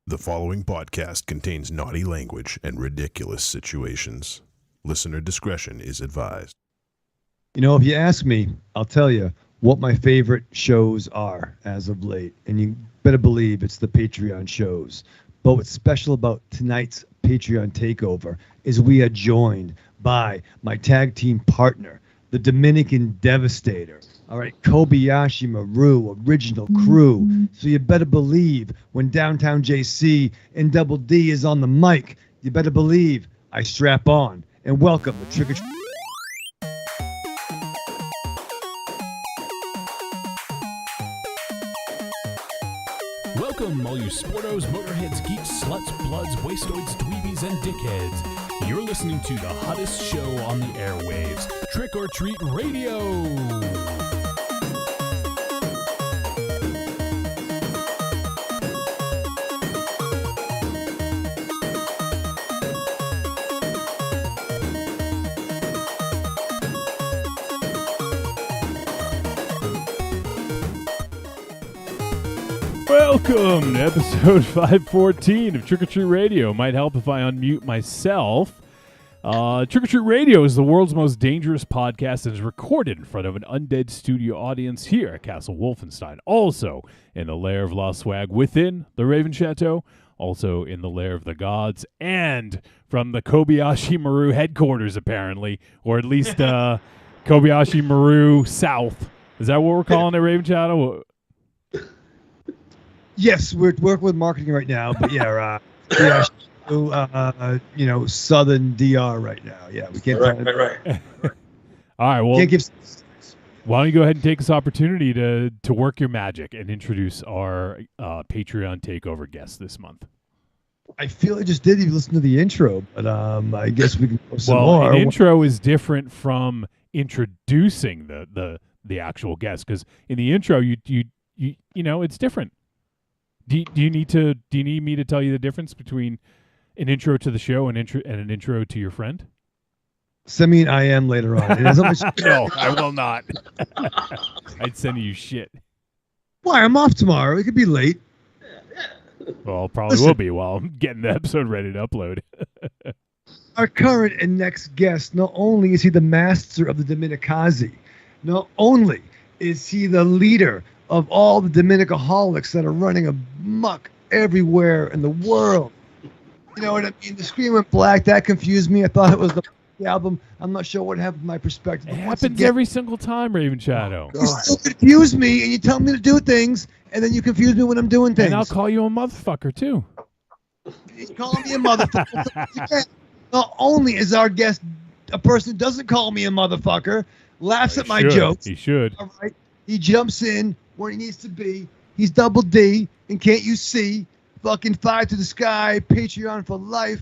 The following podcast contains naughty language and ridiculous situations. Listener discretion is advised. You know, if you ask me, I'll tell you what my favorite shows are as of late. And you better believe it's the Patreon shows. But what's special about tonight's Patreon takeover is we are joined by my tag team partner, the Dominican Devastator. All right, Kobayashi Maru, original crew. So you better believe when Downtown JC and Double D is on the mic, you better believe I strap on and welcome the Trick or Treat. Welcome, all you sportos, motorheads, geeks, sluts, bloods, wastoids, dweebies, and dickheads. You're listening to the hottest show on the airwaves, Trick or Treat Radio. Welcome to episode 514 of Trick or Treat Radio. Might help if I unmute myself. Trick or Treat Radio is the world's most dangerous podcast and is recorded in front of an undead studio audience here at Castle Wolfenstein. Also in the lair of La Swag within the Raven Chateau. Also in the lair of the gods and from the Kobayashi Maru headquarters, apparently. Or at least Kobayashi Maru South. Is that what we're calling it, Raven Chateau? Yes, we're working with marketing right now, but yeah, Southern DR right now. Yeah, we can't. Right. All right, well, can't give. Why don't you go ahead and take this opportunity to work your magic and introduce our Patreon takeover guest this month? I feel I just did. You listen to the intro, but I guess we can go some more. An intro is different from introducing the actual guest, because in the intro you it's different. Do you need me to tell you the difference between an intro to the show and an intro to your friend? Send me an IM later on. No, I will not. I'd send you shit. Why? I'm off tomorrow. It could be late. Well, probably will be while I'm getting the episode ready to upload. Our current and next guest, not only is he the master of the Dominicazzi, not only is he the leader of all the Dominicaholics that are running amok everywhere in the world. You know what I mean? The Screen Went Black, that confused me. I thought it was the album. I'm not sure what happened to my perspective. It happens every single time, Raven Shadow. You still confuse me, and you tell me to do things, and then you confuse me when I'm doing things. And I'll call you a motherfucker, too. He's calling me a motherfucker. Not only is our guest a person who doesn't call me a motherfucker, laughs at my jokes. He should. All right. He jumps in where he needs to be. He's Double D, and can't you see? Fucking Five to the Sky, Patreon for life.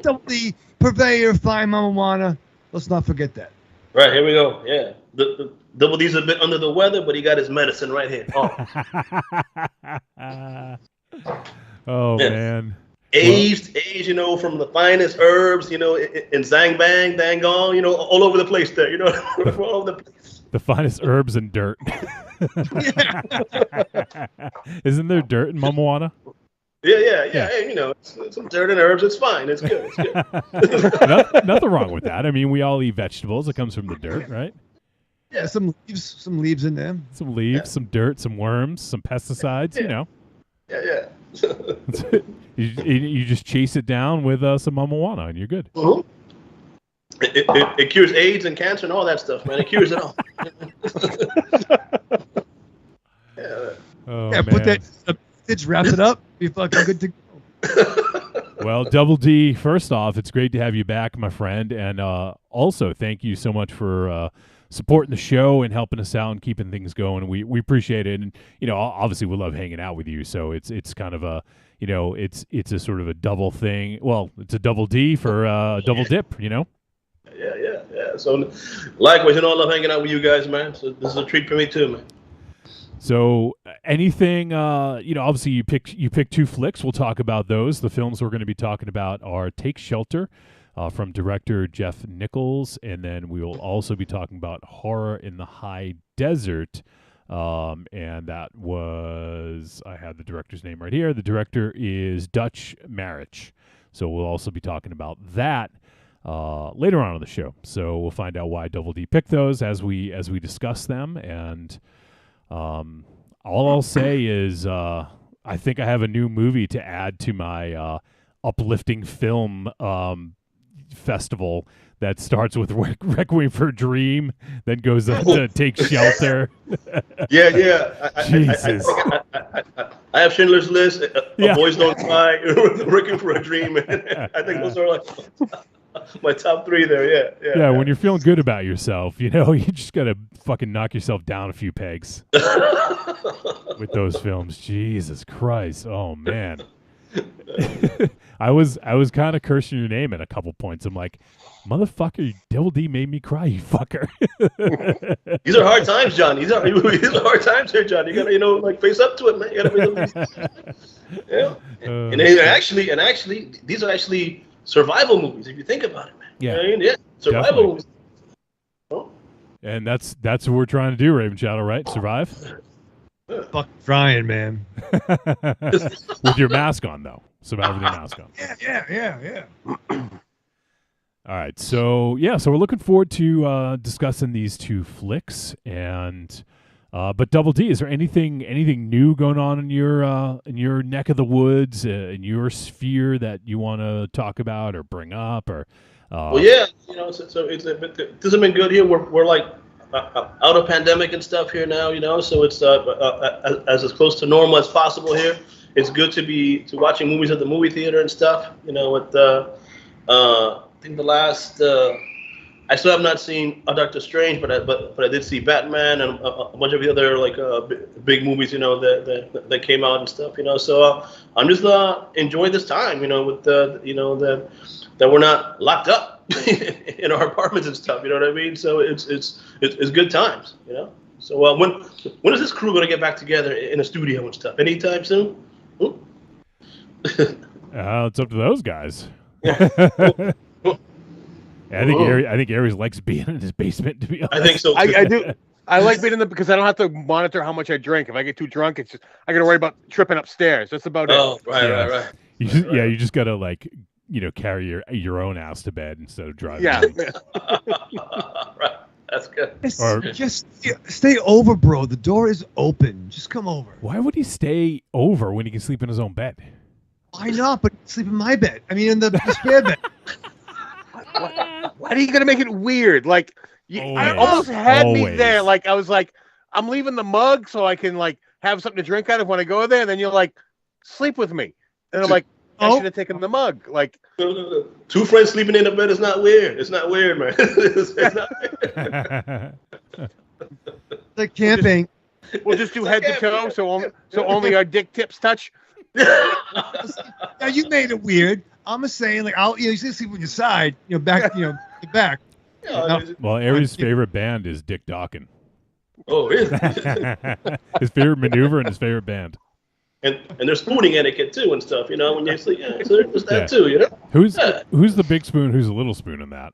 Double D, purveyor, fine Mama Juana. Let's not forget that. Right, here we go. Yeah. The Double D's a bit under the weather, but he got his medicine right here. Oh man. Aged, from the finest herbs, in Zang Bang, Dangong, all over the place there, all over the place. The finest herbs and dirt. Isn't there dirt in Mama Juana? Yeah. Hey, some dirt and herbs. It's fine. It's good. Nothing wrong with that. I mean, we all eat vegetables. It comes from the dirt, right? Yeah, some leaves in there. Some leaves, some dirt, some worms, some pesticides. Yeah. You just chase it down with some Mama Juana, and you're good. Mm-hmm. It cures AIDS and cancer and all that stuff, man. It cures it all. Oh, man. Put that, wrap it up, be fucking good to go. Well, Double D, first off, it's great to have you back, my friend. And also, thank you so much for supporting the show and helping us out and keeping things going. We appreciate it. And, obviously we love hanging out with you. So it's kind of a, it's a sort of a double thing. Well, it's a Double D for double dip, Yeah. So, likewise, I love hanging out with you guys, man. So this is a treat for me too, man. So, anything, obviously you pick two flicks. We'll talk about those. The films we're going to be talking about are Take Shelter from director Jeff Nichols, and then we will also be talking about Horror in the High Desert And that was, I have the director's name right here. The director is Dutch Marich. So we'll also be talking about that later on in the show. So we'll find out why Double D picked those as we discuss them. And all I'll say is I think I have a new movie to add to my uplifting film festival that starts with Requiem for a Dream, then goes up to Take Shelter. Yeah. Jesus. I have Schindler's List, Yeah. Boys Don't Cry, Requiem for a Dream. I think those are like my top three there. Yeah, when you're feeling good about yourself, you just got to fucking knock yourself down a few pegs with those films. Jesus Christ. Oh, man. I was kind of cursing your name at a couple points. I'm like, motherfucker, Double D made me cry, you fucker. These are hard times, John. These are hard times here, John. You gotta, face up to it, man. You gotta be and actually, these are actually survival movies if you think about it, man. Yeah, You know what I mean? Survival definitely. movies. Oh. And that's what we're trying to do, Raven Shadow, right? Survive Fuck trying, man. with your mask on, though. Survive with your mask on. Yeah. All right, so we're looking forward to discussing these two flicks, and but Double D, is there anything new going on in your neck of the woods, in your sphere that you want to talk about or bring up, or? Well, yeah, so this has been good here. We're like out of pandemic and stuff here now, so it's as close to normal as possible here. It's good to be watching movies at the movie theater and stuff. With I think the last I still have not seen Doctor Strange, but I did see Batman and a bunch of the other big movies that came out and stuff. So I'm just enjoying this time. With that we're not locked up in our apartments and stuff. You know what I mean? So it's good times. So when is this crew gonna get back together in a studio and stuff? Anytime soon? It's up to those guys. I think Aries likes being in his basement, to be honest. I think so. I do. I like being in the because I don't have to monitor how much I drink. If I get too drunk, it's just I got to worry about tripping upstep. That's about it. Oh, right. You just gotta carry your own ass to bed instead of driving. Yeah. Right. That's good. Just stay over, bro. The door is open. Just come over. Why would he stay over when he can sleep in his own bed? Why not? But sleep in my bed. I mean, in the spare bed. Why are you gonna make it weird? Like you almost had me there. Like I was like, I'm leaving the mug so I can have something to drink out of when I go there. And then you're like, sleep with me. And I'm like, I should have taken the mug. Like No. Two friends sleeping in a bed is not weird. It's not weird, man. it's not weird. Like camping. We'll just do head to toe, so only our dick tips touch. Now you made it weird. I'm just saying, I'll you sleep on your side, back, the back. Well, Aries' favorite band is Dick Dawkins. Oh, really? His favorite maneuver and his favorite band. And there's spooning etiquette too and stuff, when you sleep. Yeah, so there's that too, Who's the big spoon? Who's the little spoon in that?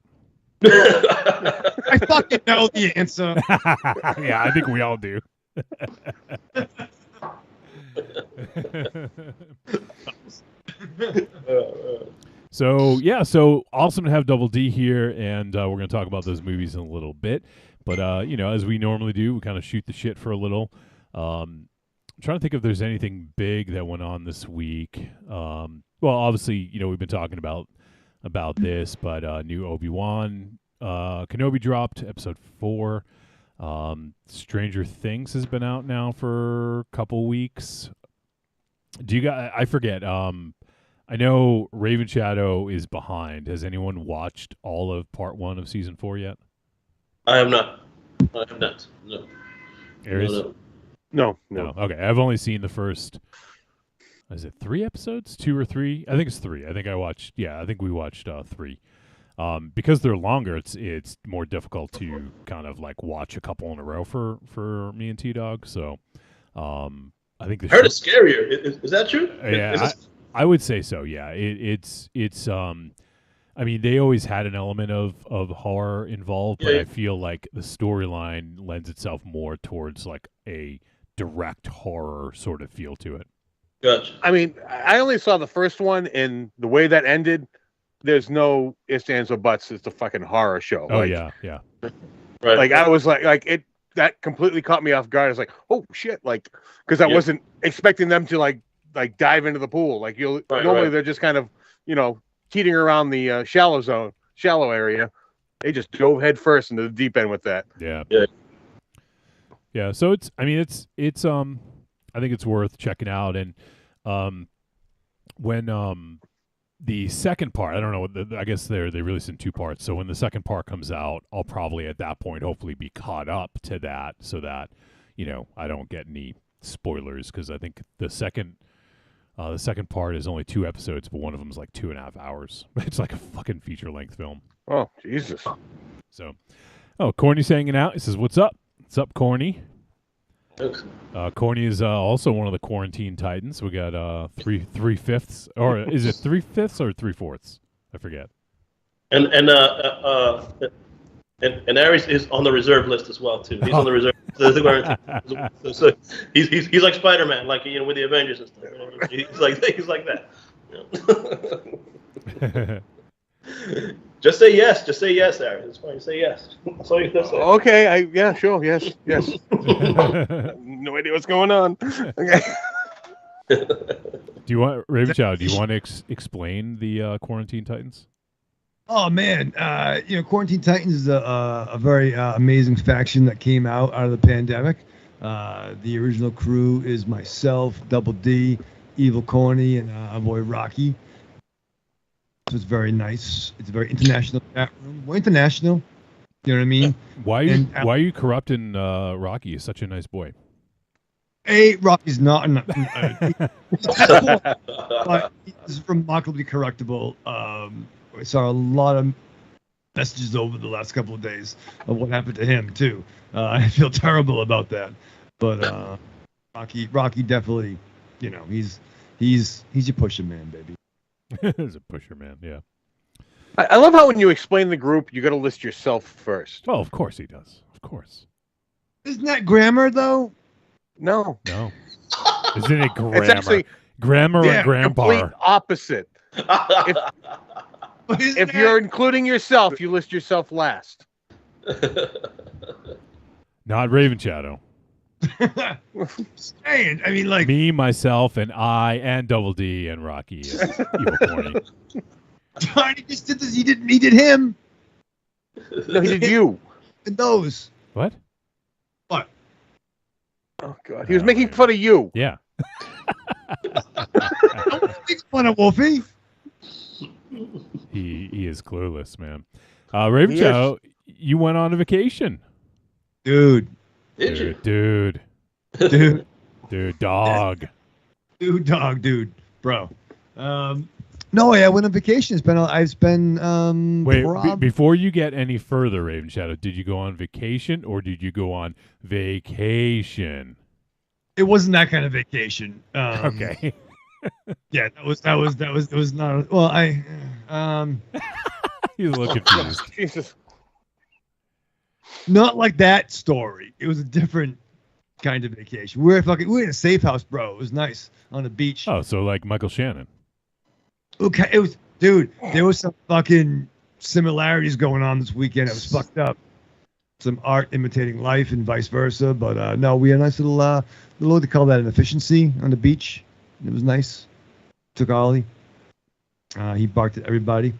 I fucking know the answer. Yeah, I think we all do. So awesome to have Double D here, and we're going to talk about those movies in a little bit. But as we normally do, we kind of shoot the shit for a little. I'm trying to think if there's anything big that went on this week. Well, obviously, we've been talking about this, but new Obi-Wan Kenobi dropped, episode 4. Stranger Things has been out now for a couple weeks. Do you guys? I forget. I know Raven Shadow is behind. Has anyone watched all of part 1 of season 4 yet? I have not. No. Aries? No. Okay, I've only seen the first. Is it 3 episodes? 2 or 3? I think it's 3. I think we watched 3. Because they're longer, it's more difficult to kind of watch a couple in a row for me and T-Dog. So, I think I heard it's scarier. Is that true? Yeah, I would say so. Yeah, it's. I mean, they always had an element of horror involved, but Yeah. I feel like the storyline lends itself more towards like a direct horror sort of feel to it. Gotcha. I mean, I only saw the first one, and the way that ended, there's no ifs, ands, or buts. It's a fucking horror show. Oh like, yeah. Right. Like I was like it. That completely caught me off guard. I was like, oh shit, like because I Yeah. wasn't expecting them to like dive into the pool. Like normally they're just kind of teetering around the shallow area. They just dove head first into the deep end with that. Yeah. Yeah. Yeah. So it's I think it's worth checking out. And when the second part, I don't know, I guess they released in 2 parts. So when the second part comes out, I'll probably at that point hopefully be caught up to that so that, I don't get any spoilers, because I think the second part is only 2 episodes, but one of them is like 2.5 hours. It's like a fucking feature-length film. Oh Jesus! So, Corny's hanging out. He says, "What's up? What's up, Corny?" Thanks. Corny is also one of the quarantine titans. We got 3/5, or is it 3/5 or 3/4? I forget. And Ares is on the reserve list as well too. He's on the reserve. So he's like Spider-Man, like with the Avengers and stuff. He's like that. Just say yes. Just say yes, Ares. It's fine. Say yes. That's all you have to say. Okay, yeah, sure, yes. No idea what's going on. Okay. Do you want Raven Chow? Do you want to explain the Quarantine Titans? Oh man, Quarantine Titans is a very amazing faction that came out of the pandemic. The original crew is myself, Double D, Evil Corny, and our boy Rocky. So it's very nice. It's a very international chat room. We're international. You know what I mean? Why are you corrupting Rocky? He's such a nice boy. Rocky's not. But he's remarkably correctable. I saw a lot of messages over the last couple of days of what happened to him too. I feel terrible about that. But Rocky definitely, he's your pusher man, baby. He's a pusher man, yeah. I love how when you explain the group, you got to list yourself first. Oh, of course he does. Of course. Isn't that grammar though? No. Isn't it grammar? It's actually grammar and grandpa. Complete opposite. If you're including yourself, you list yourself last. Not Raven Shadow. Saying, I mean, like me, myself, and I, and Double D, and Rocky, and Evil Corny. Johnny just did this. He did him. No, he did you. And those. What? Oh God, he was making fun of you. Yeah. Don't make fun of Wolfie. He is clueless, man. Raven Chow, you went on a vacation. Dude. Dude, dog. Dude, bro. No, I went on vacation. I've been Wait, before you get any further, Raven Shadow, did you go on vacation or did you go on vacation? It wasn't that kind of vacation. Okay. Yeah, that was not. Well, He's a little confused. Jesus. Not like that story. It was a different kind of vacation. We were in a safe house, bro. It was nice on the beach. Oh, so like Michael Shannon. Okay, it was, dude. There was some fucking similarities going on this weekend. It was fucked up. Some art imitating life and vice versa. But no, we had a nice little, what they call that, an efficiency on the beach. It was nice. Took Ollie. He barked at everybody.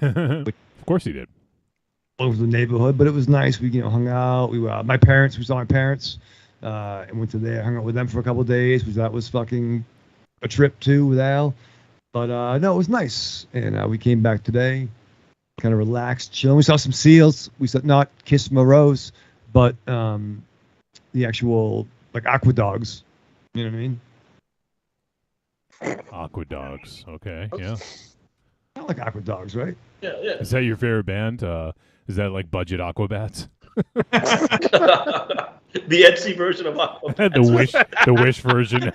Of course he did. Over the neighborhood, but it was nice. We hung out. We saw my parents, and went to there, hung out with them for a couple of days. That was fucking a trip too with Al. But no, it was nice. And we came back today, kind of relaxed, chilling. We saw some seals. We saw not Kiss Moreau's, but the actual like aqua dogs. You know what I mean? Aqua Dogs. Okay, yeah. Not like aqua dogs, right? Yeah. Is that your favorite band? Is that like Budget Aquabats? The Etsy version of Aquaman. the Wish version.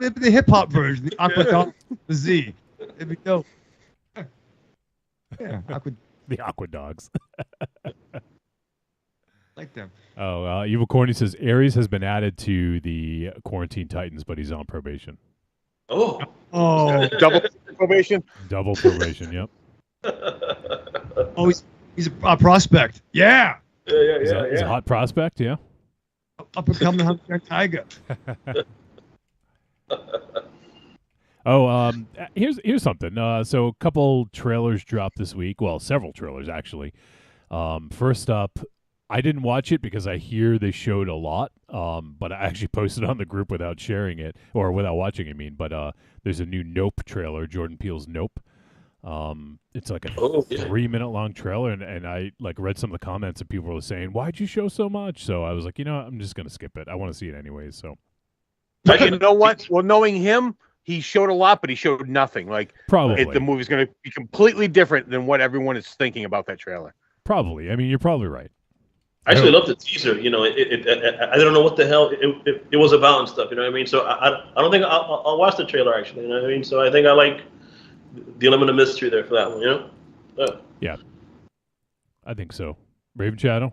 The hip hop version, the aqua dog, the Z. It'd be dope. Yeah, The Aqua Dogs. like them. Oh, Evil Corny says Aries has been added to the Quarantine Titans, but he's on probation. Oh. Oh, Double probation. Double probation. Yep. oh, he's a prospect. Yeah, He's a hot prospect. Yeah. up and coming Hunter Tiger. Oh, here's something. So a couple trailers dropped this week. Well, several trailers actually. First up, I didn't watch it because I hear they showed a lot. But I actually posted on the group without sharing it or without watching it. I mean, but there's a new Nope trailer, Jordan Peele's Nope. It's like a 3-minute long trailer, and I like read some of the comments and people were saying, "Why'd you show so much?" So I was like, I'm just gonna skip it. I want to see it anyways. So. But you know what? Well, knowing him, he showed a lot, but he showed nothing. Like Probably the movie's going to be completely different than what everyone is thinking about that trailer. Probably. I mean, you're probably right. I actually loved the teaser. You know, I don't know what the hell it was about and stuff. You know what I mean? So I don't think I'll watch the trailer actually. You know what I mean? So I think I like the element of mystery there for that one. You know? Yeah. I think so. Raven Shadow.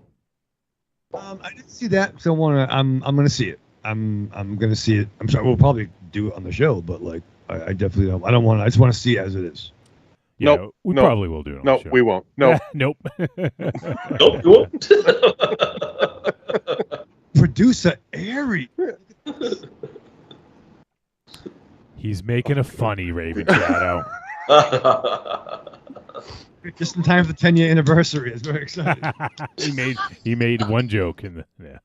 I didn't see that, so I'm gonna see it. I'm gonna see it. I'm sorry, we'll probably do it on the show, but like I definitely don't. I don't want. I just want to see it as it is. Yeah, Nope. we Nope. probably will do it on No, the show. we won't. No. Nope. Nope, you won't. Producer Ari. He's making a funny Raven Shadow. Just in time for the 10-year anniversary. It's very exciting. he made one joke in the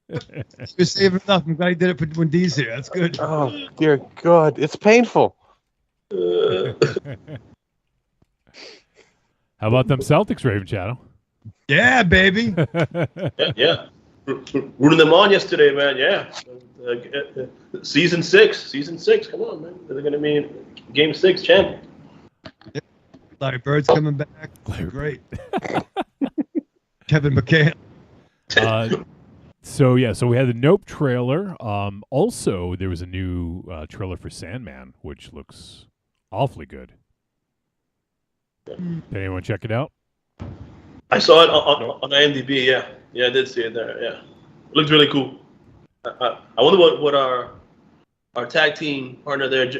You're saving enough. I'm glad he did it for when D's here. That's good. Oh dear God, it's painful. How about them Celtics, Raven Shadow? Yeah, baby. yeah. Rooting them on yesterday, man. Yeah. Season 6. Come on, man. They're going to be in Game 6 champion. Larry Bird's coming back. Great. Kevin McHale. So we had the Nope trailer. Also, there was a new trailer for Sandman, which looks awfully good. Did anyone check it out? I saw it on IMDb. Yeah, I did see it there. Yeah, it looked really cool. I wonder what our tag team partner there,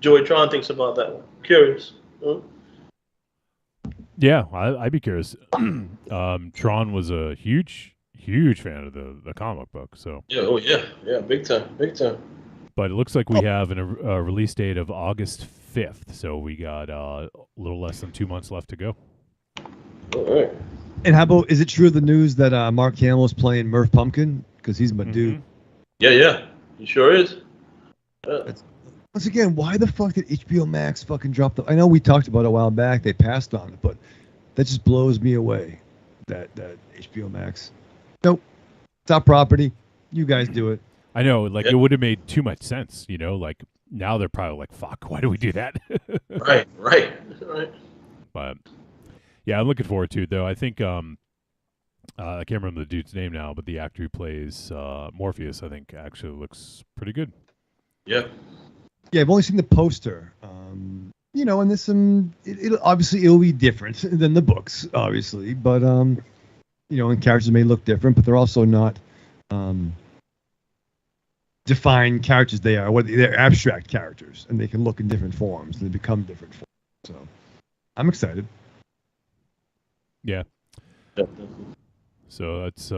Joey Tron, thinks about that one. Curious. Huh? Yeah, I'd be curious. Tron was a huge fan of the comic book. So yeah, big time. But it looks like we have a release date of August 5th. So we got a little less than 2 months left to go. All right. And how about, is it true the news that Mark Hamill is playing Murph Pumpkin? Because he's my dude. Yeah, he sure is. Once again, why the fuck did HBO Max fucking drop the... I know we talked about it a while back. They passed on it, but that just blows me away. That HBO Max. Nope. It's our property. You guys do it. I know, like it would have made too much sense, you know. Like now they're probably like, "Fuck, why do we do that?" Right. But yeah, I'm looking forward to it, though. I think I can't remember the dude's name now, but the actor who plays Morpheus, I think, actually looks pretty good. Yeah. Yeah, I've only seen the poster. You know, and there's some... It'll be different than the books, obviously. But, you know, and characters may look different, but they're also not defined characters. They're abstract characters, and they can look in different forms, and they become different forms. So, I'm excited. Yeah. So that's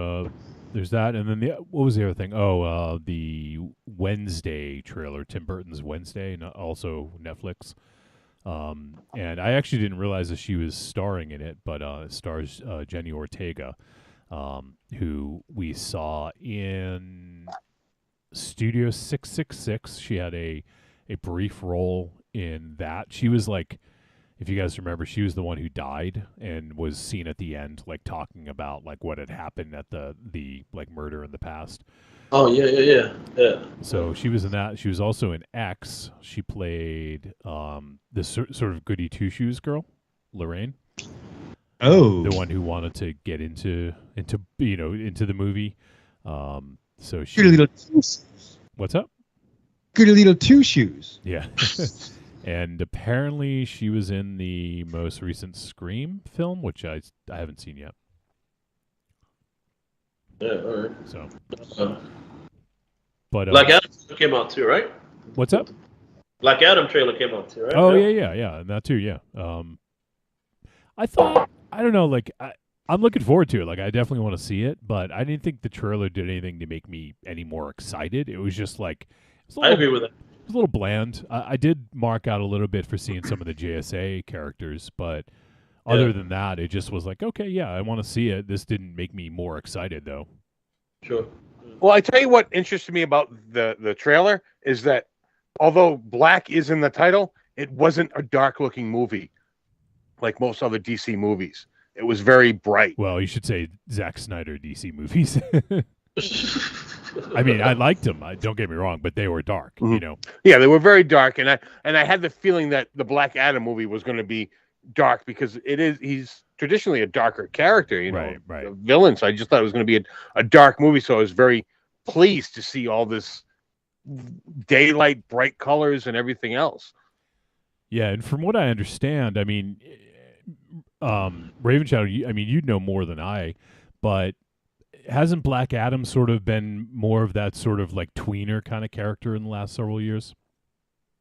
there's that, and then what was the other thing? Oh, the Wednesday trailer, Tim Burton's Wednesday, and also Netflix. And I actually didn't realize that she was starring in it, but it stars Jenny Ortega, who we saw in Studio 666. She had a brief role in that. She was like, if you guys remember, she was the one who died and was seen at the end, like talking about like what had happened at the like murder in the past. Oh yeah. So she was in that. She was also in X. She played this sort of goody two shoes girl, Lorraine. Oh, The one who wanted to get into the movie. So she. Goody little two shoes. What's up? Goody little two shoes. Yeah. And apparently she was in the most recent Scream film, which I haven't seen yet. Yeah, all right. So, Uh, but Black Adam came out too, right? what's up? Black Adam trailer came out too, right? Oh yeah, and that too, yeah. I thought I don't know, like I'm looking forward to it. Like I definitely want to see it, but I didn't think the trailer did anything to make me any more excited. It was just like I agree with that. It was a little bland. I did mark out a little bit for seeing some of the JSA characters, but other than that, it just was like, okay, yeah, I want to see it. This didn't make me more excited, though. Sure. Well, I tell you what interested me about the trailer is that although black is in the title, it wasn't a dark-looking movie like most other DC movies. It was very bright. Well, you should say Zack Snyder DC movies. I mean, I liked them. Don't get me wrong, but they were dark. Mhm. You know. Yeah, they were very dark, and I had the feeling that the Black Adam movie was going to be dark because he's traditionally a darker character, you know, Right. a villain. So I just thought it was going to be a dark movie. So I was very pleased to see all this daylight, bright colors, and everything else. Yeah, and from what I understand, I mean, Raven Shadow, I mean, you'd know more than I, but hasn't Black Adam sort of been more of that sort of like tweener kind of character in the last several years?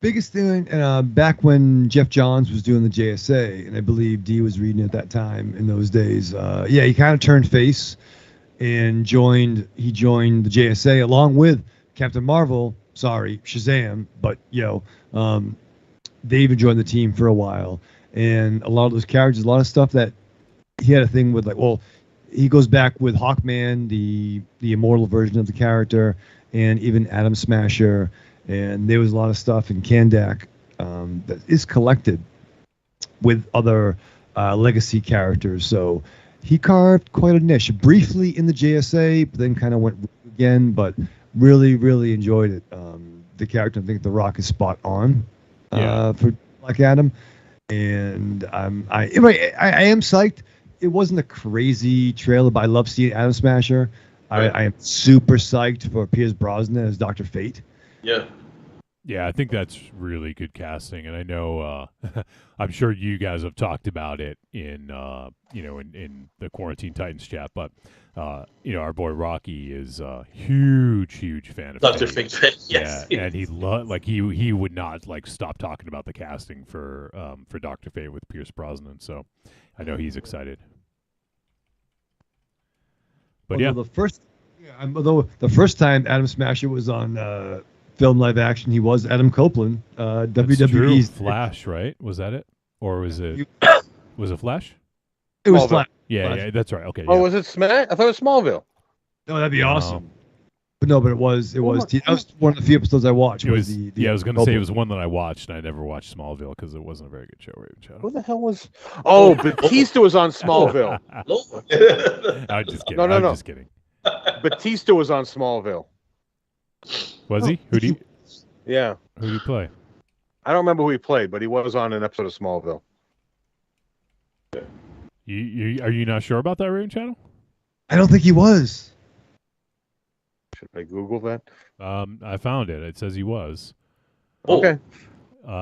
Biggest thing, back when Jeff Johns was doing the JSA, and I believe D was reading at that time in those days. He kind of turned face and joined the JSA along with Captain Marvel. Sorry, Shazam, but they even joined the team for a while. And a lot of those characters, a lot of stuff that he had a thing with, he goes back with Hawkman, the immortal version of the character, and even Atom Smasher. And there was a lot of stuff in Kandak that is collected with other legacy characters. So he carved quite a niche, briefly in the JSA, but then kind of went again, but really, really enjoyed it. The character, I think The Rock is spot on for Black Adam. And I am psyched. It wasn't a crazy trailer, but I love seeing Atom Smasher. I am super psyched for Pierce Brosnan as Dr. Fate. Yeah. Yeah, I think that's really good casting, and I know I'm sure you guys have talked about it in in the Quarantine Titans chat, but our boy Rocky is a huge fan of Dr. Fate. Fate. Yes. Yeah, and he would not stop talking about the casting for Dr. Fate with Pierce Brosnan, so I know he's excited. But although the first time Atom Smasher was on film live action, he was Adam Copeland, WWE's Flash, right? Was that it, or was it Flash? It was Flash. Yeah, that's right. Okay. Oh, yeah. was it Smash? I thought it was Smallville. No, that'd be awesome. But it was. That was one of the few episodes I watched. It was. I was going to say it was one that I watched, and I never watched Smallville because it wasn't a very good show. Raven Shadow. Who the hell was? Oh, Batista was on Smallville. I'm just kidding. No. I'm just kidding. Batista was on Smallville. Was he? Who do you? Yeah. Who do you play? I don't remember who he played, but he was on an episode of Smallville. You are you not sure about that, Raven Shadow? don't think he was. Should I Google that? I found it. It says he was. Okay.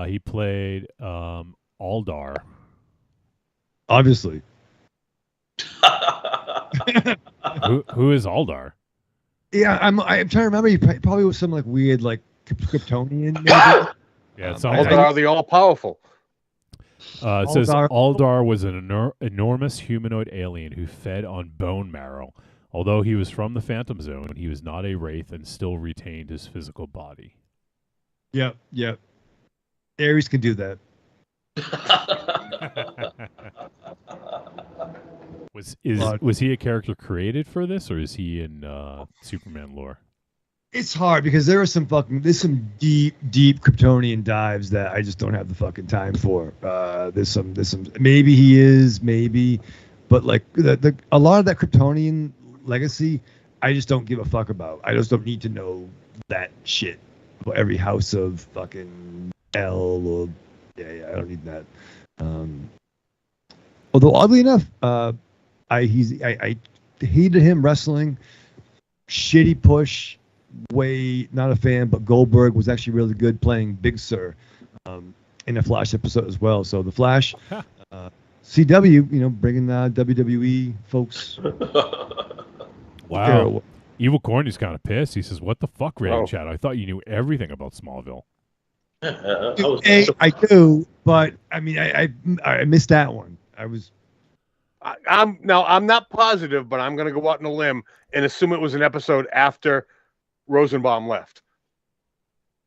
He played Aldar. Obviously. Who is Aldar? Yeah, I'm trying to remember. He probably was some weird Kryptonian. Maybe. Yeah, it sounds Aldar the All-Powerful. it says Aldar was an enormous humanoid alien who fed on bone marrow. Although he was from the Phantom Zone, he was not a wraith and still retained his physical body. Yep. Ares can do that. Was he a character created for this, or is he in Superman lore? It's hard because there's some deep Kryptonian dives that I just don't have the fucking time for. There's some maybe he is, maybe, but a lot of that Kryptonian legacy, I just don't give a fuck about. I just don't need to know that shit. Every house of fucking L or I don't need that. Although oddly enough, I hated him wrestling. Shitty push. Way not a fan, but Goldberg was actually really good playing Big Sir. in a Flash episode as well. So the Flash, CW, bringing WWE folks. Wow. Evil Corny's kind of pissed. He says, "What the fuck, Radio Oh. Chat? I thought you knew everything about Smallville." I do, but I mean, I missed that one. I'm not positive, but I'm going to go out on a limb and assume it was an episode after Rosenbaum left.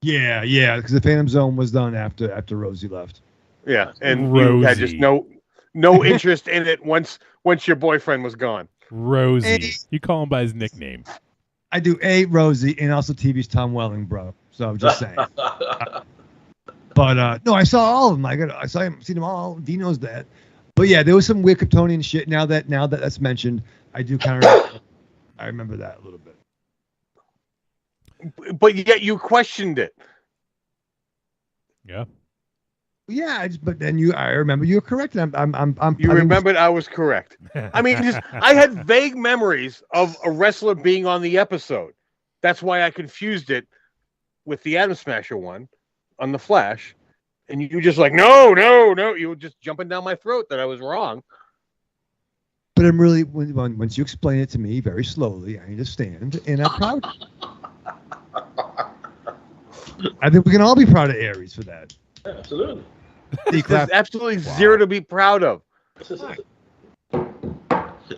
Yeah, because the Phantom Zone was done after Rosie left. Yeah, and Rosie. you had just no interest in it once your boyfriend was gone. Rosie. Hey. You call him by his nickname. I do Rosie and also TV's Tom Welling, bro. So I'm just saying. But no, I saw all of them. I seen them all. D knows that. But yeah, there was some weird Kryptonian shit. Now that that's mentioned, I do kind of I remember that a little bit. But yet you questioned it. Yeah. Yeah, but then I remember you were correct. I'm You remembered I was correct. I mean, I had vague memories of a wrestler being on the episode. That's why I confused it with the Atom Smasher one on the Flash. And you were just like, no. You were just jumping down my throat that I was wrong. But I'm really, once you explain it to me very slowly, I understand, and I'm proud. I think we can all be proud of Aries for that. Yeah, absolutely. There's absolutely zero to be proud of.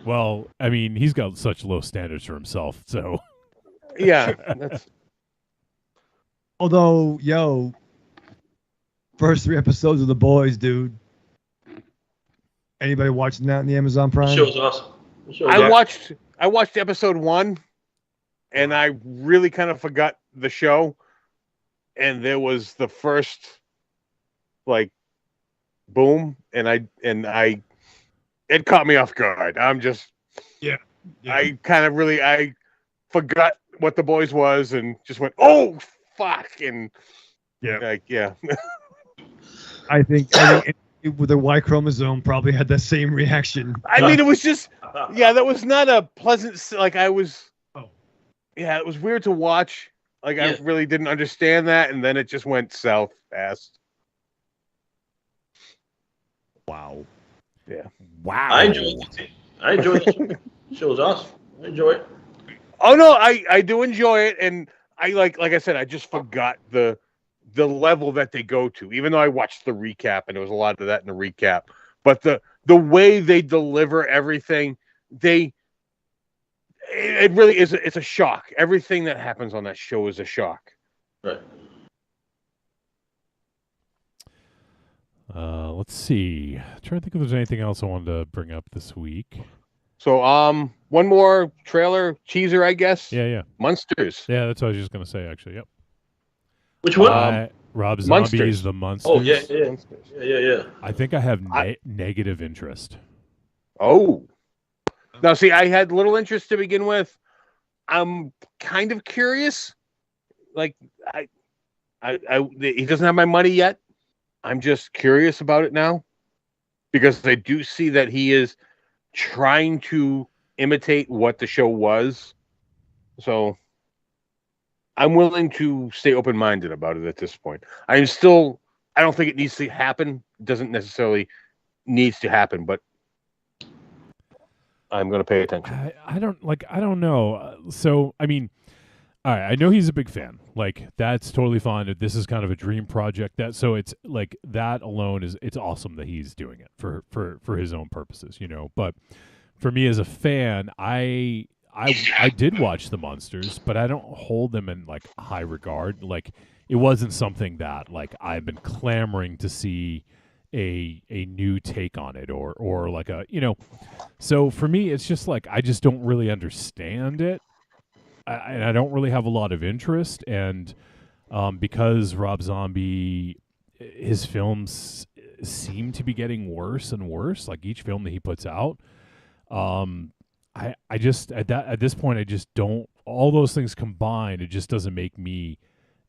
Well, I mean, he's got such low standards for himself, so. Yeah. Although, first 3 episodes of The Boys, dude. Anybody watching that in the Amazon Prime? The show's awesome. I watched episode 1, and I really kind of forgot the show. And there was the first, boom, and it caught me off guard. I'm just, yeah. I forgot what The Boys was, and just went, oh fuck, and yeah. I think with the Y chromosome probably had that same reaction. I mean, it was just, that was not a pleasant. It was weird to watch. I really didn't understand that, and then it just went south fast. Wow. Yeah. Wow. I enjoyed it. The show was awesome. I enjoy it. Oh no, I do enjoy it, and I like I said, I just forgot the level that they go to. Even though I watched the recap, and there was a lot of that in the recap, but the way they deliver everything, it really is. It's a shock. Everything that happens on that show is a shock. Right. Let's see. I'm trying to think if there's anything else I wanted to bring up this week. So, one more trailer teaser, I guess. Yeah. Monsters. Yeah, that's what I was just gonna say. Actually, yep. Which one? Rob Zombie's Monsters. The Monsters. Oh yeah. I think I have negative interest. Oh. Now, see, I had little interest to begin with. I'm kind of curious. He doesn't have my money yet. I'm just curious about it now, because I do see that he is trying to imitate what the show was. So I'm willing to stay open-minded about it at this point. I don't think it needs to happen. It doesn't necessarily needs to happen, but I'm going to pay attention. I don't know. So, I mean, all right, I know he's a big fan. That's totally fine. This is kind of a dream project. So it's that alone it's awesome that he's doing it for his own purposes, But for me as a fan, I did watch The Monsters, but I don't hold them in high regard. It wasn't something that I've been clamoring to see a new take on it or so for me it's just I just don't really understand it. And I don't really have a lot of interest, and because Rob Zombie, his films seem to be getting worse and worse. Each film that he puts out, I just at this point I just don't. All those things combined, it just doesn't make me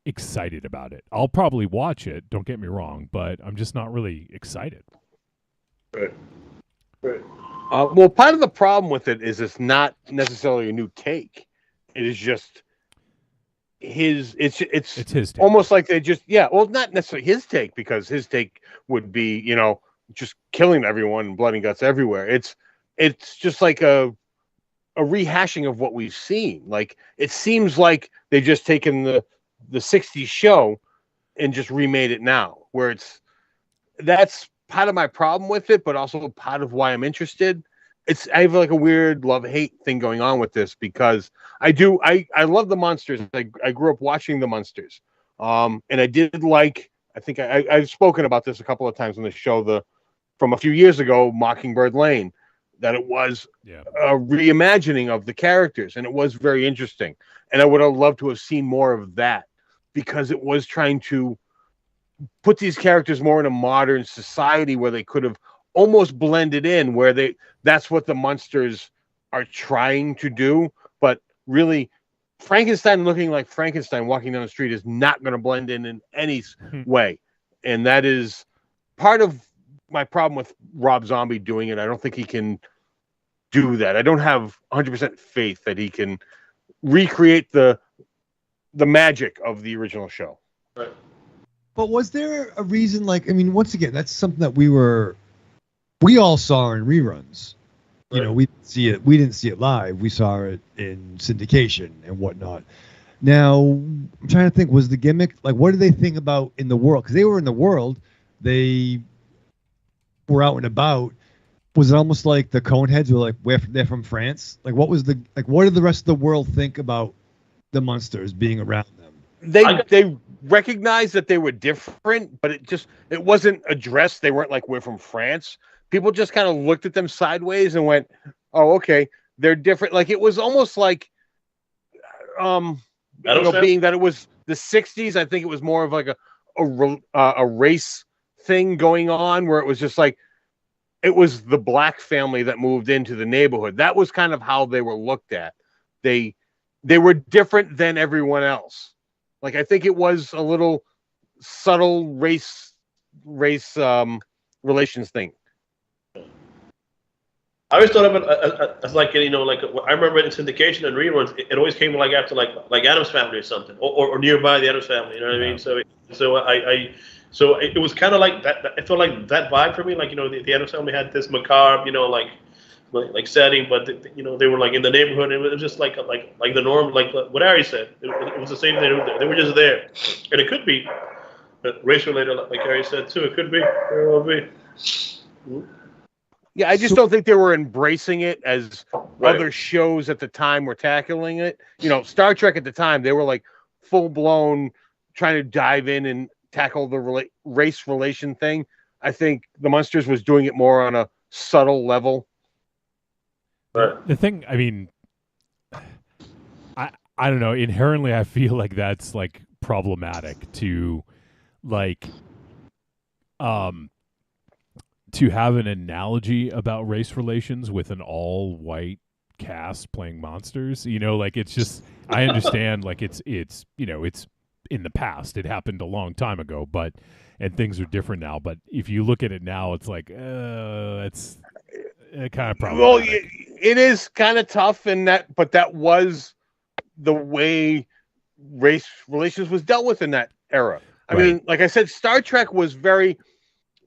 excited about it. I'll probably watch it. Don't get me wrong, but I'm just not really excited. Right. Well, part of the problem with it is it's not necessarily a new take. It is just it's his take. almost like they just well, not necessarily his take, because his take would be just killing everyone, blood and guts everywhere. It's just like a rehashing of what we've seen. Like, it seems like they've just taken the 60s show and just remade it now, where that's part of my problem with it, but also part of why I'm interested. I have like a weird love-hate thing going on with this, because I love the Munsters. I grew up watching the Munsters. And I did like, I think I've spoken about this a couple of times on the show, from a few years ago, Mockingbird Lane, that it was a reimagining of the characters, and it was very interesting. And I would have loved to have seen more of that, because it was trying to put these characters more in a modern society where they could have almost blended in, where that's what the Munsters are trying to do. But really, Frankenstein looking like Frankenstein walking down the street is not going to blend in any way. And that is part of my problem with Rob Zombie doing it. I don't think he can do that. I don't have 100% faith that he can recreate the magic of the original show. Right. But was there a reason, once again, that's something that we all saw in reruns. Right. We didn't see it live. We saw it in syndication and whatnot. Now, I'm trying to think, was the gimmick, what did they think about in the world? Because they were in the world, they were out and about. Was it almost like the Coneheads were they're from France? What did the rest of the world think about the Munsters being around them? They recognized that they were different, but it wasn't addressed. They weren't like, we're from France. People just kind of looked at them sideways and went, oh, okay, they're different. Like, it was almost like, being that it was the 60s, I think it was more of like a race thing going on, where it was just like, it was the black family that moved into the neighborhood. That was kind of how they were looked at. They were different than everyone else. Like, I think it was a little subtle race relations thing. I always thought of it as I remember in syndication and reruns, it always came after like Addams Family or something, or nearby the Addams Family. You know what I mean? So it was kind of like that. It felt like that vibe for me. The Addams Family had this macabre, setting, but they were in the neighborhood. And it was just like the norm, like what Ari said. It was the same thing. They were just there, and it could be race related, like Ari said too. It could be. Very well be. Yeah, I just don't think they were embracing it as other shows at the time were tackling it. Star Trek at the time, they were full blown trying to dive in and tackle the race relation thing. I think the Munsters was doing it more on a subtle level. The thing, I don't know. Inherently, I feel like that's problematic to to have an analogy about race relations with an all-white cast playing monsters. It's just, I understand it's it's in the past. It happened a long time ago, and things are different now. But if you look at it now, it's it's kind of problematic. Well, it is kind of tough but that was the way race relations was dealt with in that era. I mean, like I said, Star Trek was very,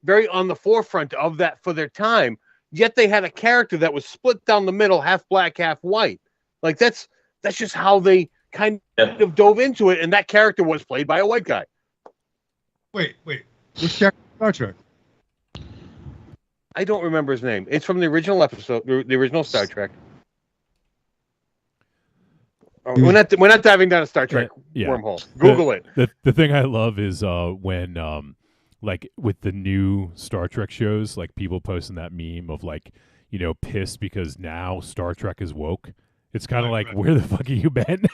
very on the forefront of that for their time. Yet they had a character that was split down the middle, half black, half white. That's just how they kind of dove into it, and that character was played by a white guy. Wait, which character in Star Trek? I don't remember his name. It's from the original episode, the original Star Trek. We're not diving down a Star Trek wormhole. Google it. The thing I love is when with the new Star Trek shows, people posting that meme of pissed because now Star Trek is woke. It's kind of where the fuck have you been?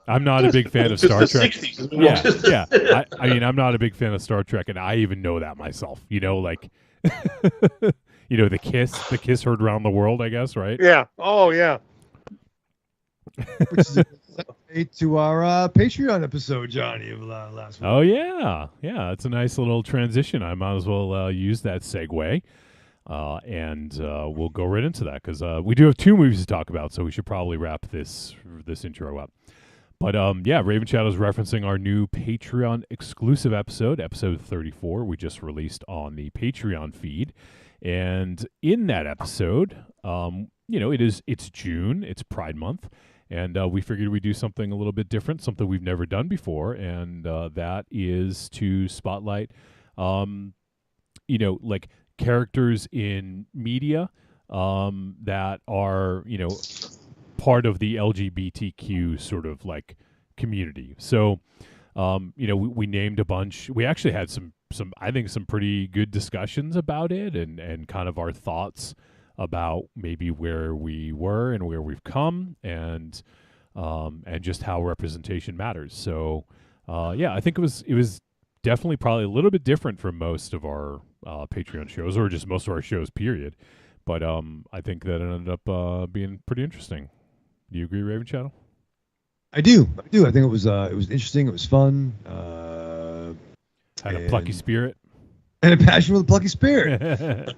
I'm not a big fan of Star Trek. 60s. Yeah. I'm not a big fan of Star Trek, and I even know that myself. The kiss heard around the world, I guess, right? Yeah. Oh, yeah. Which is to our Patreon episode, Johnny, of last week. Oh, yeah. Yeah, it's a nice little transition. I might as well use that segue. And we'll go right into that because we do have 2 movies to talk about, so we should probably wrap this intro up. But Raven Shadow is referencing our new Patreon exclusive episode 34, we just released on the Patreon feed. And in that episode, it's June, it's Pride Month, and we figured we'd do something a little bit different, something we've never done before, and that is to spotlight, like characters in media that are, part of the LGBTQ sort of like community. So, we named a bunch. We actually had some I think some pretty good discussions about it and kind of our thoughts about maybe where we were and where we've come and just how representation matters. So, I think it was definitely probably a little bit different from most of our Patreon shows or just most of our shows, period. But I think that it ended up being pretty interesting. Do you agree, Raven Shadow? I do. I think it was interesting. It was fun. Had a plucky spirit. And a passion with a plucky spirit.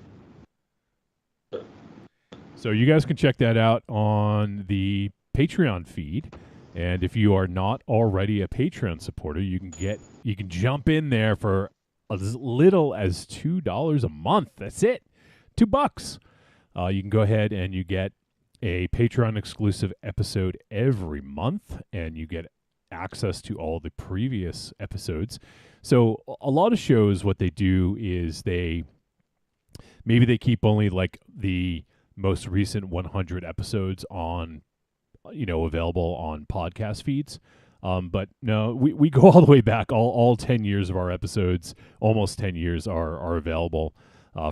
So you guys can check that out on the Patreon feed. And if you are not already a Patreon supporter, you can jump in there for as little as $2 a month. That's it. $2. You can go ahead and you get a Patreon exclusive episode every month, and you get access to all the previous episodes. So a lot of shows, what they do is they keep only like the most recent 100 episodes on, available on podcast feeds. But no, we go all the way back. All 10 years of our episodes, almost 10 years, are available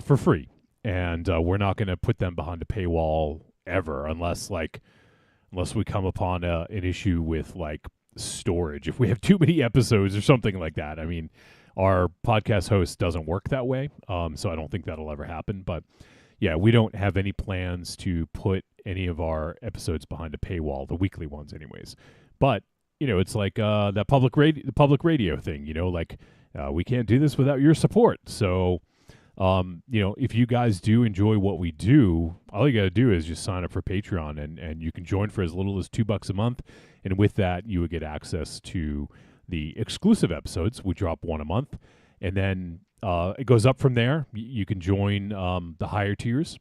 for free. And we're not going to put them behind a paywall ever unless we come upon an issue with like storage. If we have too many episodes or something like that. I mean, our podcast host doesn't work that way. So I don't think that'll ever happen. But yeah, we don't have any plans to put any of our episodes behind a paywall, the weekly ones anyways. But it's like the public radio thing, we can't do this without your support. So, if you guys do enjoy what we do, all you got to do is just sign up for Patreon and you can join for as little as $2 a month. And with that, you would get access to the exclusive episodes. We drop 1 a month, and then it goes up from there. You can join the higher tiers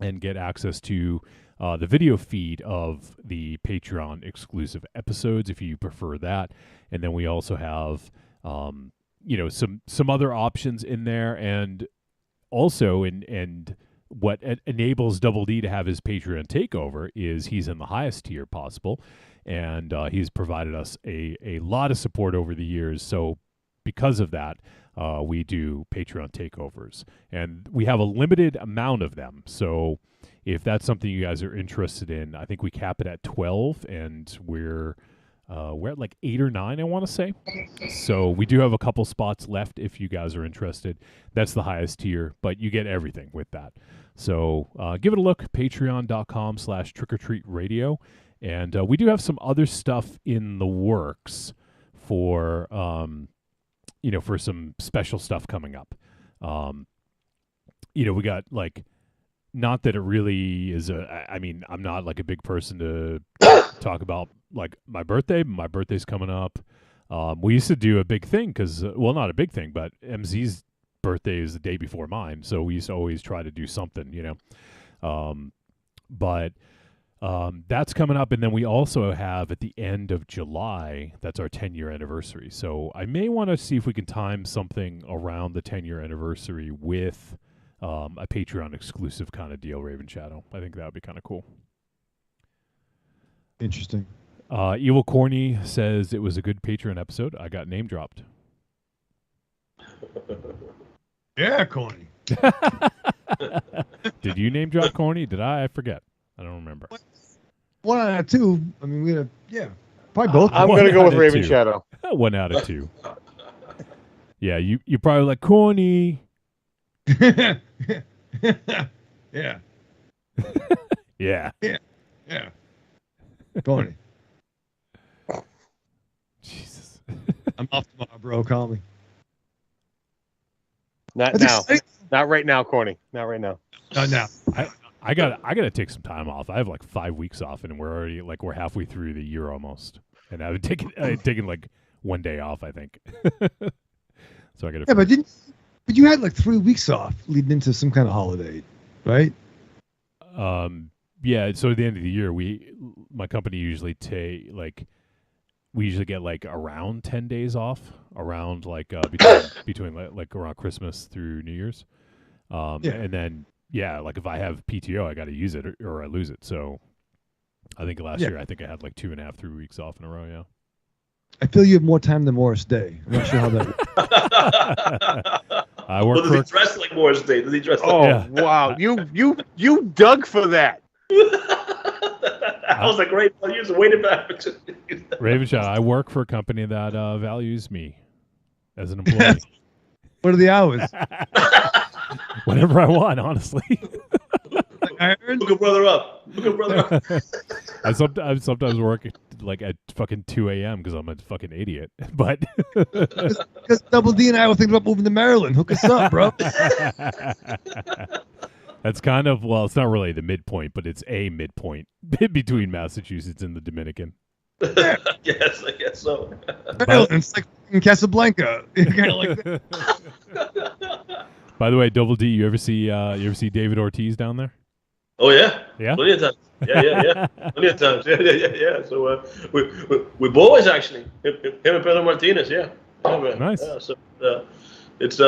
and get access to the video feed of the Patreon exclusive episodes if you prefer that. And then we also have some other options in there, and also and what enables Double D to have his Patreon takeover is he's in the highest tier possible, and he's provided us a lot of support over the years. So because of that, we do Patreon takeovers, and we have a limited amount of them. So if that's something you guys are interested in, I think we cap it at 12, and we're at like 8 or 9, I want to say. So we do have a couple spots left if you guys are interested. That's the highest tier, but you get everything with that. So give it a look, patreon.com/trickortreatradio. And we do have some other stuff in the works for, for some special stuff coming up. We got like, not that it really is I'm not like a big person to talk about like my birthday. My birthday's coming up. We used to do a big thing because, not a big thing, but MZ's birthday is the day before mine. So we used to always try to do something, but that's coming up. And then we also have at the end of July, that's our 10-year anniversary. So I may want to see if we can time something around the 10-year anniversary with a Patreon exclusive kind of deal, Raven Shadow. I think that would be kind of cool. Interesting. Evil Corny says it was a good Patreon episode. I got name dropped. Yeah, Corny. Did you name drop Corny? Did I? I forget. I don't remember. 1 out of 2. I mean, we had probably both. I'm going to go with Raven Shadow. 1 out of 2. Yeah, you probably like Corny. Yeah. Yeah. Yeah. Corny. Jesus. I'm off tomorrow, bro. Call me. Not That's now. exciting. Not right now, Corny. Not right now. Not now. I gotta take some time off. I have like 5 weeks off, and we're halfway through the year almost. And I had taken like 1 day off, I think. So I gotta. Yeah, but you had like 3 weeks off leading into some kind of holiday, right? Yeah. So at the end of the year, my company usually we usually get like around 10 days off around like between like around Christmas through New Year's. And then like if I have PTO, I got to use it or I lose it. So I think last year I had like 2.5, 3 weeks off in a row. Yeah. I feel you have more time than Morris Day. I'm not sure how that works. I work does he dress like Morris Day? Does he dress like? Oh wow, you dug for that. That was a great one. You just waited back. Raven Shot, I work for a company that values me as an employee. What are the hours? Whatever I want, honestly. Look a brother up. I sometimes work like at fucking 2 a.m. because I'm a fucking idiot. But because Double D and I were thinking about moving to Maryland. Hook us up, bro. That's kind of, well, it's not really the midpoint, but it's a midpoint between Massachusetts and the Dominican. Yes, I guess so. It's like in Casablanca. Kind of like that. By the way, Double D, you ever see David Ortiz down there? Oh yeah, yeah, plenty of times. Yeah, plenty of times. Yeah. So we boys actually, him and Pedro Martinez. Yeah, man. Nice. Yeah, so it's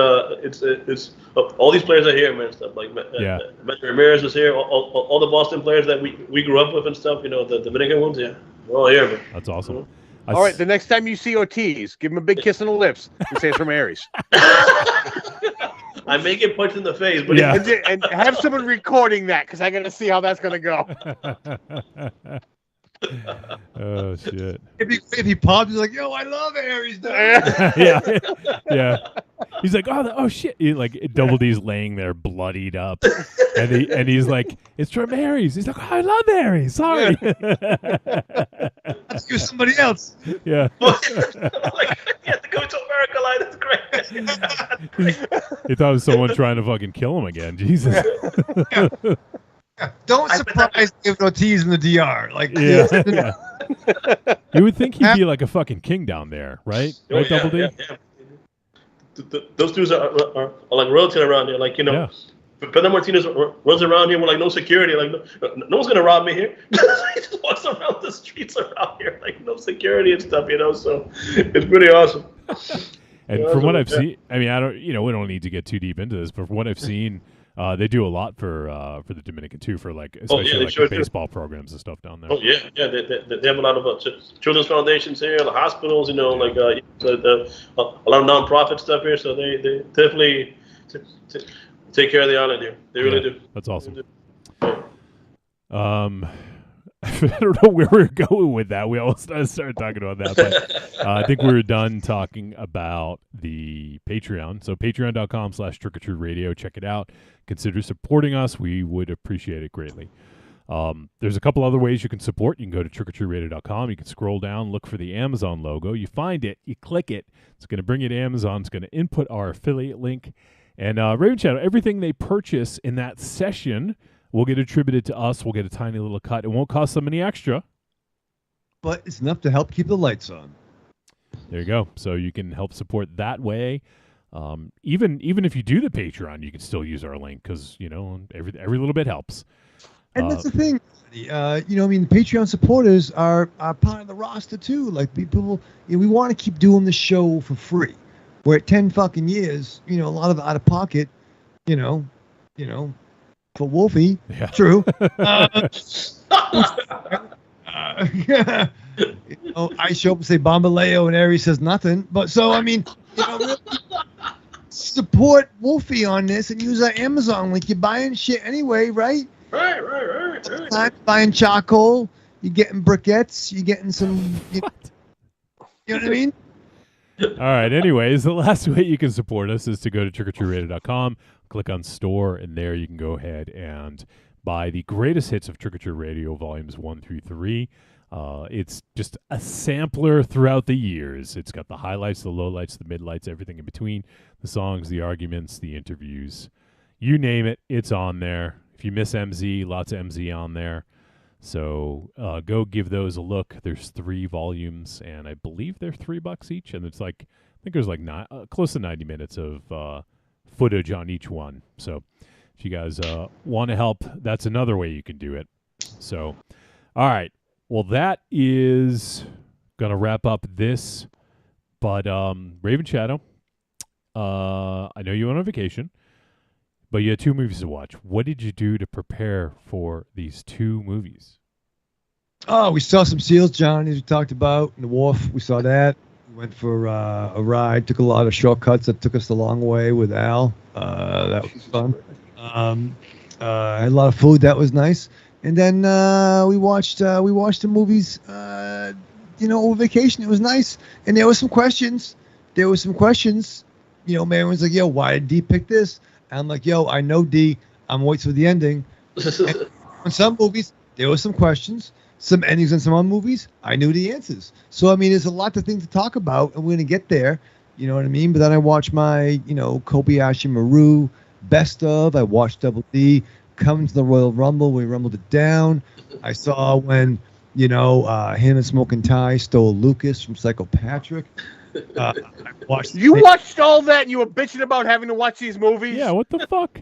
all these players are here, man. Stuff like Mr. Ramirez was here. All the Boston players that we grew up with and stuff. You know, the Dominican ones. Yeah, we're all here, man. That's awesome. All right, the next time you see Ortiz, give him a big kiss on the lips and say it's from Aries. I may get punched in the face, but and have someone recording that because I got to see how that's going to go. Oh shit! If he pops, he's like, "Yo, I love Aries." yeah. He's like, "Oh shit!" Double D's laying there, bloodied up, and he's like, "It's from Aries." He's like, oh, "I love Aries." Sorry. Let's use somebody else. Yeah. You have to go to America Line. That's great. He thought it was someone trying to fucking kill him again. Jesus. Don't surprise David Ortiz in the DR. Yeah. You would think he'd be like a fucking king down there, right? Right, Double D? Yeah. Those dudes are like royalty around here. Like, you know, Pedro Martinez runs around here with like no security. Like, no one's gonna rob me here. He just walks around the streets around here, like no security and stuff. You know, so it's pretty awesome. And from what I've seen, I mean, we don't need to get too deep into this, but from what I've seen, they do a lot for the Dominican too, for like especially the baseball programs and stuff down there. Oh yeah. They have a lot of children's foundations here, the hospitals. You know, like a lot of nonprofit stuff here. So they definitely take care of the island here. They really do. That's awesome. I don't know where we're going with that. We almost started talking about that, but I think we were done talking about the Patreon. So patreon.com/trickortreatradio. Check it out. Consider supporting us. We would appreciate it greatly. There's a couple other ways you can support. You can go to trickortreatradio.com. You can scroll down, look for the Amazon logo. You find it. You click it. It's going to bring you to Amazon. It's going to input our affiliate link. And Raven Shadow, everything they purchase in that session will get attributed to us. We'll get a tiny little cut. It won't cost them any extra. But it's enough to help keep the lights on. There you go. So you can help support that way. Even if you do the Patreon, you can still use our link because, every little bit helps. And that's the thing. The Patreon supporters are part of the roster too. Like people, we want to keep doing the show for free. We're at 10 fucking years, a lot of it out of pocket, for Wolfie. Yeah. True. I show up and say Bombaleo and Aries says nothing. But so, really support Wolfie on this and use our Amazon link. You're buying shit anyway, right? Right. Buying charcoal. You're getting briquettes. You're getting some, you know what I mean? All right. Anyways, the last way you can support us is to go to trickortreatradio.com, click on store, and there you can go ahead and buy the greatest hits of Trick or Treat Radio volumes 1 through 3. It's just a sampler throughout the years. It's got the highlights, the lowlights, the midlights, everything in between, the songs, the arguments, the interviews. You name it, it's on there. If you miss MZ, lots of MZ on there. So go give those a look. There's 3 volumes, and I believe they're $3 each. And it's like, I think there's like close to 90 minutes of footage on each one. So if you guys want to help, that's another way you can do it. So, all right. Well, that is going to wrap up this. But Raven Shadow, I know you went on vacation, but you had 2 movies to watch. What did you do to prepare for these 2 movies? Oh, we saw some seals, John, as we talked about in the wharf. We saw that. We went for a ride. Took a lot of shortcuts that took us the long way with Al. That was fun. Had a lot of food. That was nice. And then we watched the movies. Over vacation. It was nice. And there were some questions. Man was like, "Yo, why did D pick this?" And I'm like, "Yo, I know D. I'm waiting for the ending." On some movies, there were some questions. Some endings in some other movies, I knew the answers. So, I mean, there's a lot of things to talk about, and we're going to get there. You know what I mean? But then I watched my, Kobayashi Maru best of. I watched Double D come to the Royal Rumble. We rumbled it down. I saw when, him and Smoking Ty stole Lucas from Psycho Patrick. I watched. You watched all that, and you were bitching about having to watch these movies? Yeah, what the fuck?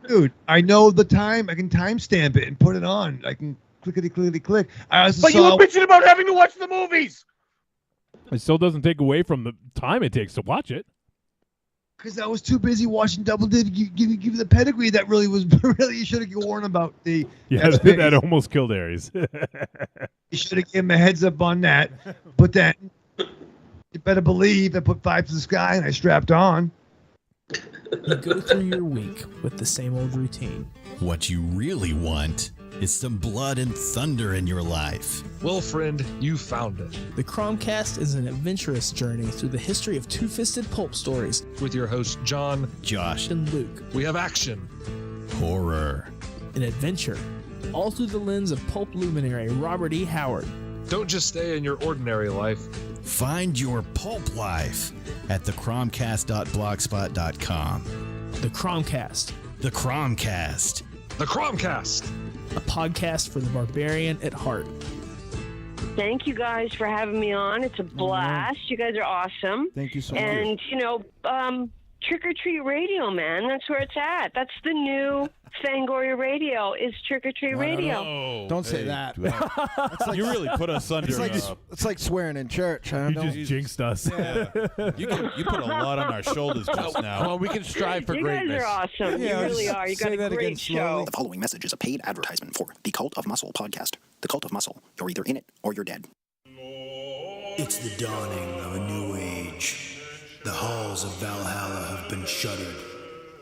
Dude, I know the time. I can timestamp it and put it on. I can clickety-clickety-click. But you were bitching about having to watch the movies! It still doesn't take away from the time it takes to watch it. Because I was too busy watching Double D to give the pedigree that really you should have warned about the. Yeah, that almost killed Aries. You should have given him a heads up on that. But then, you better believe I put 5 to the sky and I strapped on. You go through your week with the same old routine. What you really want is some blood and thunder in your life. Well, friend, you found it. The Cromcast is an adventurous journey through the history of two-fisted pulp stories With your hosts, John, Josh, and Luke. we have action, horror, An adventure, all through the lens of pulp luminary Robert E. Howard. Don't just stay in your ordinary life. find your pulp life at thecromcast.blogspot.com. The Cromcast, The Cromcast. The Cromcast! a podcast for the barbarian at heart. Thank you guys for having me on. It's a blast. You guys are awesome. Thank you so much. And, Trick or Treat Radio, man. That's where it's at. That's the new Fangoria Radio is Trick or Treat Radio. Don't say that. That's like, you really put us under. It's like swearing in church. I don't know. You just jinxed us. Yeah. you put a lot on our shoulders just now. Well, we can strive for You greatness. guys are awesome. Yeah, you really just are. You say got a that again great show. slowly. The following message is a paid advertisement for the Cult of Muscle podcast. The Cult of Muscle. You're either in it or you're dead. It's the dawning of a new age. The halls of Valhalla have been shuttered.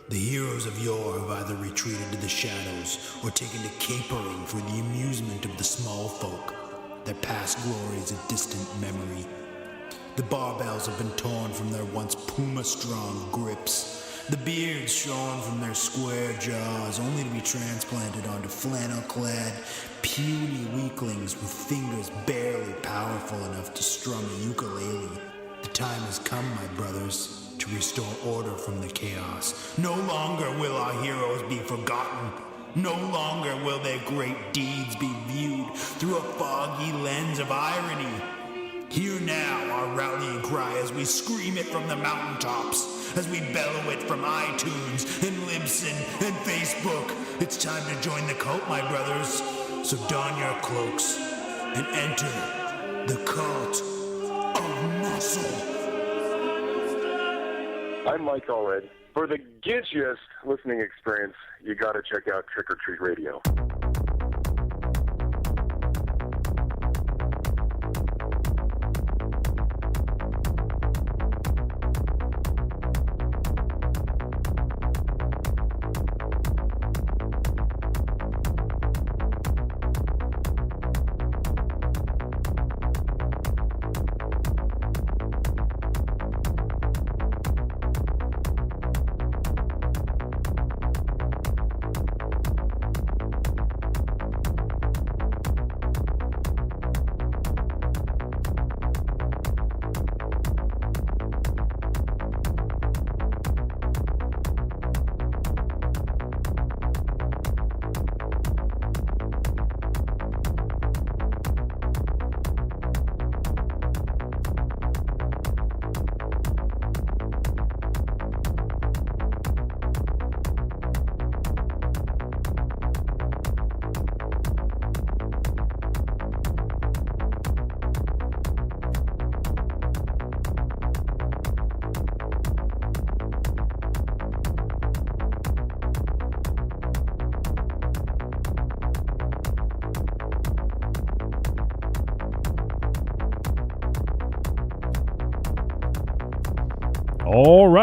The heroes of yore have either retreated to the shadows or taken to capering for the amusement of the small folk. Their past glory is a distant memory. The barbells have been torn from their once puma-strong grips. The beards shorn from their square jaws, only to be transplanted onto flannel-clad, puny weaklings with fingers barely powerful enough to strum a ukulele. The time has come, my brothers, to restore order from the chaos. No longer will our heroes be forgotten. No longer will their great deeds be viewed through a foggy lens of irony. Hear now our rallying cry as we scream it from the mountaintops, as we bellow it from iTunes and Libsyn and Facebook. It's time to join the cult, my brothers. So don your cloaks and enter the Cult of Muscle. I'm Mike Allred. For the gidgiest listening experience, you gotta check out Trick or Treat Radio.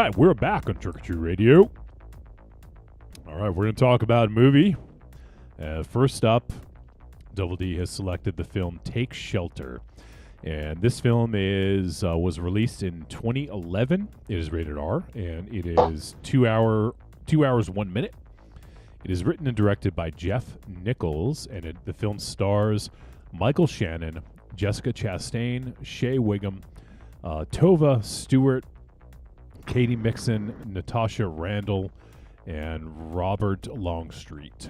right, we're back on Trick or Treat Radio. All right, we're going to talk about a movie. First up, Double D has selected the film Take Shelter. And this film was released in 2011. It is rated R, and it is 2 hours 1 minute. It is written and directed by Jeff Nichols, and the film stars Michael Shannon, Jessica Chastain, Shea Whigham, Tova Stewart, Katie Mixon, Natasha Randall, and Robert Longstreet.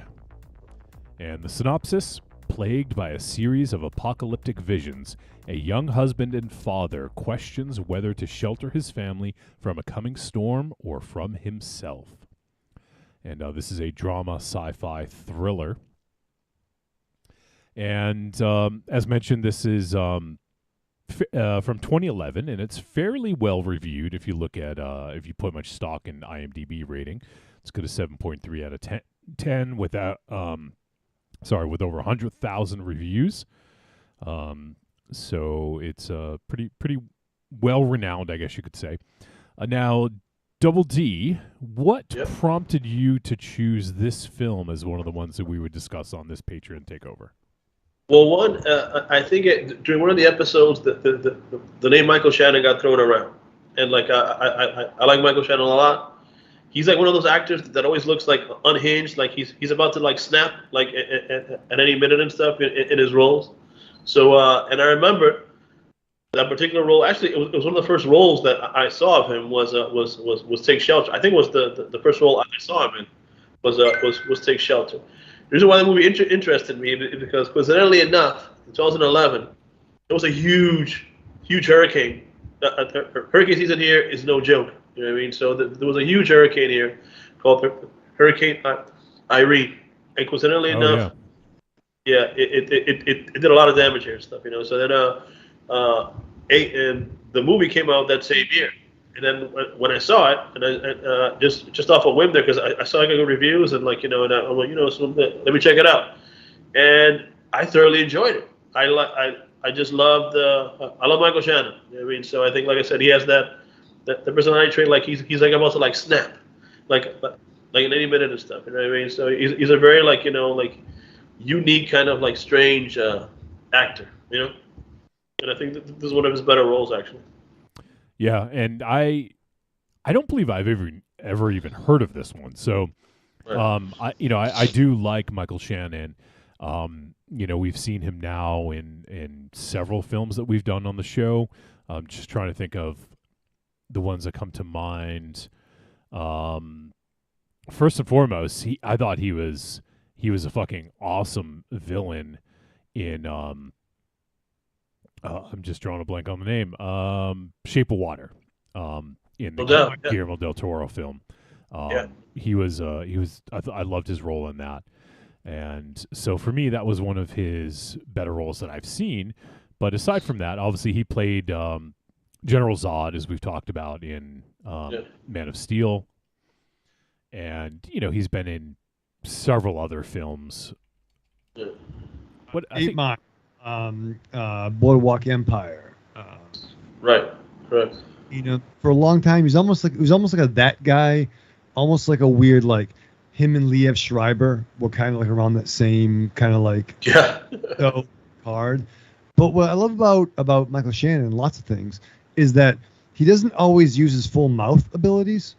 And the synopsis: plagued by a series of apocalyptic visions, a young husband and father questions whether to shelter his family from a coming storm or from himself. And this is a drama sci-fi thriller. And as mentioned, this is from 2011, and it's fairly well reviewed. If you look at if you put much stock in IMDb rating, it's got a 7.3 out of 10 with over 100,000 reviews. So it's pretty well renowned, I guess you could say. Now, Double D, what prompted you to choose this film as one of the ones that we would discuss on this Patreon takeover? Well, one, I think during one of the episodes, the name Michael Shannon got thrown around, and like I like Michael Shannon a lot. He's like one of those actors that always looks like unhinged, like he's about to like snap like at any minute and stuff in his roles. So and I remember that particular role. Actually, it was one of the first roles that I saw of him was Take Shelter. I think it was the first role I saw him in was Take Shelter. The reason why the movie interested me is because, coincidentally enough, in 2011, there was a huge hurricane. Hurricane season here is no joke. You know what I mean? So there was a huge hurricane here called Hurricane Irene. And coincidentally enough, it did a lot of damage here and stuff. You know. So then and the movie came out that same year. And then when I saw it, and just off a whim there, because I saw good reviews and and I'm like, so let me check it out, and I thoroughly enjoyed it. I just loved I love Michael Shannon. You know what I mean? So I think, like I said, he has that personality trait, like he's like about to like snap, like in any minute and stuff. You know what I mean? So he's a very like unique kind of like strange actor. You know, and I think this is one of his better roles actually. Yeah, and I don't believe I've ever even heard of this one. So, I do like Michael Shannon. We've seen him now in several films that we've done on the show. I'm just trying to think of the ones that come to mind. First and foremost, I thought he was a fucking awesome villain in I'm just drawing a blank on the name. Shape of Water. In the Guillermo del Toro film. He was. I loved his role in that, and so for me, that was one of his better roles that I've seen. But aside from that, obviously, he played General Zod, as we've talked about in Man of Steel, and he's been in several other films. Yeah. What Boardwalk Empire. Right. For a long time, he was almost like that guy, almost like a weird like him and Liev Schreiber were kind of like around that same kind of like card. But what I love about Michael Shannon, lots of things, is that he doesn't always use his full mouth abilities.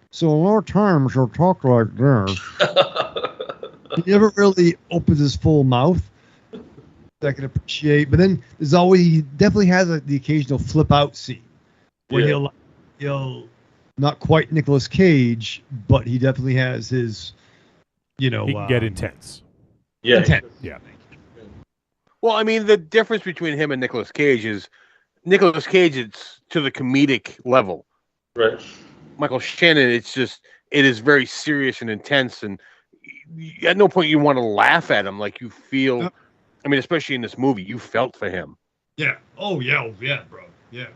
So a lot of times he'll talk like this. He never really opens his full mouth. I can appreciate, but then he definitely has the occasional flip out scene where he'll not quite Nicolas Cage, but he definitely has his, he can get intense. Yeah. Intense. Yeah. Well, I mean, the difference between him and Nicolas Cage is Nicolas Cage, it's to the comedic level. Right. Michael Shannon, it is very serious and intense, and at no point you want to laugh at him. Like you feel. Yep. I mean, especially in this movie, you felt for him. Yeah. Oh, yeah, bro. Yeah.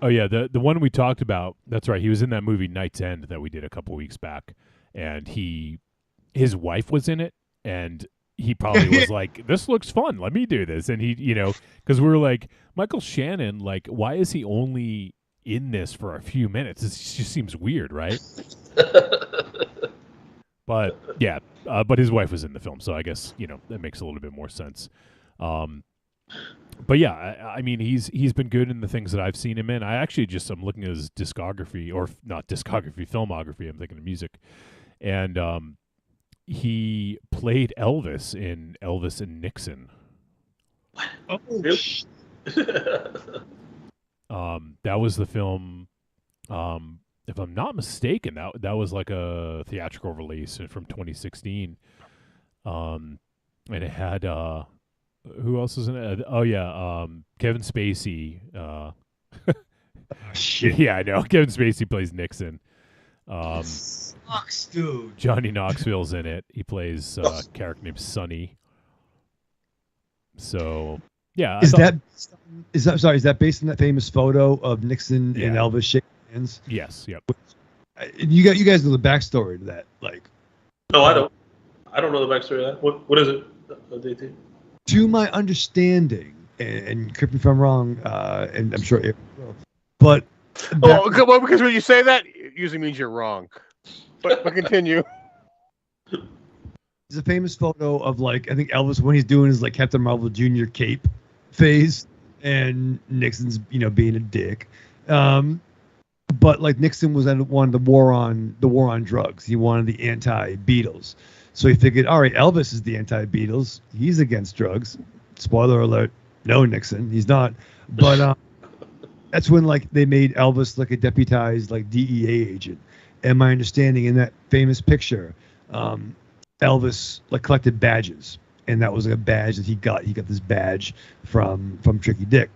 Oh, yeah. The one we talked about, that's right. He was in that movie Night's End that we did a couple weeks back. And his wife was in it. And he probably was like, this looks fun. Let me do this. And he, because we were like, Michael Shannon, like, why is he only in this for a few minutes. It just seems weird, right? But yeah, but his wife was in the film, so I guess that makes a little bit more sense. But yeah, I mean he's been good in the things that I've seen him in. I'm looking at his discography, or not discography, filmography. I'm thinking of music, and he played Elvis in Elvis and Nixon. Oh, really? That was the film. If I'm not mistaken, that was like a theatrical release from 2016. And it had who else is in it? Oh yeah, Kevin Spacey. Shit. Yeah, I know. Kevin Spacey plays Nixon. Sucks, dude. Johnny Knoxville's in it. He plays a character named Sonny. So yeah, Is that based on that famous photo of Nixon and Elvis shaking hands? Yes. Yep. You guys know the backstory to that, like. No, I don't. I don't know the backstory of that. What is it? To my understanding, and correct me if I'm wrong, and I'm sure it will, but because when you say that, it usually means you're wrong. But continue. There's a famous photo of, like, I think Elvis when he's doing his like Captain Marvel Jr. cape phase, and Nixon's being a dick. But like Nixon wanted the war on drugs. He wanted the anti-Beatles. So he figured, all right, Elvis is the anti-Beatles. He's against drugs. Spoiler alert, no, Nixon, he's not. But that's when like they made Elvis like a deputized like DEA agent. And my understanding in that famous picture, Elvis like collected badges, and that was like a badge that he got. He got this badge from Tricky Dick.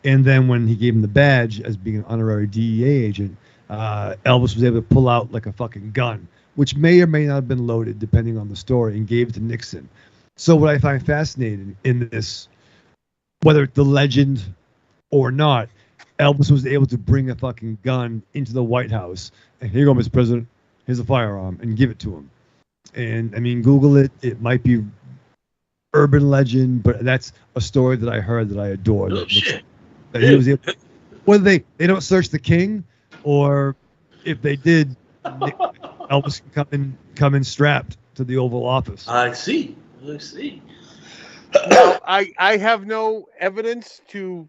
And then when he gave him the badge as being an honorary DEA agent, Elvis was able to pull out like a fucking gun, which may or may not have been loaded depending on the story, and gave it to Nixon. So what I find fascinating in this, whether the legend or not, Elvis was able to bring a fucking gun into the White House, and here you go, Mr. President, here's a firearm, and give it to him. And I mean, Google it. It might be urban legend, but that's a story that I heard that I adore. That he was able, whether they don't search the king, or if they did, Elvis can come in strapped to the Oval Office. I see. Now, I have no evidence to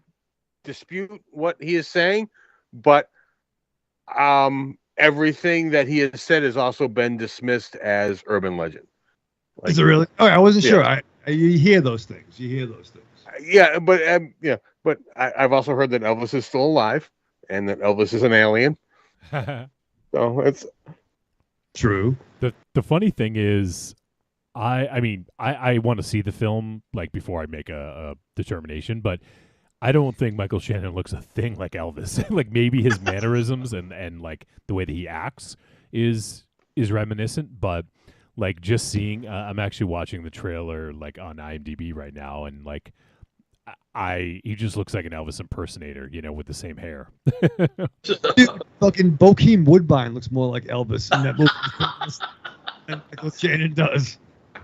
dispute what he is saying, but everything that he has said has also been dismissed as urban legend. Is it really? Oh, I wasn't sure. You hear those things. Yeah, but I've also heard that Elvis is still alive and that Elvis is an alien. So it's true. The funny thing is, I want to see the film like before I make a determination, but I don't think Michael Shannon looks a thing like Elvis. Like maybe his mannerisms and like the way that he acts is reminiscent, but like just seeing, I'm actually watching the trailer like on IMDb right now, and like he just looks like an Elvis impersonator, with the same hair. Dude, fucking Bokeem Woodbine looks more like Elvis in that movie than Michael Shannon does.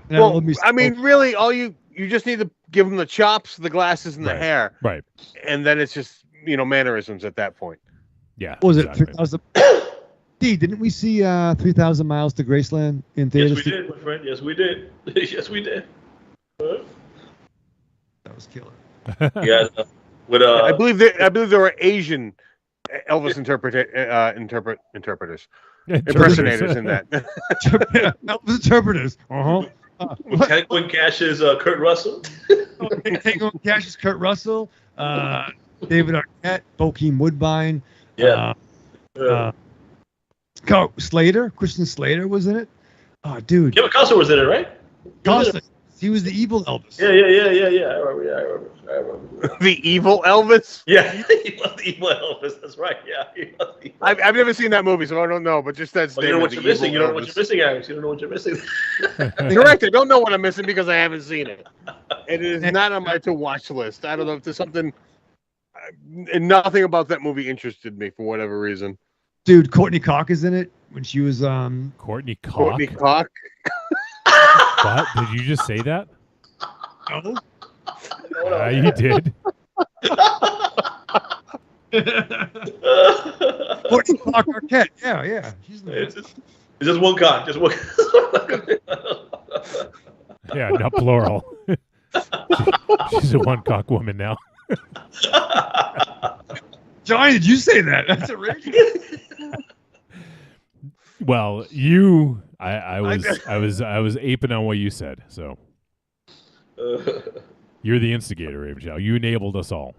And well, I mean, really, all you just need to give him the chops, the glasses, and the hair, right? And then it's just mannerisms at that point. Yeah. What was it 3,000? Didn't we see 3,000 Miles to Graceland in theaters? Yes, we did, my friend. Yes, we did. Yes, we did. That was killer. Yeah. I believe there were Asian Elvis impersonators in that. Elvis interpreters. Tango & Cash's Kurt Russell. Tango & Cash's Kurt Russell. David Arquette, Bokeem Woodbine. Yeah. Slater, Christian Slater was in it. Oh, dude. Kevin Costner was in it, right? Costner. He was the evil Elvis. Yeah. I remember. The evil Elvis? Yeah, he was the evil Elvis. That's right. Yeah. I've never seen that movie, so I don't know. But just that statement. You know what you're missing. You don't know what you're missing, Alex. You don't know what you're missing. Correct. I don't know what I'm missing because I haven't seen it. It is not on my to-watch list. I don't know if there's something. Nothing about that movie interested me for whatever reason. Dude, Courtney Cox is in it when she was Courtney Cox. Courtney Cox. What? Did you just say that? No. You did. 14 Clock Arquette. Yeah. It's just one cock. Just one. Yeah, not plural. She's a one-cock woman now. Johnny, did you say that? That's outrageous. Well, I was aping on what you said. So you're the instigator, Abe. You enabled us all.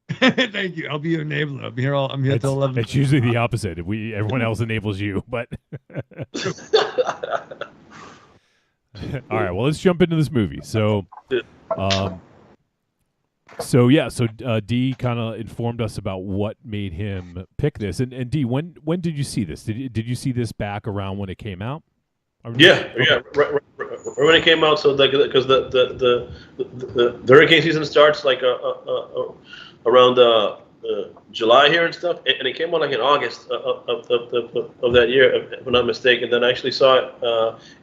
Thank you. I'll be your enabler. I'm here till 11. It's usually the opposite. Everyone else enables you, but all right. Well, let's jump into this movie. So, D kind of informed us about what made him pick this. And D, when did you see this? Did you see this back around when it came out? Yeah, right when it came out. So because the hurricane season starts like around July here and stuff, and it came out like in August of that year, if I'm not mistaken. Then I actually saw it.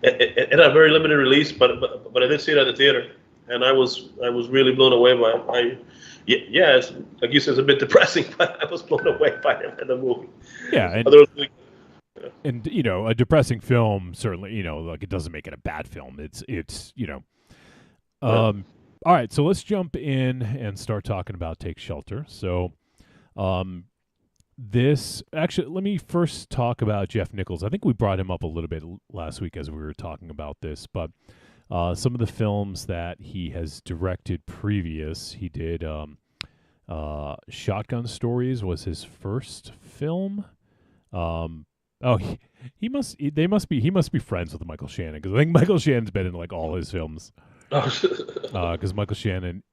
It had a very limited release, but I did see it at the theater, and I was really blown away by it. It's, like you said, it's a bit depressing, but I was blown away by the movie. Yeah, and a depressing film certainly, like it doesn't make it a bad film. It's all right, so let's jump in and start talking about Take Shelter. So, let me first talk about Jeff Nichols. I think we brought him up a little bit last week as we were talking about this, but some of the films that he has directed previous, he did Shotgun Stories was his first film. He must be friends with Michael Shannon, because I think Michael Shannon's been in like all his films. Because Michael Shannon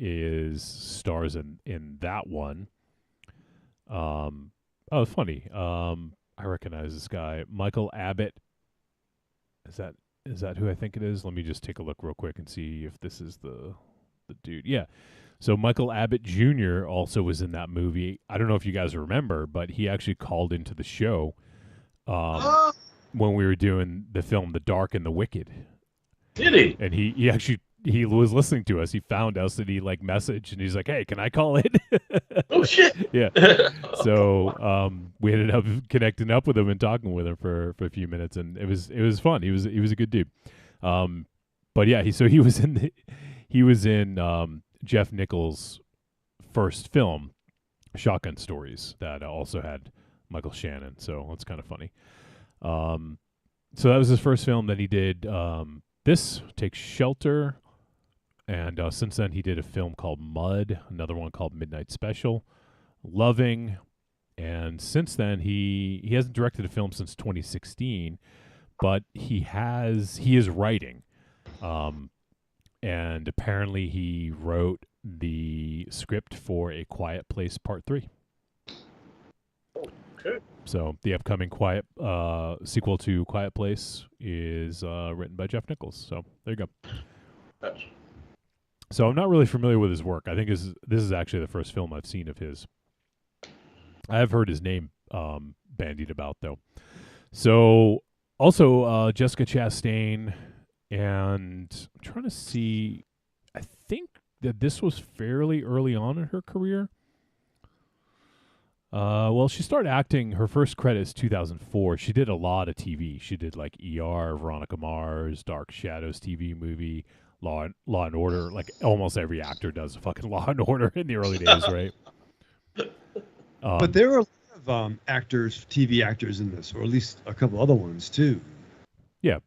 stars in that one. Funny. I recognize this guy, Michael Abbott. Is that who I think it is? Let me just take a look real quick and see if this is the dude. Yeah. So Michael Abbott Jr. also was in that movie. I don't know if you guys remember, but he actually called into the show when we were doing the film The Dark and the Wicked. Did he? And he actually was listening to us. He found us and he messaged and he's like, "Hey, can I call in?" Oh shit! Yeah. So we ended up connecting up with him and talking with him for a few minutes, and it was fun. He was a good dude. But yeah, he was in Jeff Nichols' first film, Shotgun Stories, that also had Michael Shannon. So that's kind of funny. So that was his first film that he did. This Take Shelter. And since then, he did a film called Mud, another one called Midnight Special, Loving, and since then he hasn't directed a film since 2016, but he is writing, and apparently he wrote the script for A Quiet Place Part 3. Okay. So the upcoming sequel to Quiet Place is written by Jeff Nichols. So there you go. Gotcha. So I'm not really familiar with his work. I think this is actually the first film I've seen of his. I have heard his name bandied about, though. So also Jessica Chastain, and I'm trying to see. I think that this was fairly early on in her career. Well, she started acting. Her first credit is 2004. She did a lot of TV. She did like ER, Veronica Mars, Dark Shadows TV movie. Law and Order, like almost every actor does fucking Law and Order in the early days, right? But there were a lot of actors, TV actors in this, or at least a couple other ones too. Yeah.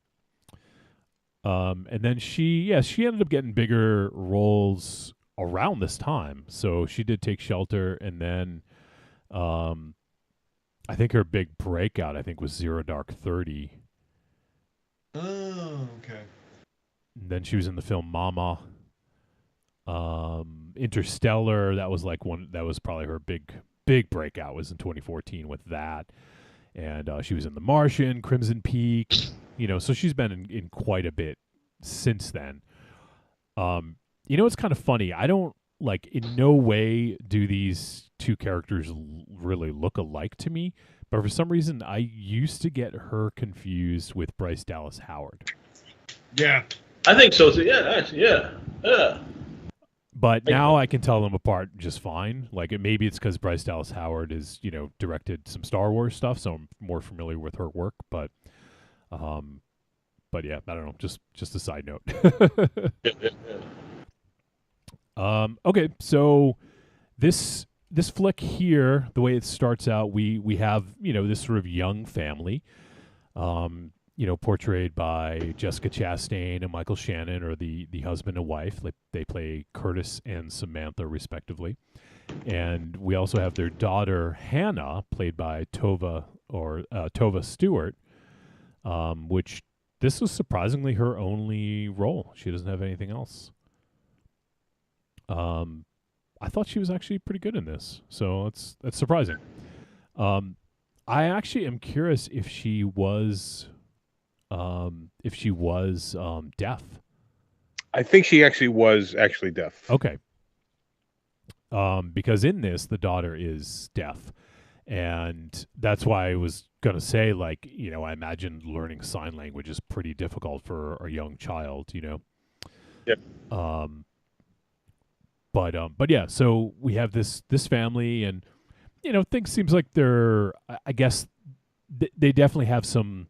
And then she ended up getting bigger roles around this time. So she did Take Shelter, and then I think her big breakout, was Zero Dark 30. Oh, okay. And then she was in the film Mama. Interstellar, that was probably her big breakout, was in 2014 with that. And she was in The Martian, Crimson Peak, so she's been in quite a bit since then. It's kind of funny. I don't, in no way do these two characters really look alike to me, but for some reason I used to get her confused with Bryce Dallas Howard. Yeah. I think so too. Yeah, actually, yeah. But now I can tell them apart just fine. Like maybe it's because Bryce Dallas Howard is, directed some Star Wars stuff, so I'm more familiar with her work. But yeah, I don't know. Just a side note. Okay, so this flick here, the way it starts out, we have this sort of young family, portrayed by Jessica Chastain and Michael Shannon, or the husband and wife. Like they play Curtis and Samantha respectively, and we also have their daughter Hannah, played by Tova Stewart, which this was surprisingly her only role. She doesn't have anything else. I thought she was actually pretty good in this, so that's surprising. I actually am curious if she was deaf. I think she actually was deaf. Okay. Because in this, the daughter is deaf, and that's why I was gonna say, like, I imagine learning sign language is pretty difficult for a young child, Yep. But yeah, so we have this family, and things seems like they're, I guess they definitely have some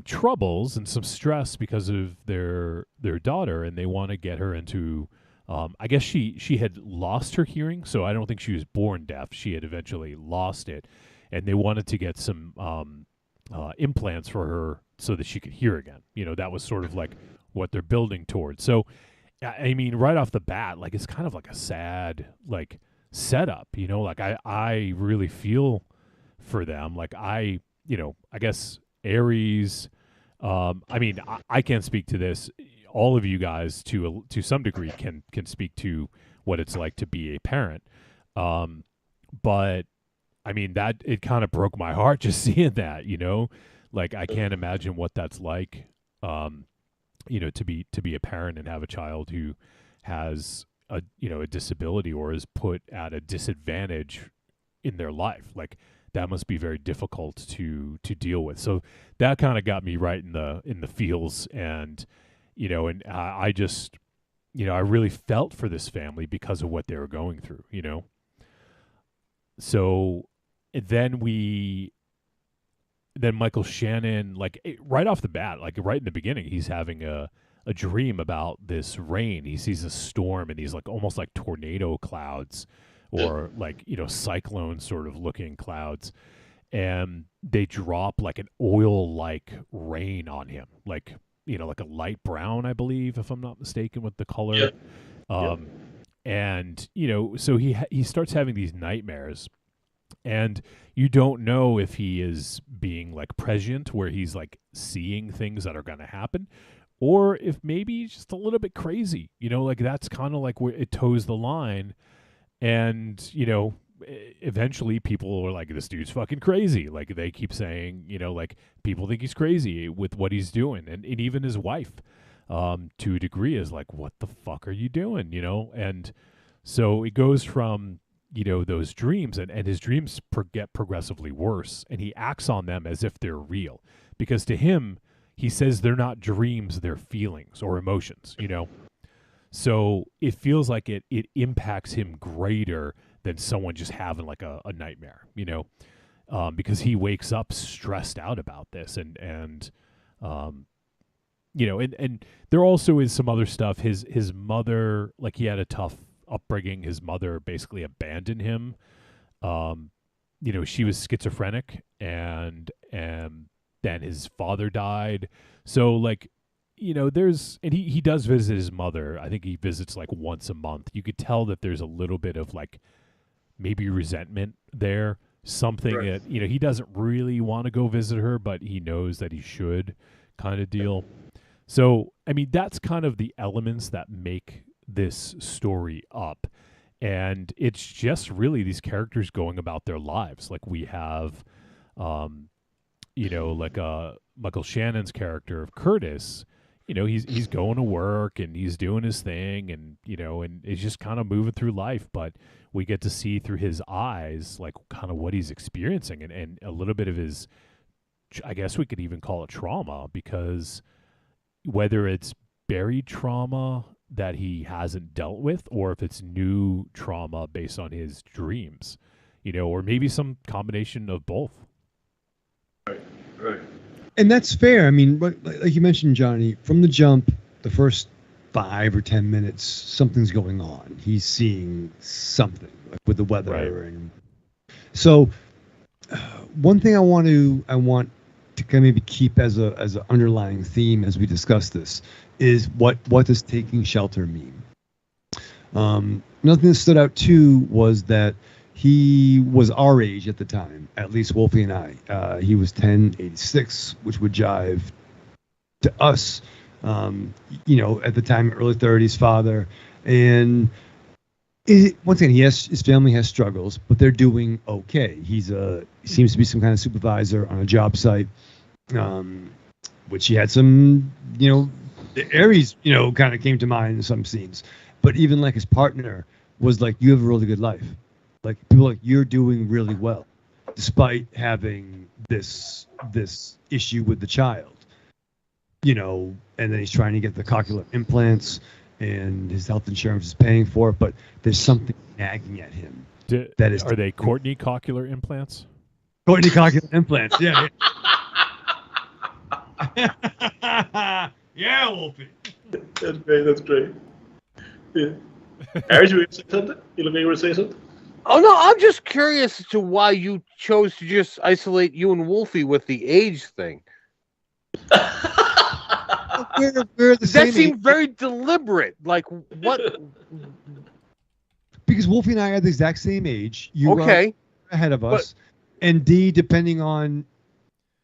troubles and some stress because of their daughter, and they want to get her into, I guess she had lost her hearing, so I don't think she was born deaf. She had eventually lost it, and they wanted to get some implants for her so that she could hear again. That was sort of like what they're building towards. So I mean, right off the bat, like, it's kind of like a sad, like, setup, like I really feel for them. Like I guess Aries, I mean, I can't speak to this. All of you guys to some degree can speak to what it's like to be a parent. But I mean, that it kind of broke my heart just seeing that, like I can't imagine what that's like. To be a parent and have a child who has a disability or is put at a disadvantage in their life. Like that must be very difficult to deal with. So that kind of got me right in the feels, and and I just I really felt for this family because of what they were going through. So then Michael Shannon, like right off the bat, like right in the beginning, he's having a dream about this rain. He sees a storm and these like almost like tornado clouds, or like, cyclone sort of looking clouds. And they drop like an oil like rain on him, like, like a light brown, I believe, if I'm not mistaken with the color. Yeah. And, so he starts having these nightmares. And you don't know if he is being like prescient, where he's like seeing things that are going to happen, or if maybe he's just a little bit crazy, like that's kind of like where it toes the line. And, eventually people are like, this dude's fucking crazy. Like they keep saying, like people think he's crazy with what he's doing. And even his wife, to a degree, is like, what the fuck are you doing? And so it goes from, those dreams, and his dreams get progressively worse, and he acts on them as if they're real, because to him, he says they're not dreams, they're feelings or emotions, so it feels like it impacts him greater than someone just having like a nightmare, because he wakes up stressed out about this, and there also is some other stuff. His mother, like he had a tough upbringing. His mother basically abandoned him. She was schizophrenic, and then his father died. So like, and he does visit his mother. I think he visits like once a month. You could tell that there's a little bit of like maybe resentment there. Something Right. that, he doesn't really want to go visit her, but he knows that he should, kind of deal. So, I mean, that's kind of the elements that make this story up, and it's just really these characters going about their lives. Like we have like Michael Shannon's character of Curtis, he's going to work and he's doing his thing, and and he's just kind of moving through life, but we get to see through his eyes like kind of what he's experiencing, and a little bit of his, I guess we could even call it trauma, because whether it's buried trauma, that he hasn't dealt with, or if it's new trauma based on his dreams, or maybe some combination of both. Right. And that's fair. I mean, like you mentioned, Johnny, from the jump, the first 5 or 10 minutes, something's going on. He's seeing something, like with the weather, Right. and so one thing I want to kind of maybe keep as an underlying theme as we discuss this is what does taking shelter mean? Another thing that stood out too was that he was our age at the time, at least Wolfie and I. He was 1086, which would jive to us. At the time, early 30s, father, and once again, his family has struggles, but they're doing okay. He seems to be some kind of supervisor on a job site, which he had some, Aries, kind of came to mind in some scenes. But even like his partner was like, you have a really good life. Like people like, you're doing really well, despite having this issue with the child, and then he's trying to get the cochlear implants and his health insurance is paying for it, but there's something nagging at him. Are they Courtney cochlear implants? Courtney cochlear implants, yeah. Yeah, Wolfie. That's great. Yeah. Aries, you were going to say something? You look like you were going to say something? Oh, no, I'm just curious as to why you chose to just isolate you and Wolfie with the age thing. We're the same that seemed age. very deliberate. Like, what? Because Wolfie and I are the exact same age. You Okay. are ahead of us. And D, depending on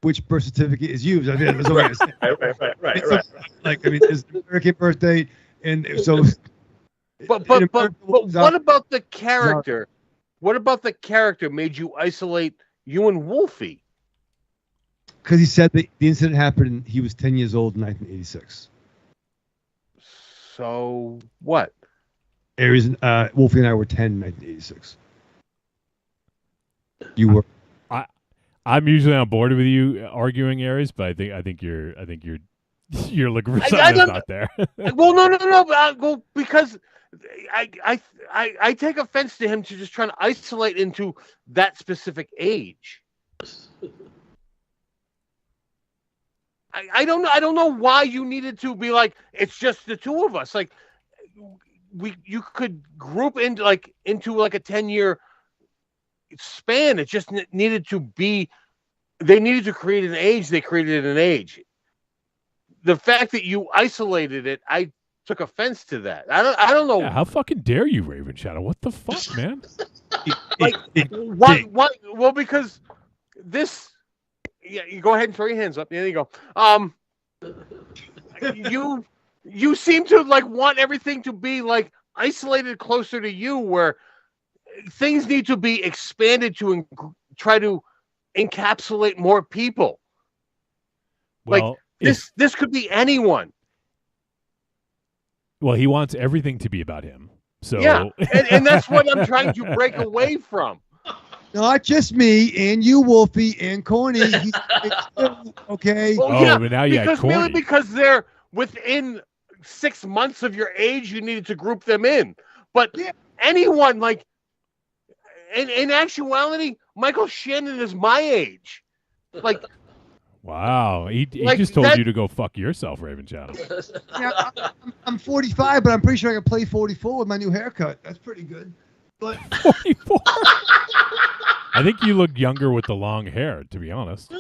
which birth certificate is used. I think that's what I'm saying. Right. Like, I mean, there's the American birth date, and so. But what about the character? What about the character made you isolate you and Wolfie? Because he said the incident happened, he was 10 years old in 1986. So what? Aries, Wolfie and I were 10 in 1986. You were. I'm usually on board with you arguing, Aries, but I think you're looking for something that's not there. Well, no. Well, because I take offense to him to just trying to isolate into that specific age. I don't know why you needed to be like, it's just the two of us. Like you could group into a 10-year span. It just needed to be, they needed to create an age. They created an age. The fact that you isolated it, I took offense to that. I don't know. Yeah, how fucking dare you, Raven Shadow? What the fuck, man? Why? Well, because this. Yeah, you go ahead and throw your hands up. There you go. You seem to want everything to be isolated closer to you, where things need to be expanded to try to encapsulate more people. Well, this could be anyone. Well, he wants everything to be about him. So yeah, and that's what I'm trying to break away from. Not just me and you, Wolfie, and Corny. Okay. Well, but now you had Corny. Merely because they're within 6 months of your age, you needed to group them in. But anyone, in actuality, Michael Shannon is my age. Wow, he just told you to go fuck yourself, Raven Shadow. Yeah, I'm 45, but I'm pretty sure I can play 44 with my new haircut. That's pretty good. But 44. I think you look younger with the long hair, to be honest.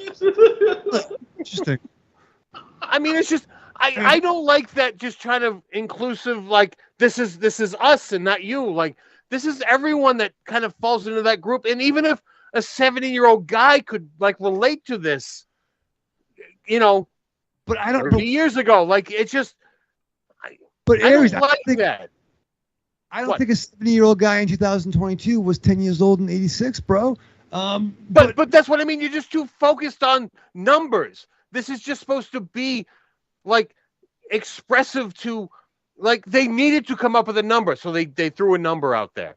Interesting. I mean, it's just I don't like that. Just trying to inclusive, this is us and not you. This is everyone that kind of falls into that group. And even if a 70-year-old guy could relate to this, but I don't. 30 years ago, it's just. But Aries, I don't like that. I don't think a 70-year-old guy in 2022 was 10 years old in 86, bro. But that's what I mean. You're just too focused on numbers. This is just supposed to be expressive to they needed to come up with a number, so they threw a number out there.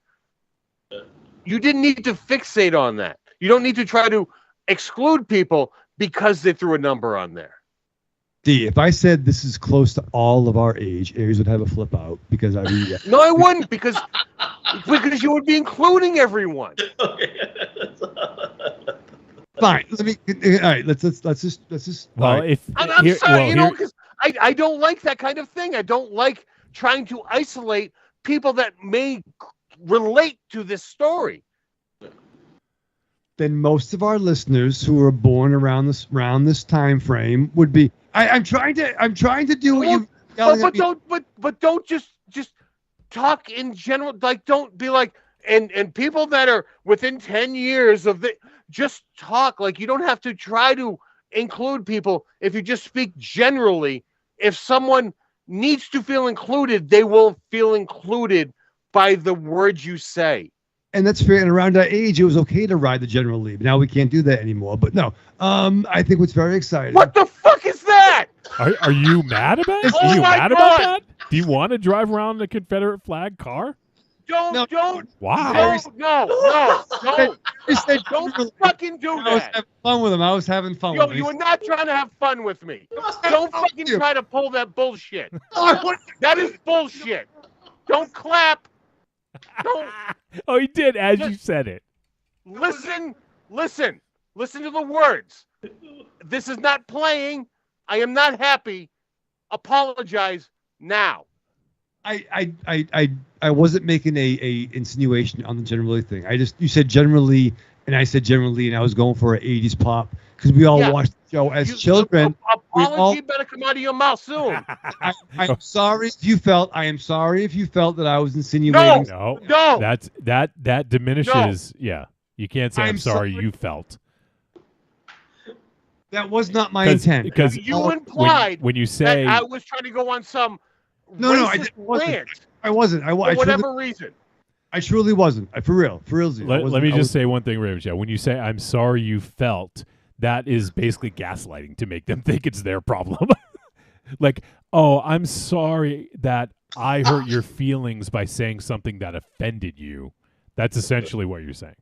You didn't need to fixate on that. You don't need to try to exclude people because they threw a number on there. D, if I said this is close to all of our age, Aries would have a flip out because I read it. No, I wouldn't because you would be including everyone. Fine. Let me. All right. Let's just. Well, all right. if I'm here, sorry, well, you know, here- because I don't like that kind of thing. I don't like trying to isolate people that may relate to this story. Then most of our listeners who were born around this time frame would be. I'm trying to do what you. But don't just talk in general. Like, don't be like, and people that are within 10 years of the, just talk. Like, you don't have to try to include people. If you just speak generally, if someone needs to feel included, they will feel included by the words you say. And that's fair. And around our age, it was okay to ride the general lead. Now we can't do that anymore. But no, I think what's very exciting. What the fuck is that? Are you mad about it? Oh Are you my mad about God. that? Do you want to drive around in a Confederate flag car? Don't. Wow. No. Don't fucking do I was that. having fun with him. I was having fun Yo, with him. you were not trying to have fun with me. Don't fucking try to pull that bullshit. That is bullshit. Don't clap. Don't Oh, he did as you said it. listen to the words. This is not playing. I am not happy. Apologize now. I wasn't making a insinuation on the generally thing. You said generally, and I said generally, and I was going for an 80s pop because we all watched the show as children. Apology better come out of your mouth soon. I'm sorry if you felt. I am sorry if you felt that I was insinuating. No. No. That diminishes. Yeah. You can't say I'm sorry you felt. That was not my intent. Because You implied when you say that I was trying to go on some No, I racist wasn't. rant I wasn't. for whatever reason. I truly wasn't. For real. Let me just say one thing, Ravenshaw. When you say I'm sorry you felt, that is basically gaslighting to make them think it's their problem. Like, oh, I'm sorry that I hurt your feelings by saying something that offended you. That's essentially what you're saying.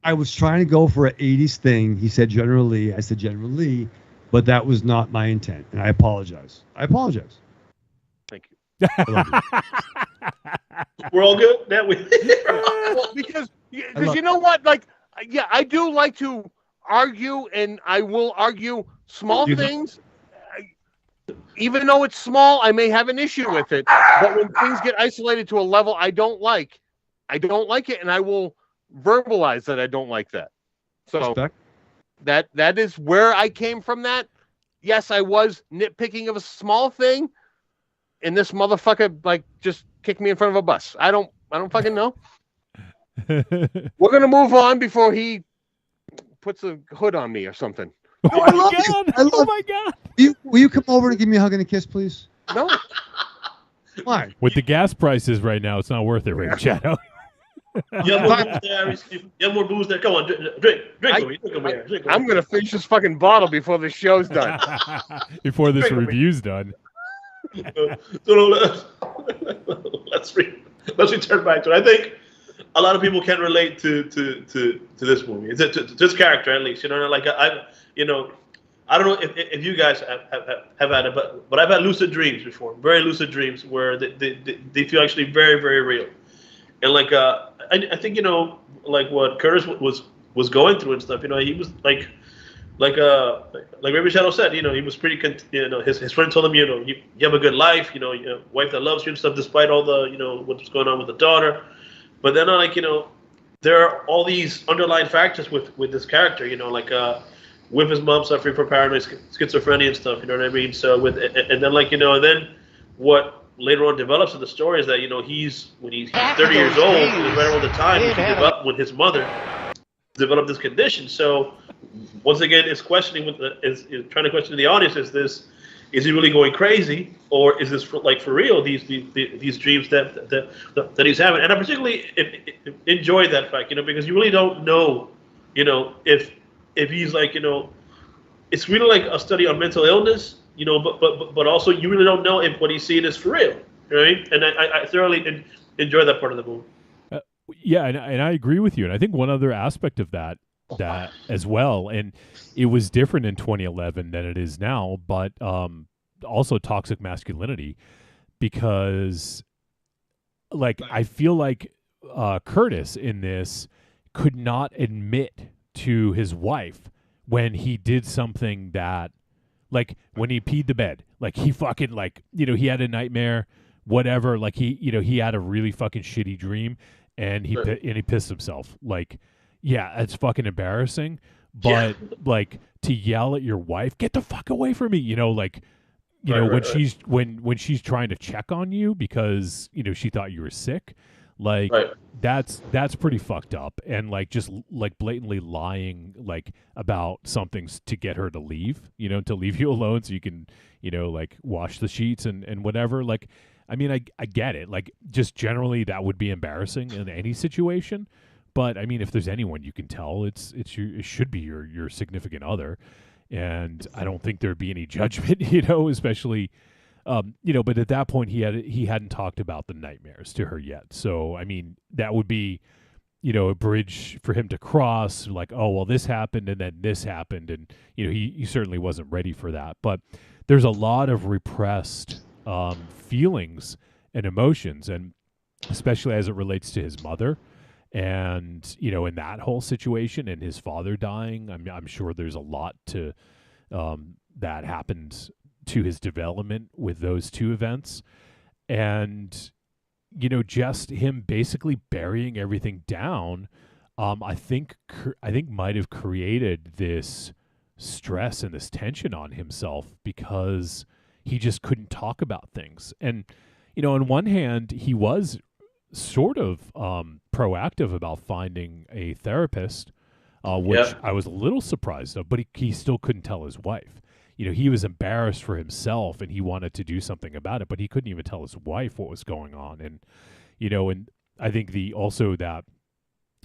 I was trying to go for an 80s thing. He said generally. I said generally, but that was not my intent, and I apologize. Thank you. I love you. We're all good. That we. Well, because you know what? Like, yeah, I do like to argue, and I will argue small things. Even though it's small, I may have an issue with it. But when things get isolated to a level I don't like it, and I will verbalize that I don't like that. So Respect. that is where I came from. That, yes, I was nitpicking of a small thing, and this motherfucker like just kicked me in front of a bus. I don't fucking know. We're gonna move on before he puts a hood on me or something. Oh, I love you. Oh my God. Will you come over and give me a hug and a kiss, please? No. Why? With the gas prices right now, it's not worth it, Ray Shadow. You have more booze there. You have more booze there. Come on, drink over here. I'm gonna finish this fucking bottle before the show's done. Before this review's done. So let's return back to it. I think a lot of people can relate to this movie, to this character at least. You know, like I don't know if you guys have had it, but I've had lucid dreams before, very lucid dreams where they feel actually very, very real. And like I think like what Curtis was going through and stuff. He was like Raven Shadow said. He was pretty. His friend told him, you have a good life. Wife that loves you and stuff, despite all the what's going on with the daughter. But then there are all these underlying factors with this character. With his mom suffering from paranoid schizophrenia and stuff. You know what I mean? So and then what later on develops in the story is that when he's 30 years old, right around the time when his mother developed this condition. So once again, it's questioning is trying to question the audience: is he really going crazy, or is this for real? These dreams that he's having, and I particularly enjoy that fact, because you really don't know, if he's it's really like a study on mental illness. But also you really don't know if what he's seeing is for real, right? And I thoroughly enjoy that part of the movie. Yeah, and I agree with you. And I think one other aspect of that as well, and it was different in 2011 than it is now, but also toxic masculinity, because like I feel like Curtis in this could not admit to his wife when he did something that, like when he peed the bed, like he fucking, like, you know, he had a nightmare, whatever, like he had a really fucking shitty dream, and he pissed himself. Like, yeah, it's fucking embarrassing, but like to yell at your wife, get the fuck away from me, you know, like, you know, when she's when she's trying to check on you because, you know, she thought you were sick, like that's pretty fucked up, and like just like blatantly lying like about something to get her to leave, you know, to leave you alone so you can, you know, like wash the sheets and whatever. Like, I mean, I get it. Like, just generally that would be embarrassing in any situation. But I mean, if there's anyone you can tell, it should be your significant other, and I don't think there'd be any judgment, you know, especially, you know. But at that point, he hadn't talked about the nightmares to her yet. So I mean, that would be, you know, a bridge for him to cross. Like, oh well, this happened, and then this happened, and you know, he certainly wasn't ready for that. But there's a lot of repressed feelings and emotions, and especially as it relates to his mother. And, you know, in that whole situation and his father dying, I'm sure there's a lot to that happened to his development with those two events. And, you know, just him basically burying everything down, I think might have created this stress and this tension on himself because he just couldn't talk about things. And, you know, on one hand, he was sort of proactive about finding a therapist, which I was a little surprised of, but he still couldn't tell his wife. You know, he was embarrassed for himself and he wanted to do something about it, but he couldn't even tell his wife what was going on. And, you know, and I think that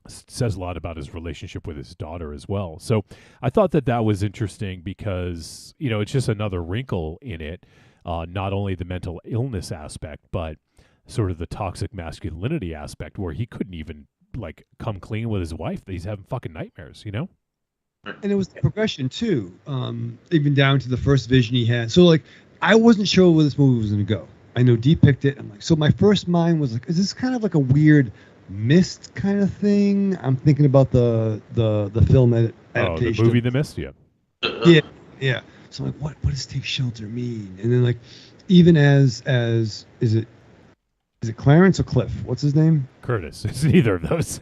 says a lot about his relationship with his daughter as well. So I thought that was interesting because, you know, it's just another wrinkle in it, not only the mental illness aspect, but sort of the toxic masculinity aspect where he couldn't even like come clean with his wife that he's having fucking nightmares, you know? And it was the progression too, even down to the first vision he had. So like, I wasn't sure where this movie was going to go. I know Dee picked it. I'm like, so my first mind was like, is this kind of like a weird Mist kind of thing? I'm thinking about the film adaptation. Oh, the movie The Mist, yeah. Yeah. So I'm like, what does take shelter mean? And then like, even as is it Clarence or Cliff? What's his name? Curtis. It's neither of those.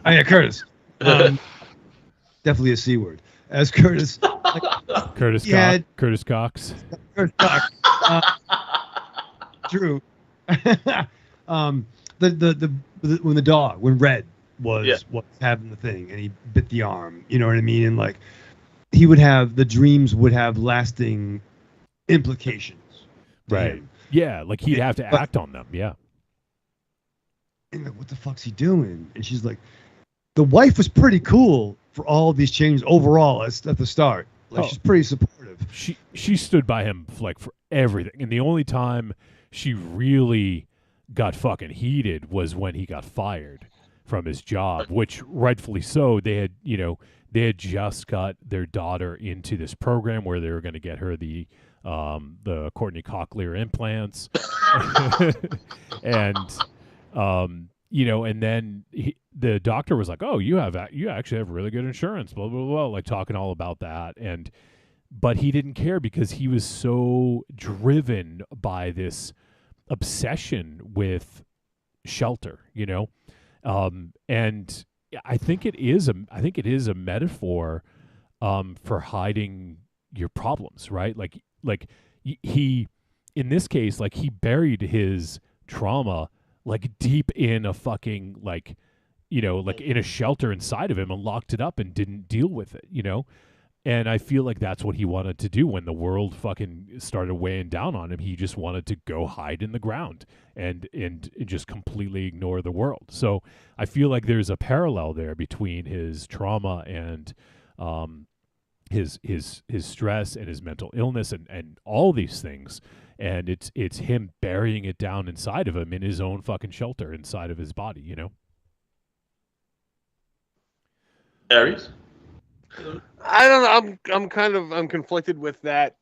Oh yeah, Curtis. Definitely a C word. As Curtis. Like, Curtis Cox. Curtis Cox. True. When Red was having the thing and he bit the arm, you know what I mean? And like, the dreams would have lasting implications. Right. Yeah, like he'd have to act on them. Yeah. And like, what the fuck's he doing? And she's like, the wife was pretty cool for all of these changes overall at the start. Like, she's pretty supportive. She stood by him for everything. And the only time she really got fucking heated was when he got fired from his job, which rightfully so. They had just got their daughter into this program where they were going to get her the Courtney Cochlear implants. And you know, and then the doctor was like, "Oh, you actually have really good insurance." Blah blah blah, like talking all about that, but he didn't care because he was so driven by this obsession with shelter, you know, and I think it is a metaphor for hiding your problems, right? Like he, in this case, like he buried his trauma like deep in a fucking like, you know, like in a shelter inside of him and locked it up and didn't deal with it, you know? And I feel like that's what he wanted to do when the world fucking started weighing down on him. He just wanted to go hide in the ground and just completely ignore the world. So I feel like there's a parallel there between his trauma and his stress and his mental illness and all these things. And it's him burying it down inside of him in his own fucking shelter inside of his body, you know? Aries? I don't know. I'm conflicted with that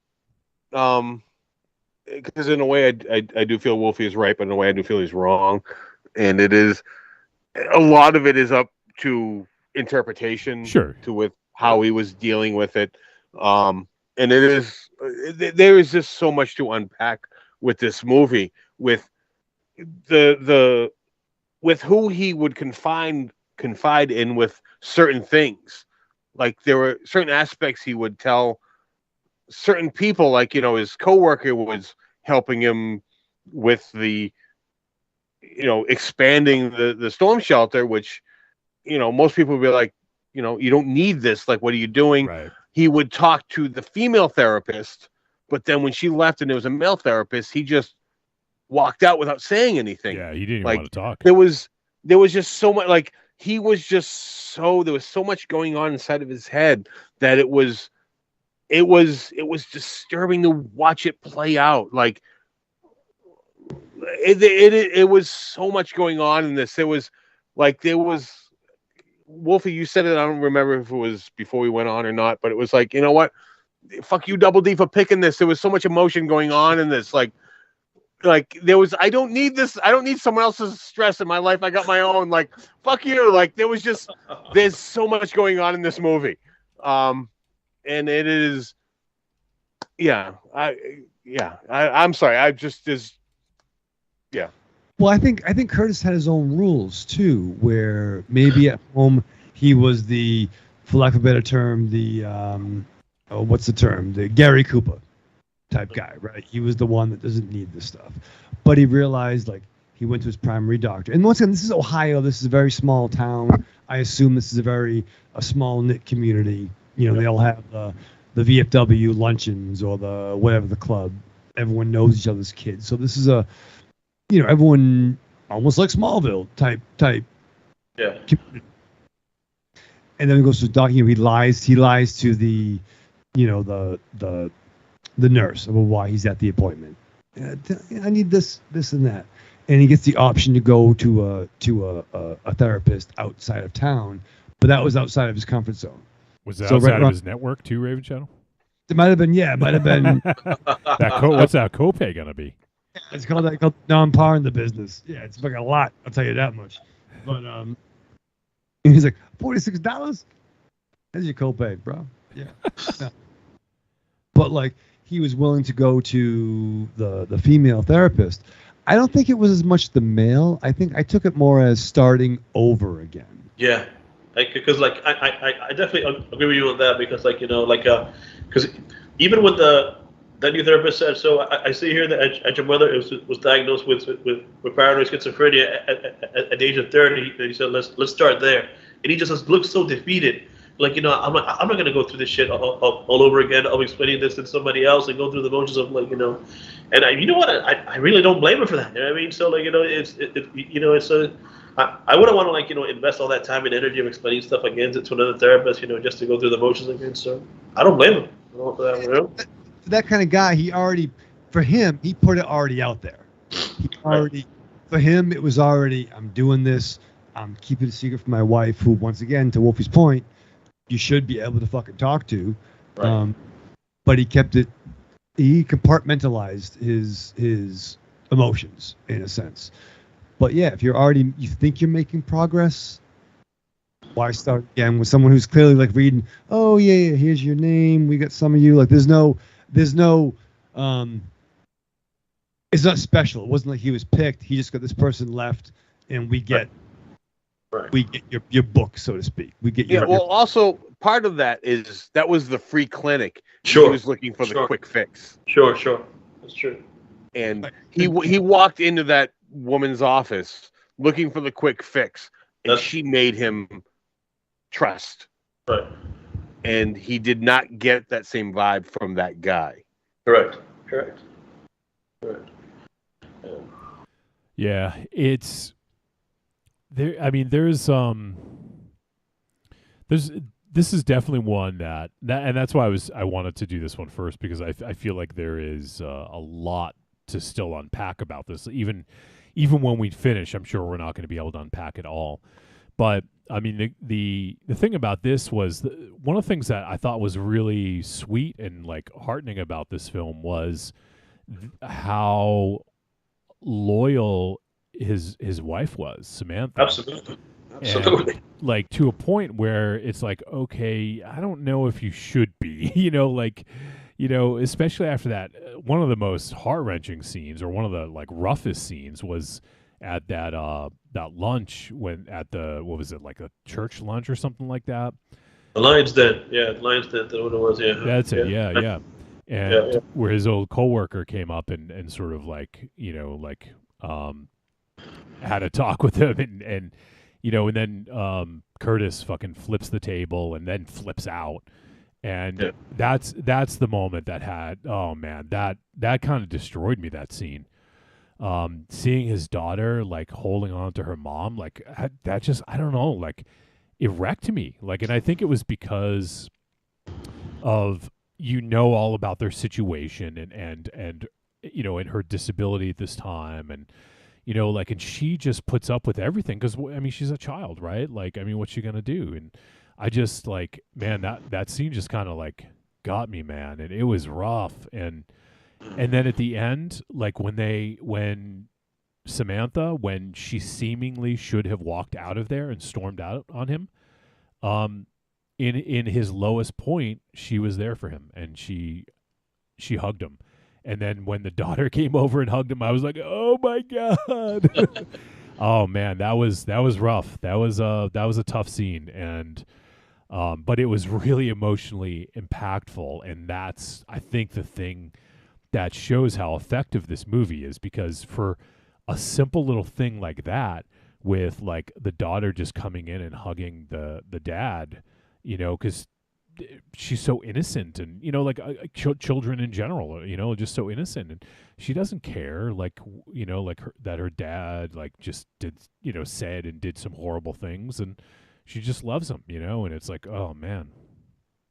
because in a way I do feel Wolfie is right, but in a way I do feel he's wrong, and it is a lot of it is up to interpretation, Sure, to with how he was dealing with it, and it is there is just so much to unpack with this movie, with the with who he would confide in with certain things. Like there were certain aspects he would tell certain people, like, you know, his coworker was helping him with the, you know, expanding the storm shelter, which, you know, most people would be like, you know, you don't need this. Like, what are you doing? Right. He would talk to the female therapist, but then when she left and there was a male therapist, he just walked out without saying anything. Yeah, he didn't even like, want to talk. There was just so much, like, he was just so, there was so much going on inside of his head that it was disturbing to watch it play out. Like, it was so much going on in this. It was like, there was, Wolfie, you said it, I don't remember if it was before we went on or not, but it was like, you know what? Fuck you, Double D, for picking this. There was so much emotion going on in this. Like there was, I don't need this. I don't need someone else's stress in my life. I got my own. Like, fuck you. Like, there's so much going on in this movie. And it is, I'm sorry. Well, I think Curtis had his own rules too, where maybe at home he was the, for lack of a better term, the what's the term? The Gary Cooper type guy, right? He was the one that doesn't need this stuff. But he realized, like, he went to his primary doctor. And once again, this is Ohio. This is a very small town. I assume this is a small knit community. You know, they all have the VFW luncheons or the whatever, the club. Everyone knows each other's kids. So this is everyone almost like Smallville type. Yeah. Community. And then he goes to the doctor. He lies to the, the nurse about why he's at the appointment. I need this, and that. And he gets the option to go to a therapist outside of town, but that was outside of his comfort zone. Was that outside of his network too, Raven Shadow? It might have been, yeah. It might have been. What's that copay going to be? It's called non-par in the business. Yeah, it's like a lot. I'll tell you that much. But he's like, $46? That's your copay, bro. Yeah. No. But like, he was willing to go to the female therapist. I don't think it was as much the male. I think I took it more as starting over again. Yeah, because I definitely agree with you on that, because because even with that new therapist said, so I see here that your mother was diagnosed with paranoid schizophrenia at the age of 30. And he said, let's start there, and he just looks so defeated. Like, I'm not gonna go through this shit all over again. I'll be explaining this to somebody else and go through the motions of and I really don't blame her for that. You know what I mean? So I wouldn't want to invest all that time and energy of explaining stuff again to another therapist, just to go through the motions again. So I don't blame him for that. That kind of guy, he put it already out there. For him, it was already, I'm doing this. I'm keeping it a secret from my wife, who, once again, to Wolfie's point, you should be able to fucking talk to. Right. But he kept it, he compartmentalized his emotions in a sense. But yeah, if you think you're making progress, why start again with someone who's clearly like reading, oh yeah, here's your name, we got some of you. Like there's no it's not special. It wasn't like he was picked. He just got this person left, and we get your book, so to speak. We get your. Well, also part of that was the free clinic. Sure. He was looking for the quick fix. Sure, that's true. And he walked into that woman's office looking for the quick fix, and she made him trust. Right. And he did not get that same vibe from that guy. Correct. Yeah, it's there. I mean, there's this is definitely one that and that's why I wanted to do this one first, because I feel like there is a lot to still unpack about this. Even when we finish, I'm sure we're not going to be able to unpack it all. But I mean, the thing about this was one of the things that I thought was really sweet and like heartening about this film was how loyal his wife was, Samantha. Absolutely. Absolutely. And, like, to a point where it's like, okay, I don't know if you should be, you know, like, you know, especially after that, one of the most heart-wrenching scenes, or one of the like roughest scenes, was at that that lunch when at the, what was it, like a church lunch or something like that. The Lion's Den. Yeah, Lion's Den. That's what it was. Yeah. That's it. Yeah. And Yeah. where his old coworker came up and sort of like, you know, like had a talk with him, and you know, and then Curtis fucking flips the table and then flips out. And that's the moment that had, oh man, that kind of destroyed me, that scene. Seeing his daughter like holding on to her mom, like that just, I don't know, like it wrecked me. Like, and I think it was because of, you know, all about their situation and you know, and her disability at this time, and you know, like, and she just puts up with everything because, I mean, she's a child, right? Like, I mean, what's she gonna do? And I just, like, man, that scene just kind of like got me, man, and it was rough. And then at the end, like when Samantha, when she seemingly should have walked out of there and stormed out on him, in his lowest point, she was there for him, and she hugged him. And then when the daughter came over and hugged him, I was like, oh my God. Oh man, that was rough. That was a tough scene. And but it was really emotionally impactful, and that's, I think, the thing that shows how effective this movie is, because for a simple little thing like that, with like the daughter just coming in and hugging the dad, you know, because she's so innocent, and you know, like children in general, you know, just so innocent, and she doesn't care, like, you know, like that her dad like just did, you know, said and did some horrible things, and she just loves him, you know, and it's like, oh man.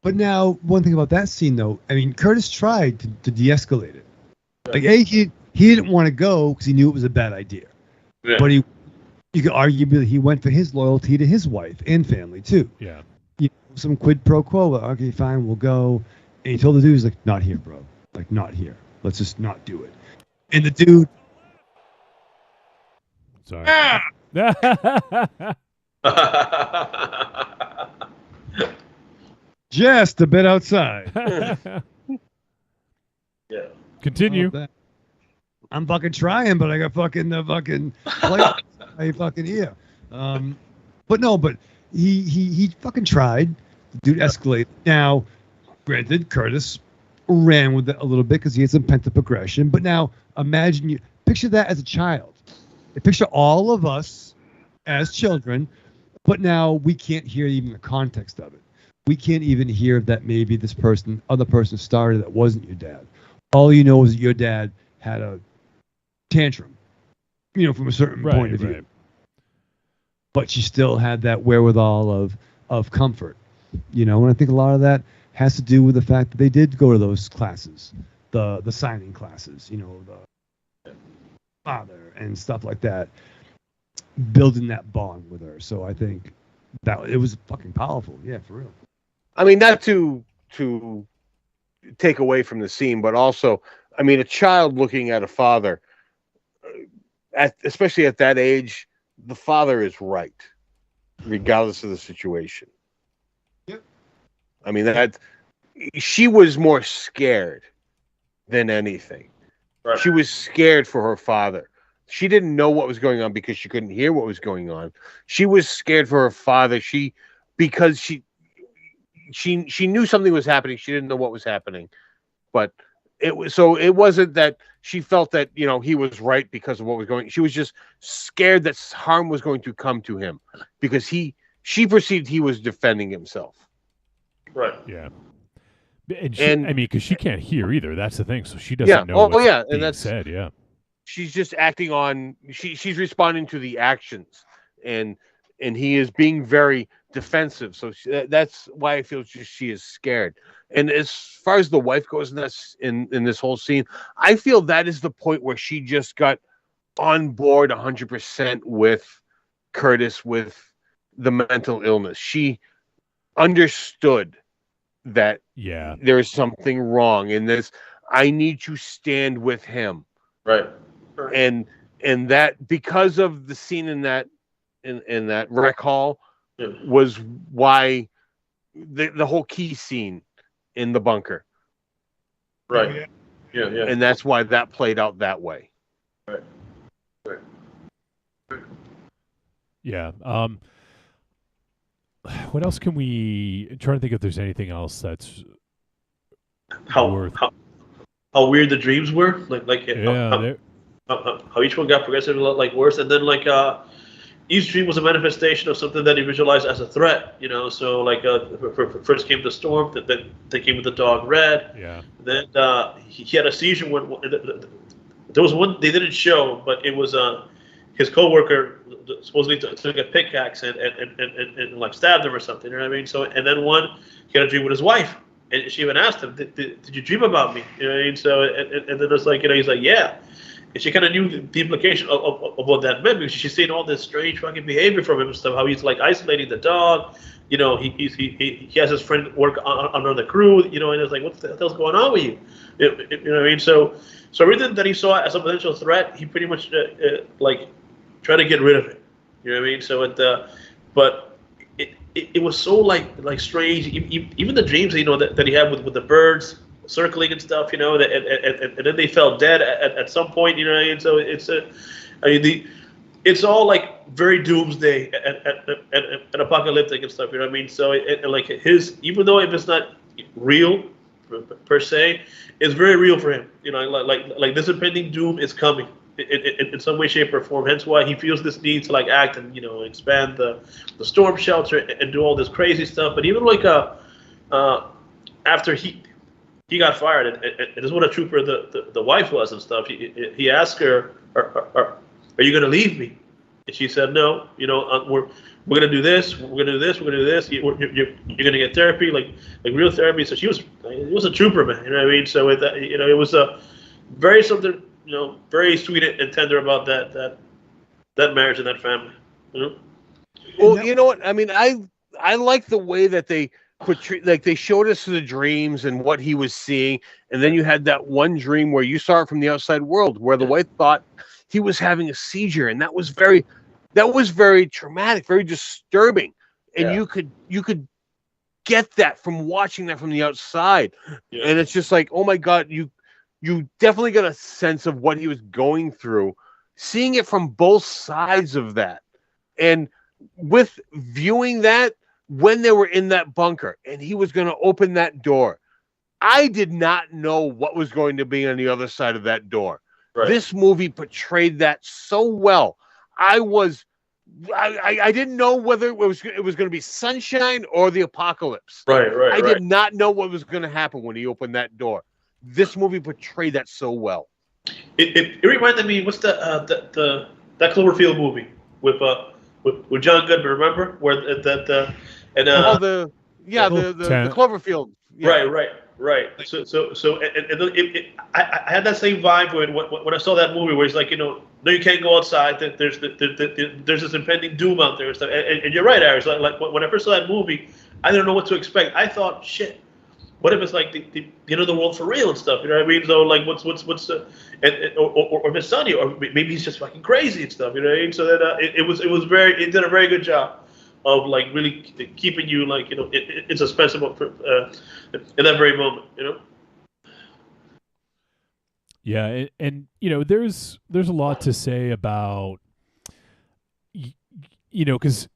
But now, one thing about that scene, though, I mean, Curtis tried to de-escalate it. Like, he didn't want to go because he knew it was a bad idea. Yeah. But you could arguably, he went for his loyalty to his wife and family too. Yeah. You know, some quid pro quo. Well, okay, fine, we'll go. And he told the dude, he's like, not here, bro. Like, not here. Let's just not do it. And the dude. Sorry. Just a bit outside. Yeah. Continue. I'm fucking trying, but I got fucking the fucking my fucking ear. But no, but he fucking tried. The dude escalated. Now, granted, Curtis ran with it a little bit because he had some pent up aggression. But now, picture that as a child. Picture all of us as children, but now we can't hear even the context of it. We can't even hear that maybe this other person started that wasn't your dad. All you know is that your dad had a tantrum, you know, from a certain point of view. Right. But she still had that wherewithal of comfort, you know. And I think a lot of that has to do with the fact that they did go to those classes, the signing classes, you know, the father and stuff like that, building that bond with her. So I think that it was fucking powerful. Yeah, for real. I mean, not to take away from the scene, but also, I mean, a child looking at a father, especially at that age, the father is right, regardless of the situation. Yep. I mean, that she was more scared than anything. Right. She was scared for her father. She didn't know what was going on because she couldn't hear what was going on. She was scared for her father. Because she knew something was happening. She didn't know what was happening, but it wasn't that she felt that, you know, he was right because of what was going. She was just scared that harm was going to come to him because she perceived he was defending himself. Right. Yeah. And I mean, because she can't hear either. That's the thing. So she doesn't know what's and that's said. Yeah. She's just acting on. She's responding to the actions, and he is being very defensive. So that's why I feel she is scared. And as far as the wife goes in this whole scene, I feel that is the point where she just got on board 100% with Curtis with the mental illness. She understood that there is something wrong in this. I need to stand with him. Right. And that, because of the scene in that rec hall, was why the whole key scene in the bunker. Right. Yeah. And that's why that played out that way. Right. Yeah. What else can we? I'm trying to think if there's anything else that's how weird the dreams were. Like yeah, how each one got progressively like worse, and then like each dream was a manifestation of something that he visualized as a threat. So like first came the storm, then they came with the dog Red. Yeah. Then he had a seizure when there was one they didn't show, but it was his coworker supposedly took a pickaxe and like stabbed him or something. You know what I mean? So and then one he had a dream with his wife, and she even asked him, "Did you dream about me?" You know what I mean? So and then it's like he's like, "Yeah." And she kind of knew the implication of what that meant, because she's seen all this strange fucking behavior from him and stuff. How he's like isolating the dog, he has his friend work under the crew, and it's like, what the hell's going on with you? You know what I mean? So everything that he saw as a potential threat, he pretty much like tried to get rid of it. You know what I mean? So but it was so like strange. Even the dreams that he had with the birds circling and stuff, and then they fell dead at some point, what I mean? So it's all like very doomsday and apocalyptic and stuff, you know what I mean? So like even though if it's not real per se, it's very real for him, like this impending doom is coming in some way, shape, or form. Hence why he feels this need to like act and expand the storm shelter and do all this crazy stuff. But even like after he got fired, and this is what a trooper the wife was and stuff. He asked her, "Are you going to leave me?" And she said, "No. We're going to do this. We're going to do this. We're going to do this. You're going to get therapy, like real therapy." So it was a trooper, man. You know what I mean? So it was a very something, very sweet and tender about that marriage and that family. Well, you know what I mean. I like the way that they portrayed, like they showed us the dreams and what he was seeing, and then you had that one dream where you saw it from the outside world, where the wife thought he was having a seizure, and that was very traumatic, very disturbing, and you could get that from watching that from the outside, and it's just like, oh my God, you definitely got a sense of what he was going through, seeing it from both sides of that, and with viewing that when they were in that bunker and he was going to open that door, I did not know what was going to be on the other side of that door. Right. This movie portrayed that so well. I didn't know whether it was going to be sunshine or the apocalypse. Right. I did not know what was going to happen when he opened that door. This movie portrayed that so well. It reminded me, what's that Cloverfield movie with John Goodman? Remember where the Cloverfield. Yeah. Right. So I had that same vibe when I saw that movie, where it's like, no, you can't go outside. There's this impending doom out there and stuff. And you're right, Aaron. Like when I first saw that movie, I didn't know what to expect. I thought, shit, what if it's like the end of the world for real and stuff? You know what I mean? So like, what's or if it's sunny, or maybe he's just fucking crazy and stuff. You know what I mean? So that it did a very good job of like really keeping you like in suspense in that very moment. Yeah, and there's a lot to say about because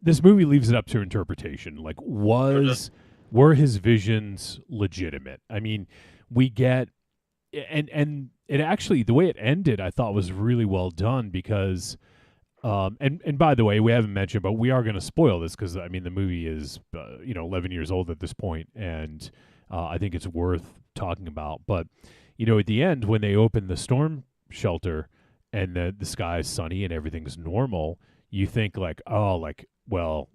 this movie leaves it up to interpretation. Like, were his visions legitimate? I mean, we get and it actually, the way it ended, I thought was really well done, because and by the way, we haven't mentioned, but we are going to spoil this, because I mean the movie is 11 years old at this point, and I think it's worth talking about. But at the end, when they open the storm shelter and the sky is sunny and everything's normal, you think like, oh, like, well,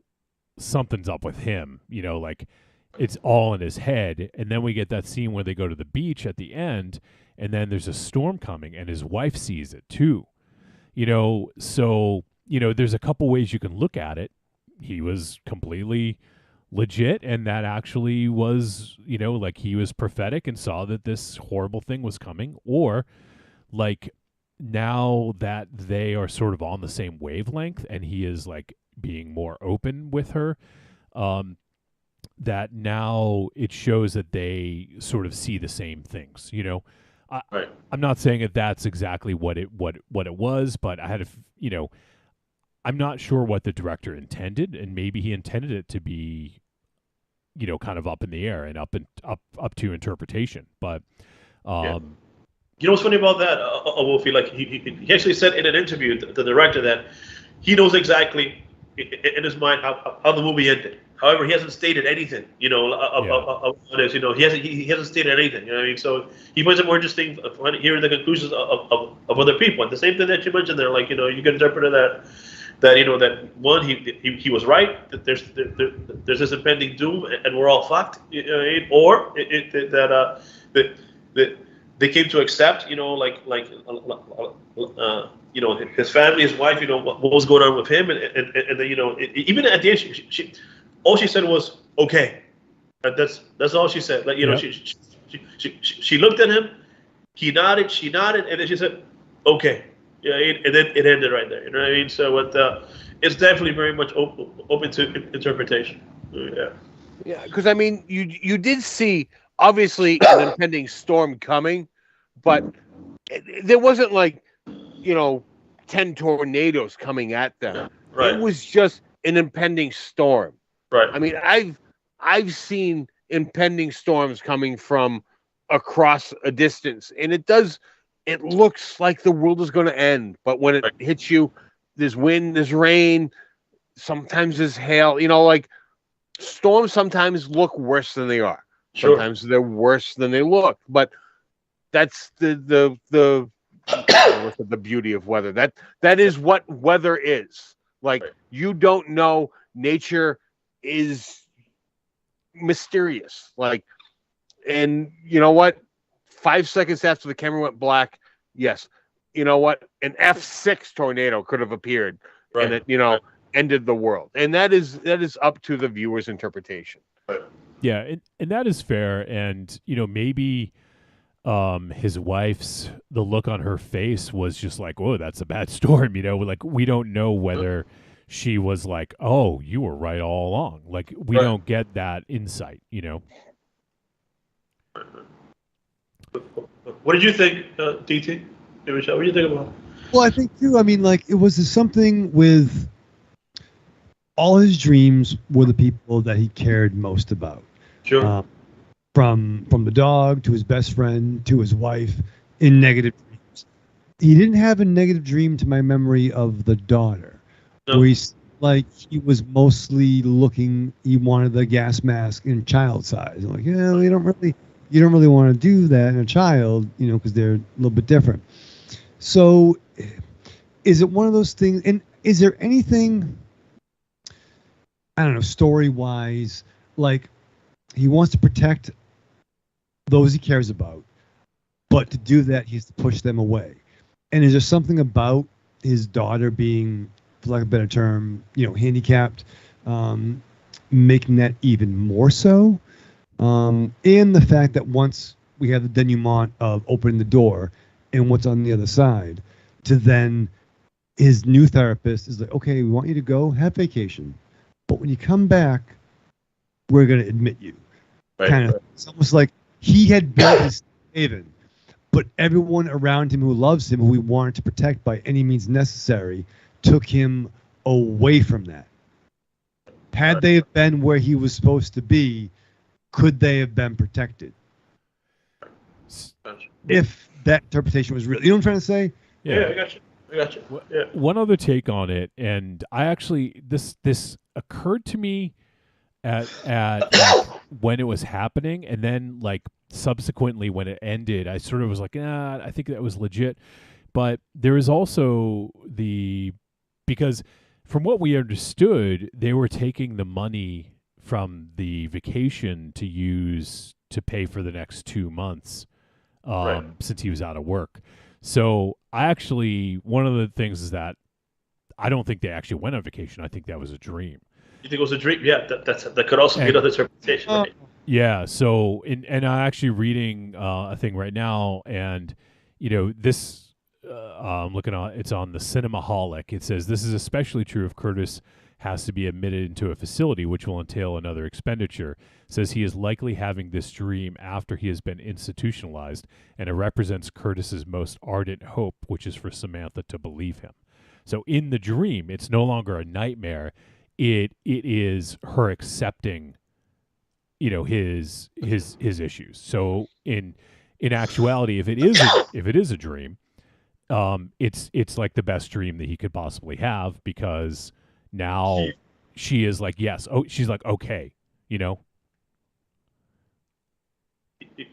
something's up with him, like it's all in his head. And then we get that scene where they go to the beach at the end, and then there's a storm coming, and his wife sees it too. So there's a couple ways you can look at it. He was completely legit, and that actually was, like he was prophetic and saw that this horrible thing was coming, or like now that they are sort of on the same wavelength and he is like being more open with her, that now it shows that they sort of see the same things. I'm not saying that that's exactly what it was, but I had I'm not sure what the director intended, and maybe he intended it to be, kind of up in the air and up to interpretation. But You know what's funny about that, Wolfie? Like he actually said in an interview, the director, that he knows exactly in his mind how the movie ended. However, he hasn't stated anything, of this. He hasn't stated anything. You know what I mean? So he finds it more interesting hearing the conclusions of other people. And the same thing that you mentioned there, like you can interpret it that one, he was right, that there's this impending doom and we're all fucked, or that they came to accept, his family, his wife, what was going on with him, and then, even at the end, she all she said was okay. That's all she said. Like she looked at him, he nodded, she nodded, and then she said okay. Yeah, and then it ended right there. You know what I mean? So it's definitely very much open to interpretation. Yeah. Yeah, because I mean, you did see obviously an impending storm coming, but there wasn't like 10 tornadoes coming at them. Right. It was just an impending storm. Right. I mean, I've seen impending storms coming from across a distance, and it looks like the world is going to end, but when it hits you, there's wind, there's rain, sometimes there's hail. Like storms sometimes look worse than they are. Sure. Sometimes they're worse than they look. But that's the beauty of weather. That is what weather is. Like you don't know. Nature is mysterious. Like, and you know what? 5 seconds after the camera went black, yes, you know what? An F6 tornado could have appeared, and it, ended the world. And that is up to the viewer's interpretation. Yeah, and that is fair. And maybe his wife's, the look on her face was just like, "Whoa, that's a bad storm." Like we don't know whether she was like, "Oh, you were right all along." Like we don't get that insight. What did you think, DT? What did you think about it? Well, I think too. I mean, like it was something with all his dreams were the people that he cared most about. Sure. From the dog to his best friend to his wife in negative dreams. He didn't have a negative dream to my memory of the daughter. No. Where he was mostly looking. He wanted the gas mask in child size. I'm like, yeah, you don't really want to do that in a child, because they're a little bit different. So is it one of those things, and is there anything, I don't know, story-wise, like he wants to protect those he cares about, but to do that, he has to push them away. And is there something about his daughter being, for lack of a better term, handicapped, making that even more so? And the fact that once we have the denouement of opening the door and what's on the other side, to then his new therapist is like, okay, we want you to go have vacation, but when you come back, we're going to admit you. It's almost like he had built his haven, but everyone around him who loves him, who he wanted to protect by any means necessary, took him away from that. Had they been where he was supposed to be, could they have been protected? If that interpretation was real. You know what I'm trying to say? Yeah, I got you. Yeah. One other take on it, and I actually, this occurred to me at like, when it was happening, and then like subsequently when it ended, I sort of was like, I think that was legit. But there is also because from what we understood, they were taking the money from the vacation to use to pay for the next 2 months since he was out of work. So one of the things is that I don't think they actually went on vacation. I think that was a dream. You think it was a dream? Yeah, that could also be another interpretation, right? Yeah. So, and I'm actually reading a thing right now, and this. I'm looking on. It's on the Cinemaholic. It says this is especially true if Curtis has to be admitted into a facility, which will entail another expenditure. It says he is likely having this dream after he has been institutionalized, and it represents Curtis's most ardent hope, which is for Samantha to believe him. So in the dream, it's no longer a nightmare. It is her accepting, his issues. So in actuality, if it is a dream, it's like the best dream that he could possibly have, because now she is like, yes. Oh, she's like, okay, He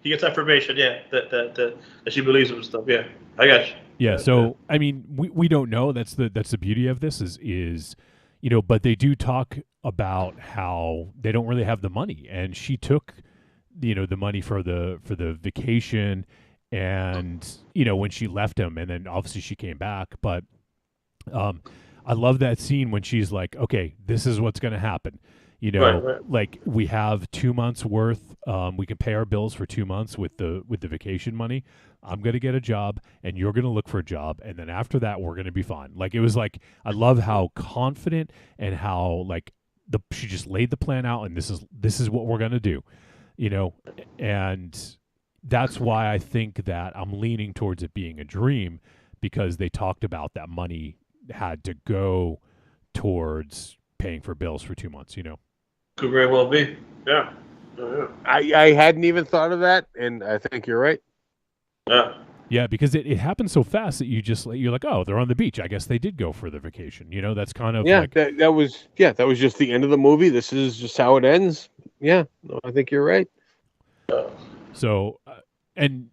gets affirmation, yeah, that she believes him and stuff. Yeah, I got you. Yeah. So I mean, we don't know. That's the beauty of this is but they do talk about how they don't really have the money, and she took the money for the vacation, and when she left him, and then obviously she came back, but I love that scene when she's like, okay, this is what's going to happen. Right. Like we have 2 months worth. We can pay our bills for 2 months with the vacation money. I'm going to get a job, and you're going to look for a job. And then after that, we're going to be fine. Like, it was like, I love how confident and how like she just laid the plan out, and this is what we're going to do, and that's why I think that I'm leaning towards it being a dream, because they talked about that money had to go towards paying for bills for 2 months, Could very well be. Yeah. I hadn't even thought of that, and I think you're right. Yeah. Yeah, because it happens so fast that you're like, oh, they're on the beach. I guess they did go for the vacation. That's kind of like, that was just the end of the movie. This is just how it ends. Yeah, no, I think you're right. So, and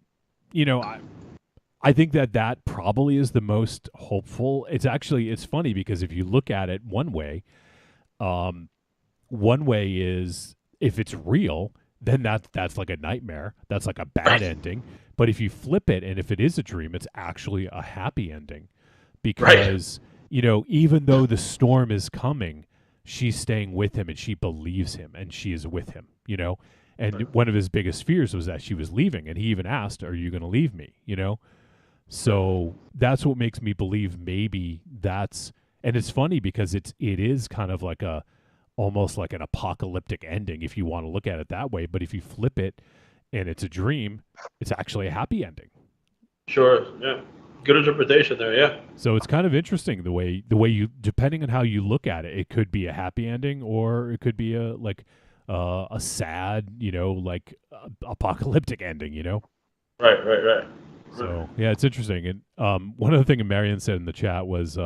I think that probably is the most hopeful. It's funny because if you look at it one way is if it's real, then that's like a nightmare. That's like a bad ending. But if you flip it, and if it is a dream, it's actually a happy ending, because even though the storm is coming, she's staying with him, and she believes him, and she is with him. And one of his biggest fears was that she was leaving, and he even asked, "Are you going to leave me?" So that's what makes me believe maybe that's. And it's funny because it is kind of like almost like an apocalyptic ending if you want to look at it that way. But if you flip it and it's a dream, it's actually a happy ending. Sure. Yeah. Good interpretation there. Yeah. So it's kind of interesting the way you, depending on how you look at it, it could be a happy ending, or it could be a sad, like apocalyptic ending, Right. So yeah, it's interesting. And one other thing Marion said in the chat was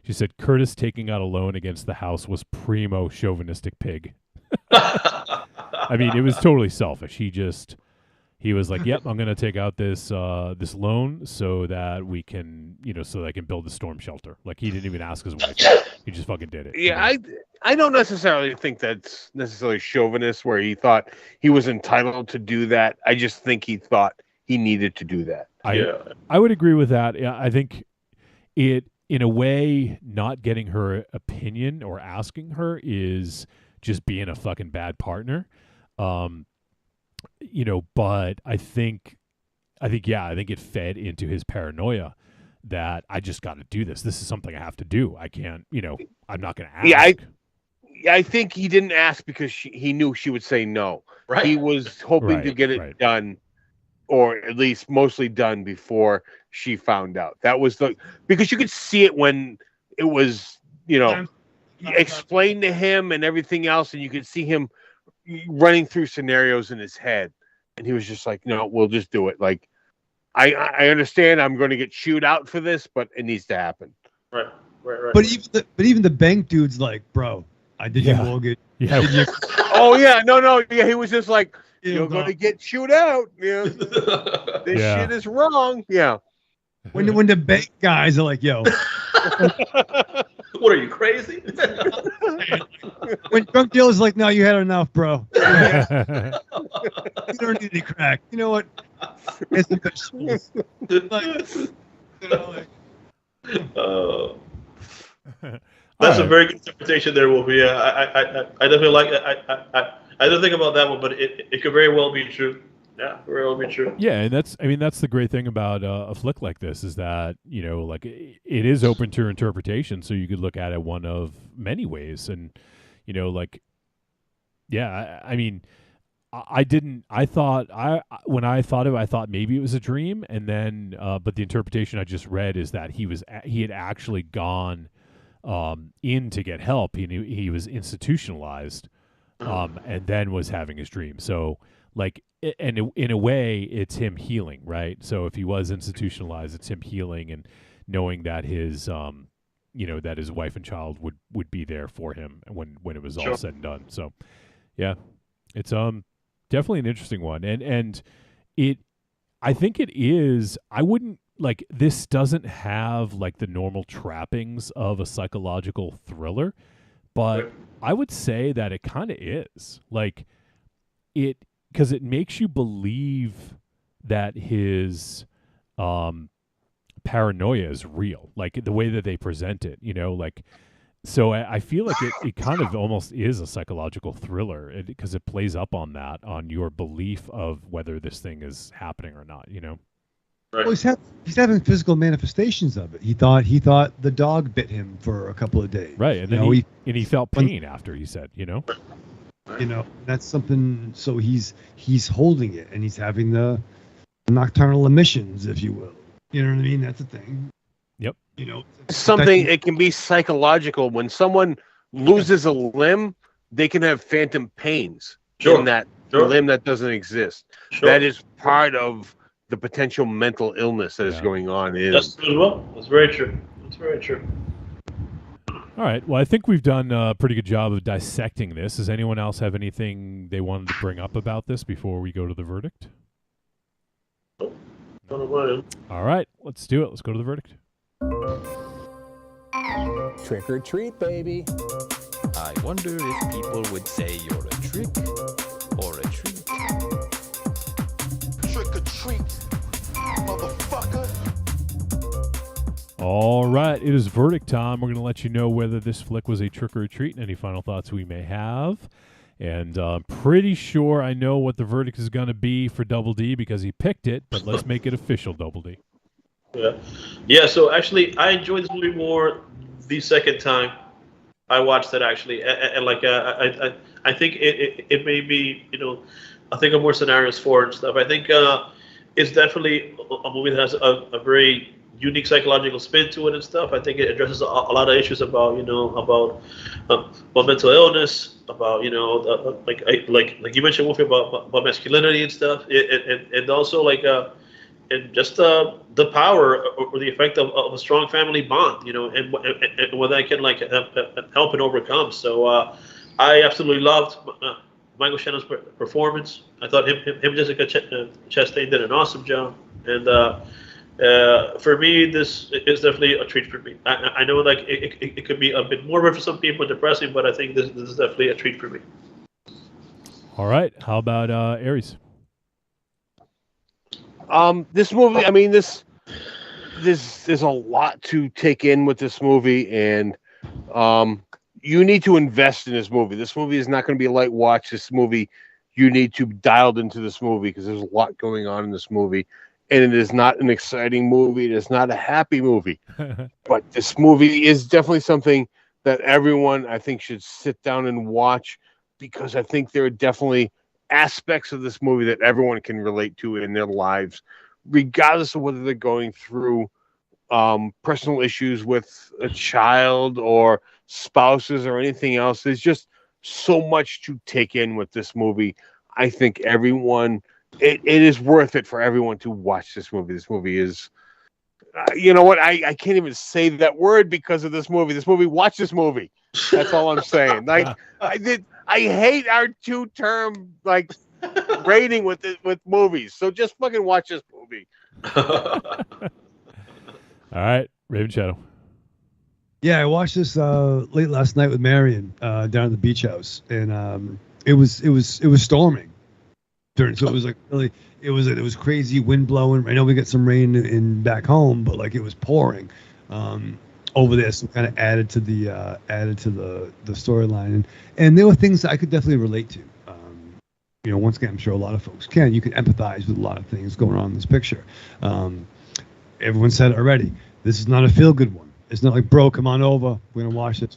she said Curtis taking out a loan against the house was primo chauvinistic pig. I mean, it was totally selfish. He was like, "Yep, I'm going to take out this loan so that we can, so that I can build the storm shelter." Like, he didn't even ask his wife; he just fucking did it. Yeah, I don't necessarily think that's necessarily chauvinist, where he thought he was entitled to do that. I just think he thought he needed to do that. I would agree with that. Yeah, I think it, in a way, not getting her opinion or asking her is just being a fucking bad partner. But I think it fed into his paranoia that I just got to do this. This is something I have to do. I can't, I'm not going to ask. Yeah, I think he didn't ask because he knew she would say no. Right. He was hoping to get it done, or at least mostly done, before she found out. That was because you could see it when it was, explained to him and everything else, and you could see him running through scenarios in his head, and he was just like, "No, we'll just do it." Like, I understand I'm going to get chewed out for this, but it needs to happen. Right. But even the bank dude's like, "Bro, I did your mortgage." Yeah. Oh yeah, no, yeah. He was just like, "You're going to get chewed out." Yeah. This shit is wrong. Yeah. When the bank guys are like, "Yo." What are you, crazy? When drunk dealers like, "No, you had enough, bro. You don't need any crack. You know what? It's the vegetables." That's a very good interpretation there, Wolfie. Yeah, I definitely like that. I didn't think about that one, but it could very well be true. Yeah, very well be true. Yeah, and that's the great thing about a flick like this is that like it is open to interpretation, so you could look at it one of many ways, and like yeah, I mean. I thought when I thought of it, I thought maybe it was a dream, and then but the interpretation I just read is that he had actually gone in to get help. He was institutionalized, and then was having his dream. So like, and in a way, it's him healing, right? So if he was institutionalized, it's him healing and knowing that his that his wife and child would be there for him when it was all said and done. So yeah, it's definitely an interesting one, and I think it is. I wouldn't like this. Doesn't have like the normal trappings of a psychological thriller, but I would say that it kind of is like it because it makes you believe that his paranoia is real, like the way that they present it. Like. So I feel like it kind of almost is a psychological thriller because it plays up on that, on your belief of whether this thing is happening or not, Right. Well, he's having physical manifestations of it. He thought the dog bit him for a couple of days. Right, and then he felt pain after, he said, that's something. So he's holding it, and he's having the nocturnal emissions, if you will. You know what I mean? That's a thing. Yep. Something, it can be psychological. When someone loses a limb, they can have phantom pains in that limb that doesn't exist. That is part of the potential mental illness that is going on. That's true as well. That's very true. That's very true. All right. Well, I think we've done a pretty good job of dissecting this. Does anyone else have anything they wanted to bring up about this before we go to the verdict? All right. Let's do it. Let's go to the verdict. Trick or treat, baby. I wonder if people would say you're a trick or a treat. Trick or treat, motherfucker. All right, it is verdict time. We're going to let you know whether this flick was a trick or a treat and any final thoughts we may have. And I'm pretty sure I know what the verdict is going to be for Double D because he picked it, but let's make it official, Double D. Yeah. So actually, I enjoyed this movie more the second time I watched it. Actually, and like I think it may be I think of more scenarios for it and stuff. I think it's definitely a movie that has a very unique psychological spin to it and stuff. I think it addresses a lot of issues about about mental illness, about like you mentioned, Wolfie, about masculinity and stuff, and also and just the power or the effect of a strong family bond, and what that can help and overcome. So I absolutely loved Michael Shannon's performance. I thought him Jessica Chastain did an awesome job, and for me, this is definitely a treat for me. I know it could be a bit more for some people, depressing, but I think this is definitely a treat for me. All right, how about Aries? This movie, I mean, there's a lot to take in with this movie, and you need to invest in this movie. This movie is not going to be a light watch. This movie, you need to dialed into this movie because there's a lot going on in this movie, and it is not an exciting movie. It is not a happy movie, but this movie is definitely something that everyone, I think, should sit down and watch, because I think there are definitely aspects of this movie that everyone can relate to in their lives, regardless of whether they're going through personal issues with a child or spouses or anything else. There's just so much to take in with this movie. I think everyone, it is worth it for everyone to watch this movie. This movie is, you know what? I can't even say that word because of this movie. This movie, watch this movie. That's all I'm saying. Like, I hate our two-term rating with movies. So just fucking watch this movie. All right, Raven Shadow. Yeah, I watched this late last night with Marion down at the beach house, and it was storming. So it was really it was crazy wind blowing. I know we got some rain in back home, but it was pouring. over there, so kind of added to the storyline, and there were things that I could definitely relate to. Once again, I'm sure a lot of folks can. You can empathize with a lot of things going on in this picture. Everyone said it already. This is not a feel good one. It's not like, bro, come on over. We're gonna watch this.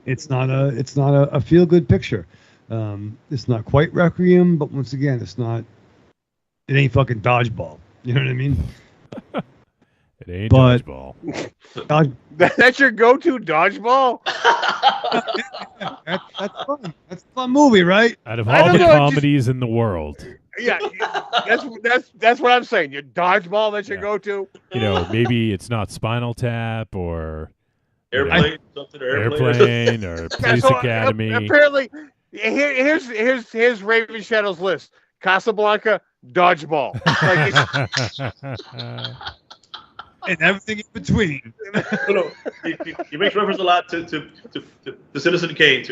It's not a feel good picture. It's not quite Requiem, but once again, it ain't fucking Dodgeball. You know what I mean? It ain't Dodgeball. That's your go-to Dodgeball? That's fun. That's a fun movie, right? Out of all the comedies in the world. Yeah, that's what I'm saying. Your Dodgeball, that's your go-to? Maybe it's not Spinal Tap or Airplane, Airplane or Police Academy. Apparently, here's Raven Shadow's list. Casablanca, Dodgeball. And everything in between. He makes reference a lot to Citizen Kane.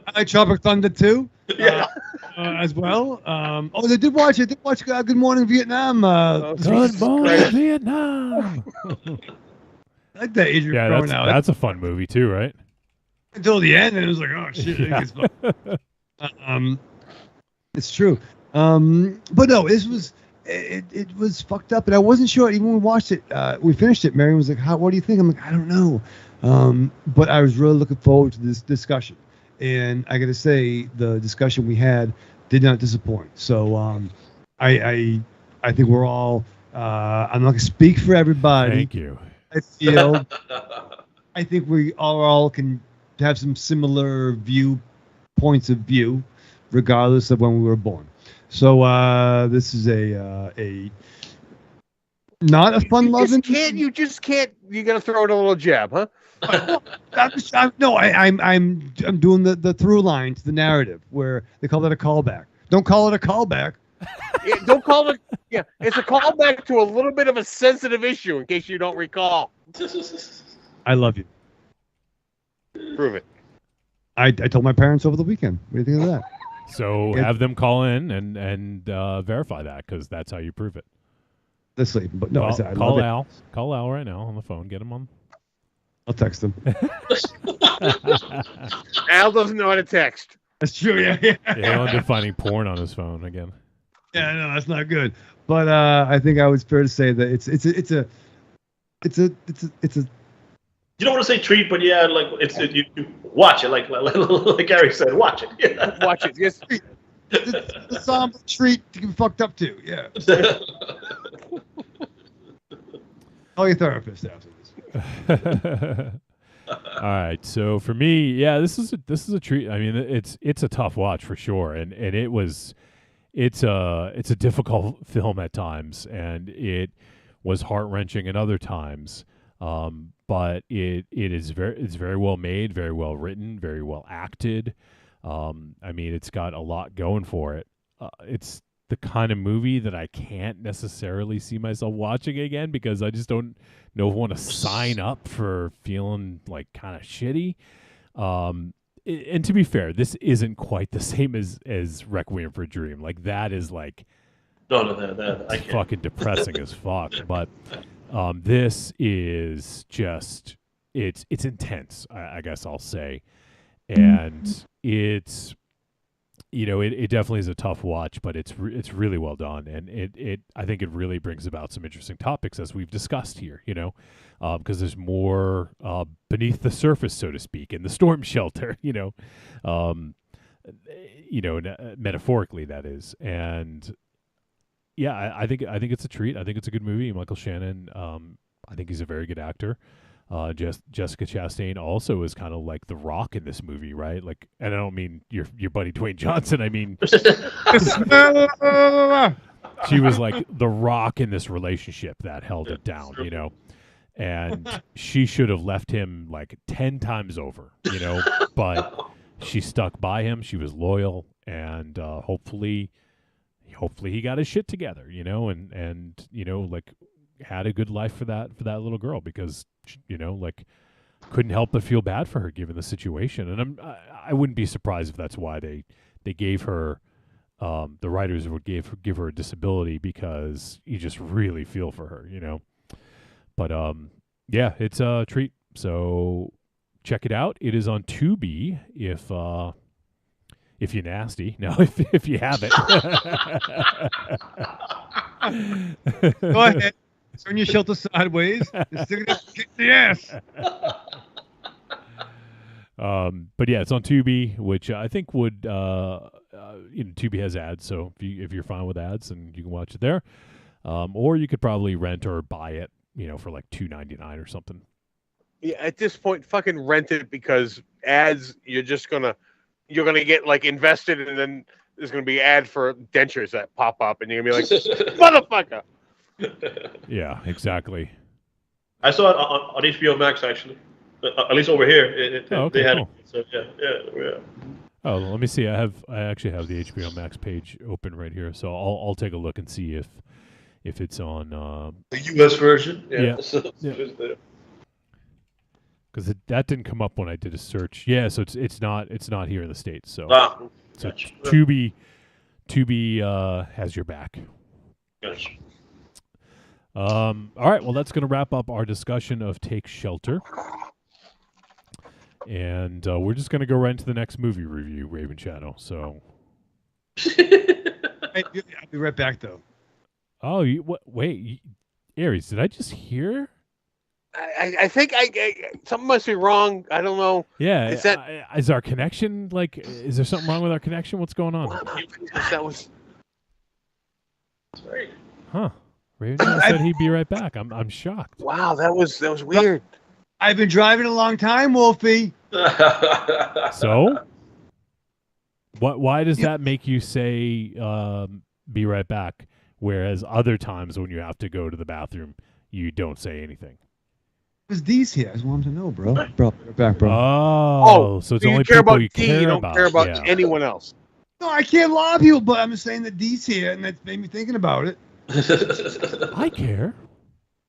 I like Tropic Thunder too. Yeah. As well. They did watch it. They watched Good Morning Vietnam. Good Morning Vietnam. I like that Adrian Crowe now. That's a fun movie too, right? Until the end, and it was like, oh shit, Yeah. It's true. But no, it was fucked up, and I wasn't sure. Even when we watched it, we finished it. Marion was like, "What do you think?" I'm like, "I don't know," but I was really looking forward to this discussion, and I got to say, the discussion we had did not disappoint. So, I think we're all. I'm not gonna speak for everybody. Thank you. I think we all can have some similar points of view, regardless of when we were born. So this is a not a fun loving. You just can't. You're gonna throw it a little jab, huh? I'm doing the through line to the narrative where they call that a callback. Don't call it a callback. Yeah, don't call it. Yeah, it's a callback to a little bit of a sensitive issue, in case you don't recall. I love you. Prove it. I told my parents over the weekend. What do you think of that? So have them call in and verify that, because that's how you prove it. They're sleeping, but no, I said I call love Al. it. Call Al right now on the phone. Get him on. I'll text him. Al doesn't know how to text. That's true. Yeah. He'll end up finding porn on his phone again. Yeah, no, that's not good. But I think I was fair to say that it's a. You don't want to say treat, but yeah, like you watch it, like Gary said, watch it. Yeah. Watch it. Yes. It's a somber treat to get fucked up to. Yeah. Call your therapist after this. All right, so for me, yeah, this is a treat. I mean, it's a tough watch for sure, and it's a difficult film at times, and it was heart-wrenching at other times. But it's very well made, very well written, very well acted. I mean, it's got a lot going for it. It's the kind of movie that I can't necessarily see myself watching again, because I just don't know if I want to sign up for feeling like kind of shitty. And to be fair, this isn't quite the same as Requiem for a Dream. Like, that is like that I can't. Fucking depressing as fuck. But this is just it's intense, I guess I'll say, and it's it definitely is a tough watch, but it's really well done, and it I think it really brings about some interesting topics, as we've discussed here, because there's more beneath the surface, so to speak, in the storm shelter, metaphorically, that is. And yeah, I think it's a treat. I think it's a good movie. Michael Shannon, I think he's a very good actor. Jessica Chastain also is kind of like The Rock in this movie, right? Like, and I don't mean your buddy Dwayne Johnson. I mean, she was like The Rock in this relationship that held it down, and she should have left him like 10 times over, but she stuck by him. She was loyal, and hopefully he got his shit together, and like had a good life for that little girl, because like couldn't help but feel bad for her given the situation. And I wouldn't be surprised if that's why they gave her the writers would give her a disability because you just really feel for her, you know. But yeah, it's a treat. So check it out. It is on Tubi if you're nasty. No, if you have it. Go ahead. Turn your shelter sideways. And stick it up, kick the ass. But yeah, it's on Tubi, which I think would Tubi has ads, so if you're fine with ads, then you can watch it there. Or you could probably rent or buy it, for like $2.99 or something. Yeah, at this point, fucking rent it, because ads, you're gonna get like invested, and then there's gonna be ad for dentures that pop up, and you're gonna be like, motherfucker. Yeah, exactly. I saw it on HBO Max, actually. At least over here, okay, they had cool. it. So yeah. Oh, let me see. I actually have the HBO Max page open right here, so I'll take a look and see if it's on the U.S. version. Yeah. Yeah. Because that didn't come up when I did a search. Yeah, so it's not here in the States. So gotcha. Tubi has your back. Gotcha. All right, well, that's going to wrap up our discussion of Take Shelter. And we're just going to go right into the next movie review, Raven Shadow. So, I'll be right back, though. Oh, wait, Aries, did I just hear? I think something must be wrong. I don't know. Yeah, is our connection is there something wrong with our connection? What's going on? That was. Sorry. Huh. Raven said he'd be right back. I'm shocked. Wow, that was weird. I've been driving a long time, Wolfie. So, why does that make you say be right back, whereas other times when you have to go to the bathroom, you don't say anything? Because D's here. I just want him to know, bro. Bro, right back, bro. Oh, so it's only care people about you D, care you don't about. care about Yeah. anyone else. No, I can't lie people, but I'm just saying that D's here, and that's made me thinking about it. I care.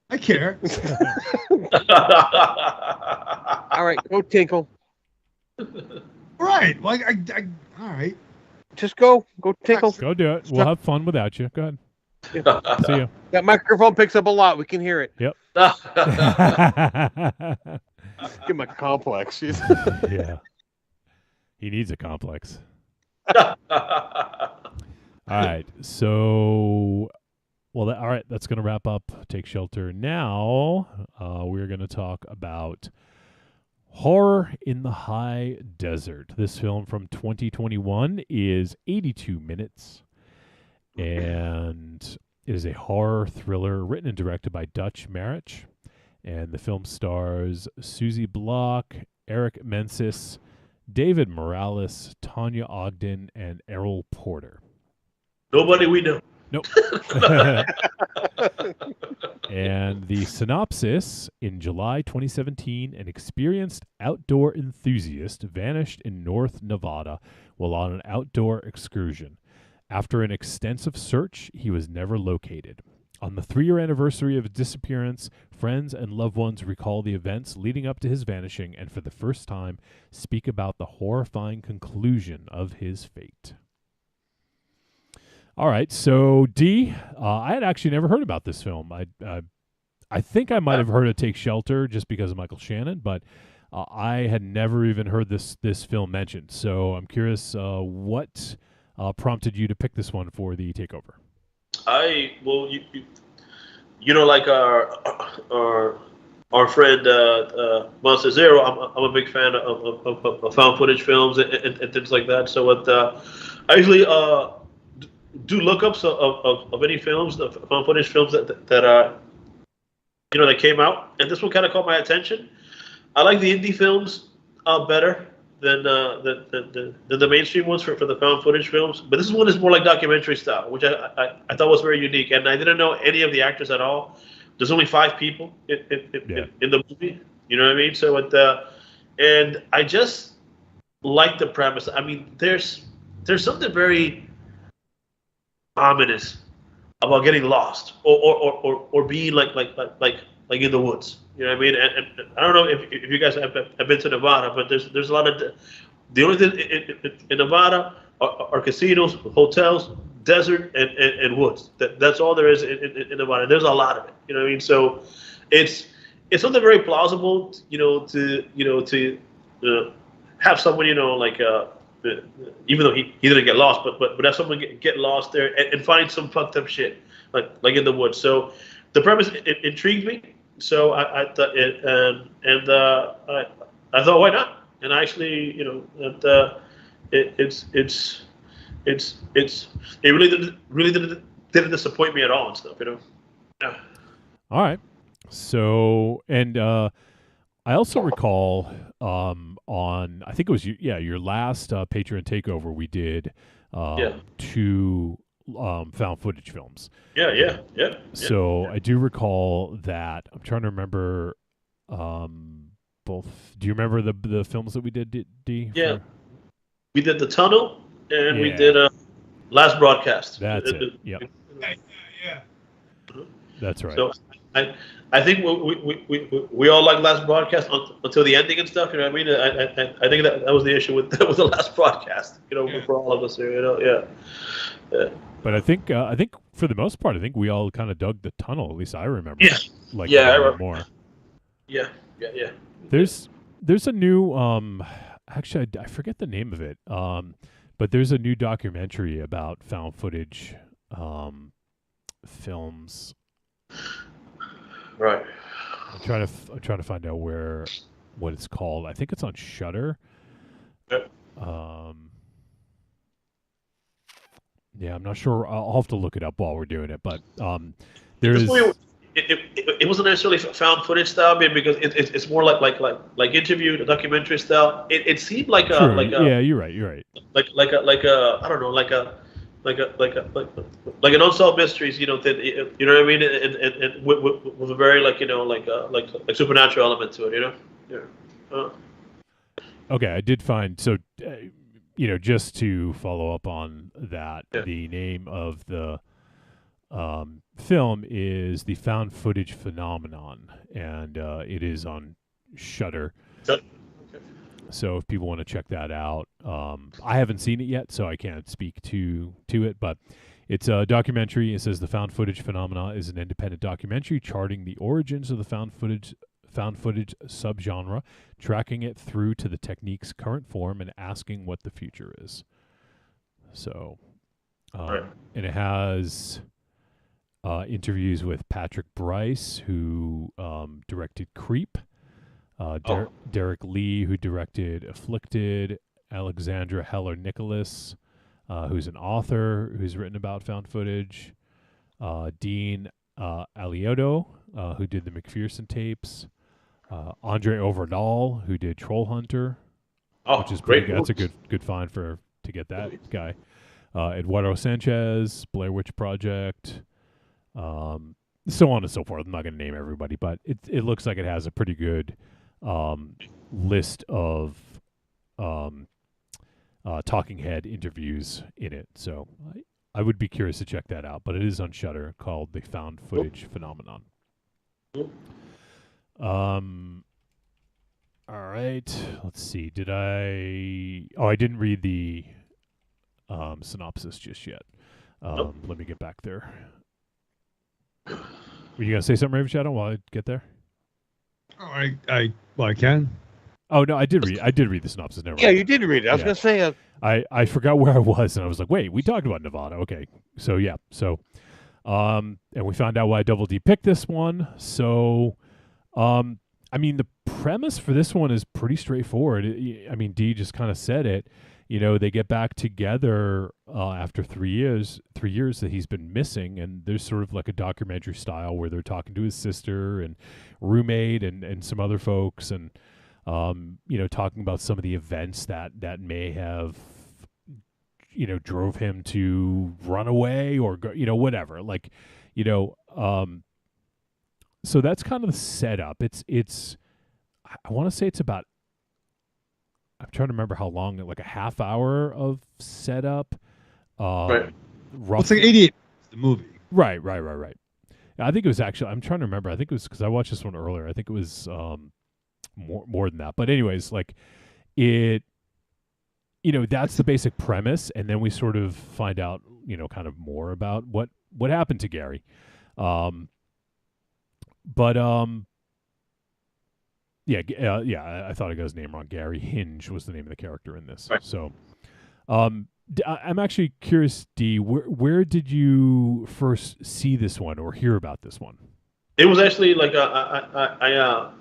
I care. All right, go tinkle. Right. Well, all right. Just go tinkle. Go do it. We'll have fun without you. Go ahead. See you. That microphone picks up a lot. We can hear it. Yep. Give him a complex. Yeah. He needs a complex. All right. So, all right. That's going to wrap up Take Shelter. Now, we're going to talk about Horror in the High Desert. This film from 2021 is 82 minutes. And it is a horror thriller written and directed by Dutch Marich. And the film stars Susie Block, Eric Mensis, David Morales, Tanya Ogden, and Errol Porter. Nobody we know. Nope. And the synopsis: in July 2017, an experienced outdoor enthusiast vanished in North Nevada while on an outdoor excursion. After an extensive search, he was never located. On the 3-year anniversary of his disappearance, friends and loved ones recall the events leading up to his vanishing and for the first time speak about the horrifying conclusion of his fate. All right, so D, I had actually never heard about this film. I think I might have heard of Take Shelter just because of Michael Shannon, but I had never even heard this film mentioned. So I'm curious, what prompted you to pick this one for the takeover? Like our friend Monster Zero, I'm a big fan of found footage films and things like that. So I usually do lookups of any films, the found footage films that came out, and this one kind of caught my attention. I like the indie films better than the mainstream ones for the found footage films, but this one is more like documentary style, which I thought was very unique, and I didn't know any of the actors at all. There's only 5 people in the movie, you know what I mean? So and I just like the premise. I mean, there's something very ominous about getting lost or being like in the woods. You know what I mean? And I don't know if you guys have been to Nevada, but there's a lot of the only thing in Nevada are casinos, hotels, desert, and woods. That's all there is in Nevada. There's a lot of it. You know what I mean? So it's something very plausible. To have someone, even though he didn't get lost, but have someone get lost there and find some fucked up shit like in the woods. So the premise intrigued me. So I thought I thought, why not? And actually, it really didn't disappoint me at all and stuff. Yeah. All right. So, and I also recall on, I think it was your last Patreon takeover, we did two found footage films. Yeah. So I do recall that. I'm trying to remember both. Do you remember the films that we did, D? Yeah. We did The Tunnel and we did Last Broadcast. That's it. Yep. Yeah. That's right. So I think we all like Last Broadcast until the ending and stuff. You know what I mean? I think that was the issue with the Last Broadcast. For all of us here. Yeah. But I think for the most part, I think we all kind of dug The Tunnel. At least I remember. Yeah. I remember more. Yeah. There's a new actually I forget the name of it. But there's a new documentary about found footage films. Right. I'm trying to find out what it's called. I think it's on Shudder. Yep. Yeah, I'm not sure. I'll have to look it up while we're doing it. But it wasn't necessarily found footage style, because it's more like interview, documentary style. It seemed like a yeah, you're right. Like a I don't know, like an unsolved mysteries, you know what I mean, and with a very like supernatural element to it, Yeah. Okay, I did find just to follow up on that, the name of the film is The Found Footage Phenomenon, and it is on Shudder. So if people want to check that out, I haven't seen it yet, so I can't speak to it, but it's a documentary. It says The Found Footage Phenomena is an independent documentary charting the origins of the found footage subgenre, tracking it through to the technique's current form and asking what the future is. So, and it has interviews with Patrick Bryce, who directed Creep, Derek Lee, who directed Afflicted, Alexandra Heller-Nicholas, who's an author who's written about found footage, Dean Alioto, who did the McPherson tapes, Andre Overdahl, who did Troll Hunter, which is great. That's a good find to get that guy. Eduardo Sanchez, Blair Witch Project, so on and so forth. I'm not going to name everybody, but it looks like it has a pretty good list of talking head interviews in it. So I would be curious to check that out, but it is on Shudder, called The Found Footage Phenomenon. All right, let's see. I didn't read the synopsis just yet. Let me get back there. Were you gonna say something, Raven Shadow, while I get there? Oh, I can. Oh no, I did read the synopsis. Never mind. Yeah, you did read it. I was gonna say. I forgot where I was, and I was like, wait, we talked about Nevada. Okay, so yeah, and we found out why Double D picked this one. So, I mean, the premise for this one is pretty straightforward. D just kind of said it. They get back together after 3 years that he's been missing, and there's sort of like a documentary style where they're talking to his sister and roommate and some other folks, and talking about some of the events that may have drove him to run away or go, whatever. So that's kind of the setup. It's I want to say it's about, I'm trying to remember how long, like a half hour of setup. Right. It's like 88 the movie. Right. I think it was actually, I'm trying to remember. I think it was because I watched this one earlier. I think it was more than that. But anyways, like it that's the basic premise, and then we sort of find out, kind of more about what happened to Gary. But I thought I got his name wrong. Gary Hinge was the name of the character in this. Right. So, I'm actually curious, D, where did you first see this one or hear about this one? It was actually like I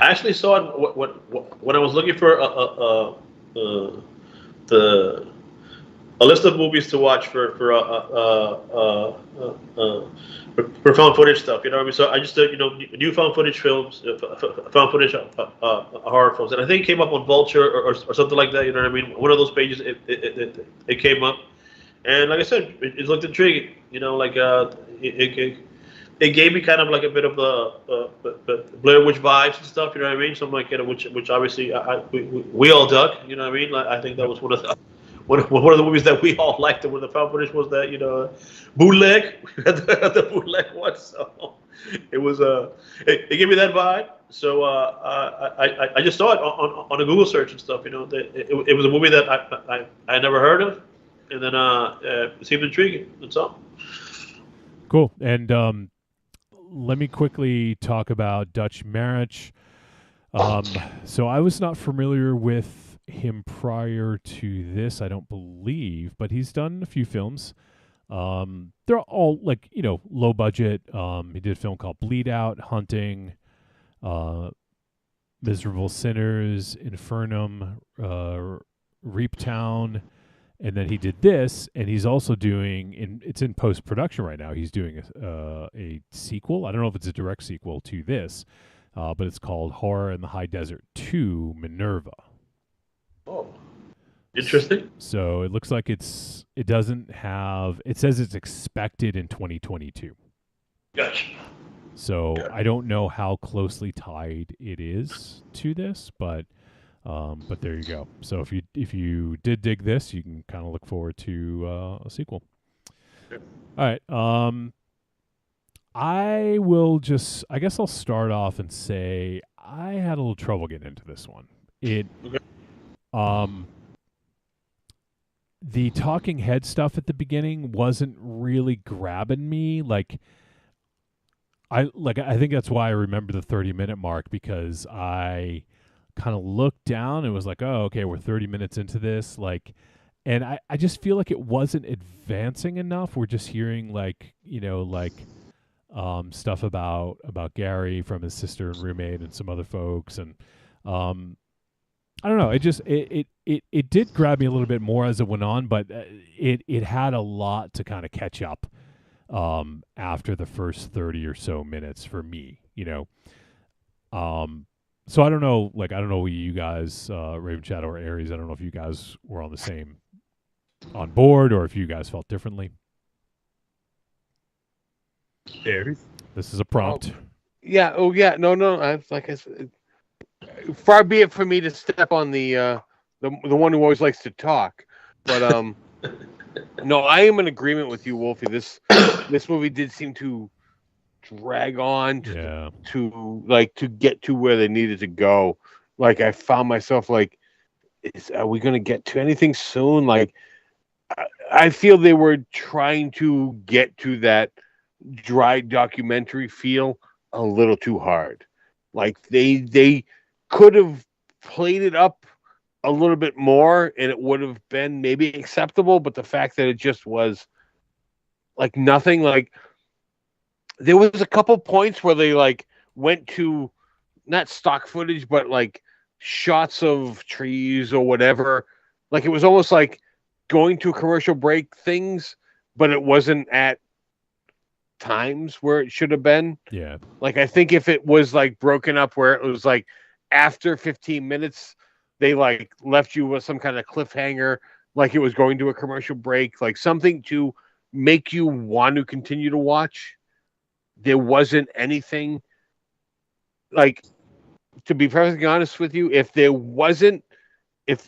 actually saw it when I was looking for a list of movies to watch for found footage stuff. You know what I mean? So I just did new found footage films, found footage horror films, and I think it came up on Vulture or something like that. You know what I mean? One of those pages it came up, and like I said, it looked intriguing. It gave me kind of like a bit of the Blair Witch vibes and stuff. You know what I mean? Something like which obviously we all dug. You know what I mean? I think that was one of the movies that we all liked. When the found footage was that bootleg. We had the bootleg one, so it was it gave me that vibe. So I just saw it on a Google search and stuff. It was a movie that I had never heard of, and then it seemed intriguing. That's all. Cool. And let me quickly talk about Dutch Marich. So I was not familiar with him prior to this, I don't believe, but he's done a few films. They're all low budget. He did a film called Bleed Out, Hunting, Miserable Sinners, Infernum, Reap Town. And then he did this, and he's also doing, it's in post-production right now, he's doing a sequel. I don't know if it's a direct sequel to this, but it's called Horror in the High Desert 2, Minerva. Oh, interesting. So it looks like it says it's expected in 2022. Gotcha. So I don't know how closely tied it is to this, but there you go. So if you did dig this, you can kind of look forward to a sequel. Sure. All right. I guess I'll start off and say I had a little trouble getting into this one. The talking head stuff at the beginning wasn't really grabbing me. I think that's why I remember the 30-minute mark, because I kind of looked down and was like, oh, okay, we're 30 minutes into this. And I just feel like it wasn't advancing enough. We're just hearing stuff about Gary from his sister and roommate and some other folks. And I don't know. It did grab me a little bit more as it went on, but it had a lot to kind of catch up after the first 30 or so minutes for me, So I don't know, I don't know you guys, Raven Shadow or Aries, I don't know if you guys were on board or if you guys felt differently. Aries? This is a prompt. Oh yeah. No. I said, far be it for me to step on the one who always likes to talk, but no, I am in agreement with you, Wolfie. This movie did seem to drag on to get to where they needed to go. I found myself are we going to get to anything soon? I feel they were trying to get to that dry documentary feel a little too hard. They could have played it up a little bit more and it would have been maybe acceptable, but the fact that it just was nothing, there was a couple points where they went to not stock footage, but shots of trees or whatever. It was almost like going to a commercial break things, but it wasn't at times where it should have been. Yeah. I think if it was broken up where it was after 15 minutes, they left you with some kind of cliffhanger, it was going to a commercial break, something to make you want to continue to watch. There wasn't anything to be perfectly honest with you, if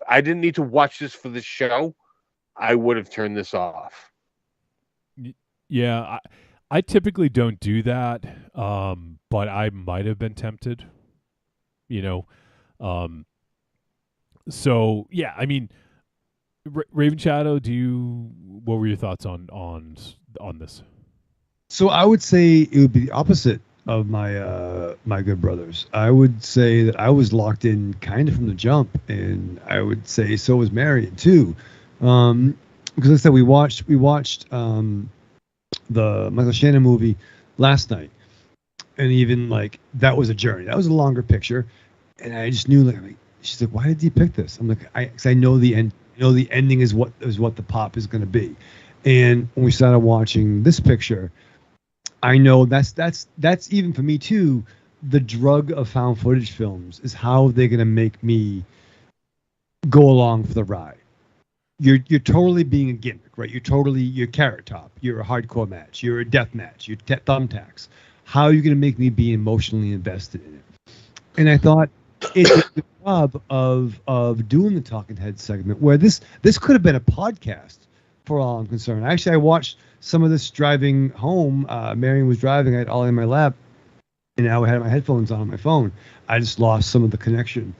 I didn't need to watch this for the show, I would have turned this off. Yeah, I typically don't do that, but I might have been tempted. So yeah, I mean, Raven Shadow. What were your thoughts on this? So I would say it would be the opposite of my good brothers. I would say that I was locked in kind of from the jump, and I would say so was Marion too, because like I said we watched the Michael Shannon movie last night, and even like that was a journey. That was a longer picture, and I just knew like she's like, why did you pick this? I'm like, because I know the end. You know the ending is what the pop is going to be, and when we started watching this picture, I know that's even for me too. The drug of found footage films is how they're going to make me go along for the ride. You're totally being a gimmick, right? You're Carrot Top. You're a hardcore match. You're a death match. You're thumbtacks. How are you going to make me be emotionally invested in it? And I thought it did the job of doing the talking head segment where this could have been a podcast for all I'm concerned. Actually, I watched some of this driving home. Marion was driving. I had Ollie in my lap, and I had my headphones on my phone. I just lost some of the connection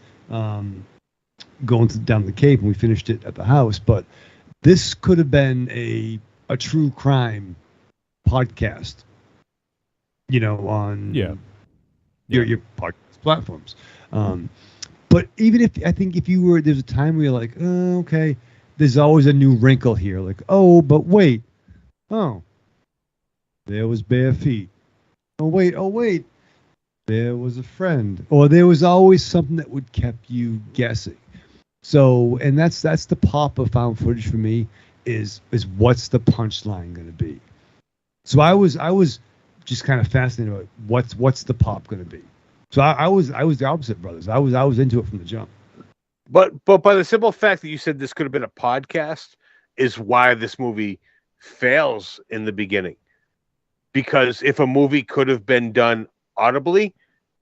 going down the Cape, and we finished it at the house. But this could have been a true crime podcast, on your podcast platforms. But even if you were, there's a time where you're like, oh, okay, there's always a new wrinkle here. Like, oh, but wait. Oh, there was bare feet. Oh, wait. There was a friend. Or there was always something that would kept you guessing. So, and that's the pop of found footage for me is what's the punchline going to be? So I was just kind of fascinated about what's the pop going to be. So I was the opposite, brothers. I was into it from the jump. But by the simple fact that you said this could have been a podcast is why this movie fails in the beginning. Because if a movie could have been done audibly,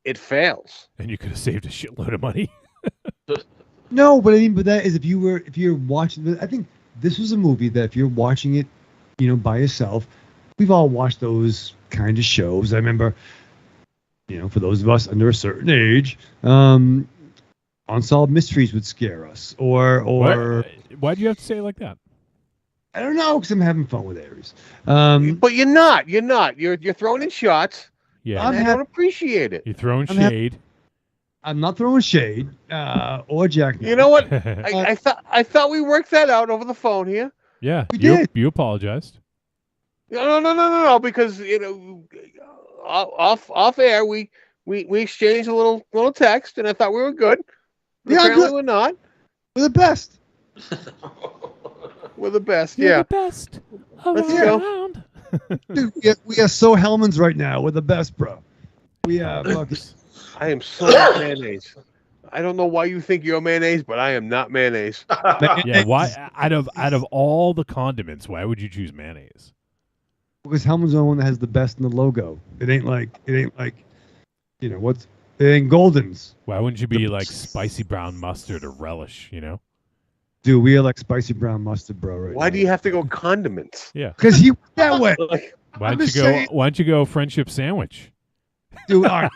it fails. And you could have saved a shitload of money. No, but I mean, but that is if you're watching. I think this was a movie that if you're watching it, by yourself, we've all watched those kind of shows. I remember, for those of us under a certain age, Unsolved Mysteries would scare us, or why do you have to say it like that? I don't know, because I'm having fun with Aries. But you're not. You're throwing in shots. Yeah, I don't appreciate it. You're throwing shade. I'm not throwing shade or Jack. You know what? I thought we worked that out over the phone here. Yeah, we did. You apologized. No, because off air we exchanged a little text, and I thought we were good. Yeah, apparently we're not. We're the best. We're the best. You're yeah. the best. Let's go. Dude, we are so Hellmans right now. We're the best, bro. We are fucking. I am so not mayonnaise. I don't know why you think you're mayonnaise, but I am not mayonnaise. Yeah, why out of all the condiments, why would you choose mayonnaise? Because Hellman's the one that has the best in the logo. It ain't like it ain't Golden's. Why wouldn't you be like spicy brown mustard or relish, Dude, we are like spicy brown mustard, bro, right Why now. do you have to go condiments? Yeah. Because he that way. Why don't you go friendship sandwich? Dude, all right.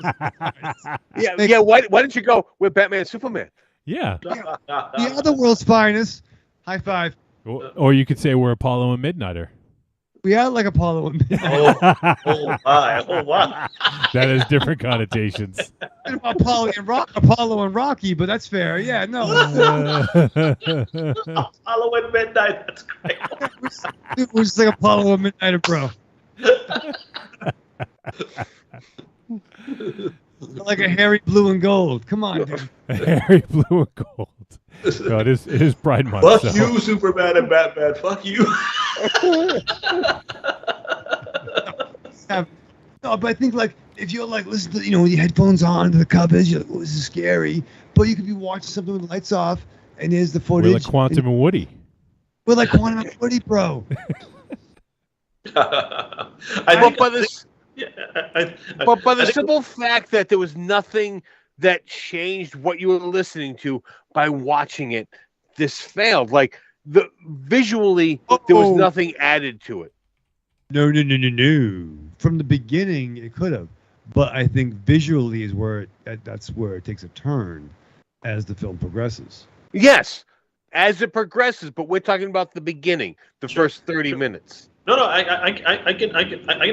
Yeah. Why didn't you go with Batman and Superman? Yeah. The other world's finest. High five. Or you could say we're Apollo and Midnighter. We are like Apollo and Oh my. That has different connotations. Apollo and Rocky, but that's fair. Yeah, no. Apollo and Midnight. That's great. Dude, we're just like Apollo and Midnighter, bro. Like a hairy blue and gold. Come on, dude. Hairy blue and gold. No, it is Pride Month. Fuck you, Superman and Batman. Fuck you. No, but I think like if you're like listen to with your headphones on to the covers, you're like, oh, this is scary. But you could be watching something with the lights off, and there's the footage. We're like Quantum and Woody. We're like Quantum and Woody, bro. But by the simple fact that there was nothing that changed what you were listening to by watching it, this failed. Like visually, there was nothing added to it. No. From the beginning, it could have, but I think visually is where that's where it takes a turn as the film progresses. Yes, as it progresses, but we're talking about the beginning, the first 30 minutes. No, I can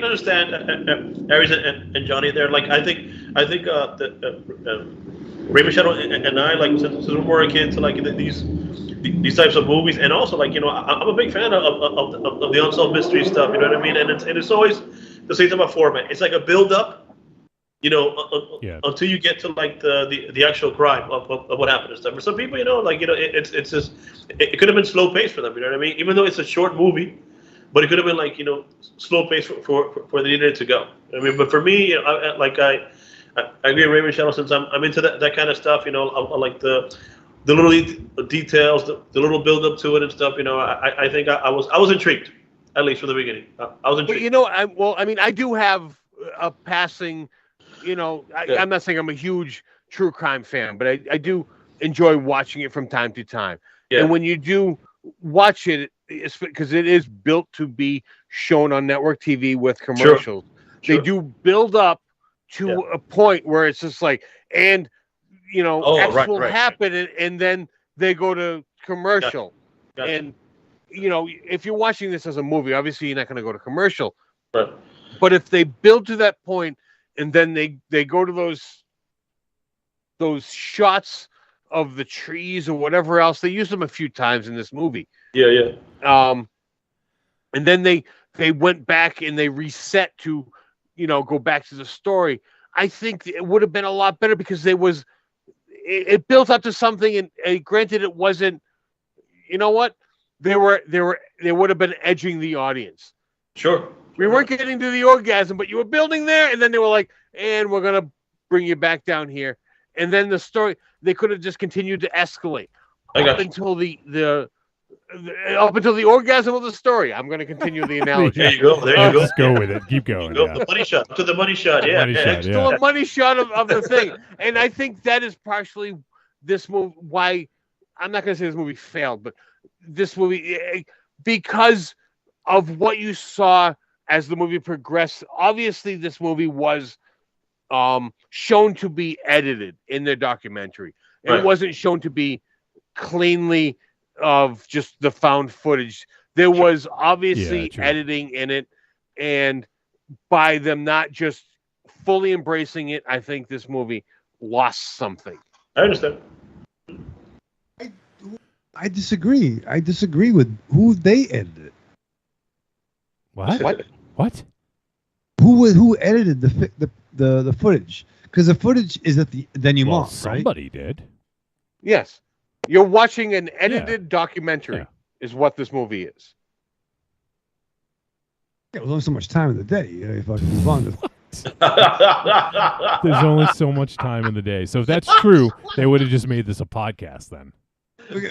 understand Aries and Johnny there. Like I think Ray Machado and I, like, since we're more akin to like these types of movies, and also like, you know, I'm a big fan of the unsolved mystery stuff. You know what I mean? And it's always the same type of format. It's like a build up, you know, until you get to like the actual crime of what happened and stuff. For some people, you know, like, you know, it's just it could have been slow paced for them. You know what I mean? Even though it's a short movie. But it could have been like, you know, slow pace for they needed it to go. I mean, but for me, you know, I agree with Ray Machado, since I'm into that kind of stuff. You know, I like the little details, the little build up to it and stuff. You know, I think I was intrigued, at least from the beginning. I was intrigued. But you know, I do have a passing. You know, I'm not saying I'm a huge true crime fan, but I do enjoy watching it from time to time. Yeah. And when you do watch it, it's because it is built to be shown on network TV with commercials. Sure. They do build up to a point where it's just like, and you know, X will happen, and then they go to commercial. Gotcha. And you know, if you're watching this as a movie, obviously you're not going to go to commercial. Right. But if they build to that point, and then they go to those shots of the trees or whatever else, they use them a few times in this movie. Yeah. And then they went back and they reset to, you know, go back to the story. I think it would have been a lot better because it built up to something, and granted it wasn't, you know what, they would have been edging the audience. Sure. We weren't getting to the orgasm, but you were building there, and then they were like, and we're gonna bring you back down here. And then the story, they could have just continued to escalate up until the orgasm of the story. I'm going to continue the analogy. There you go. Just go with it. Keep going. The money shot. To the money shot. Yeah. It's still a money shot of the thing. And I think that is partially this movie, why I'm not going to say this movie failed, but this movie, because of what you saw as the movie progressed. Obviously, this movie was shown to be edited in the documentary. It wasn't shown to be cleanly of just the found footage. There was obviously editing in it, and by them not just fully embracing it, I think this movie lost something. I understand. I disagree. I disagree with who they edited. What? Who edited the footage? Because the footage is at the denouement, right? Somebody did. Yes. You're watching an edited documentary is what this movie is. Yeah, there's only so much time in the day. You know, if I can move on. There's only so much time in the day. So if that's true, they would have just made this a podcast then. We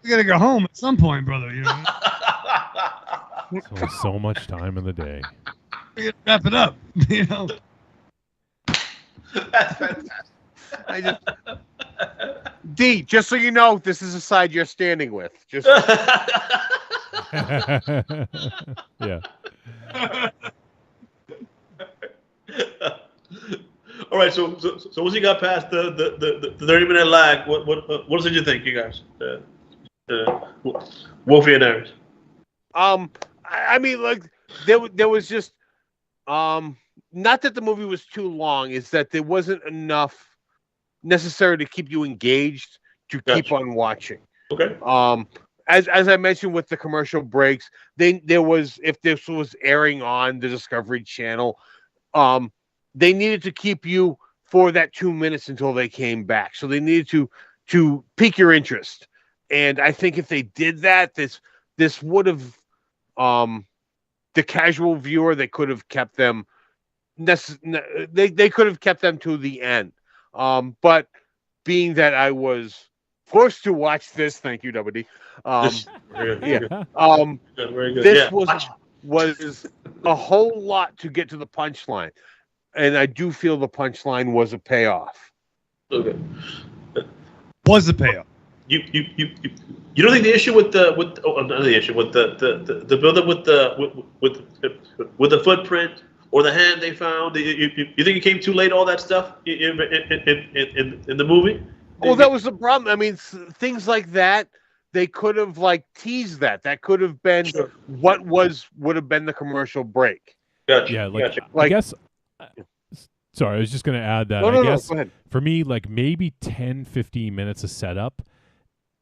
gotta go home at some point, brother. You know? There's only so much time in the day. We gotta wrap it up. You know. That's fantastic. D, just so you know, this is a side you're standing with. Just yeah. All right, so once you got past the 30-minute lag, what did you think, you guys? Wolfie and Aries. I mean, like there was just not that the movie was too long, is that there wasn't enough necessary to keep you engaged to keep on watching. Okay. As I mentioned with the commercial breaks, there was, if this was airing on the Discovery Channel, they needed to keep you for that 2 minutes until they came back. So they needed to pique your interest. And I think if they did that, this would have the casual viewer, they could have kept them they could have kept them to the end. But being that I was forced to watch this, thank you, WD. This was a whole lot to get to the punchline, and I do feel the punchline was a payoff. Okay. Was a payoff. You don't think the issue with the build up with the footprint or the hand they found, you think it came too late, all that stuff in the movie? Well, that was the problem. I mean, things like that, they could have like teased that. That could have been what would have been the commercial break. Gotcha. Yeah, like, Gotcha. I guess. Sorry, I was just going to add that. No, I guess go ahead. for me, like maybe 10, 15 minutes of setup.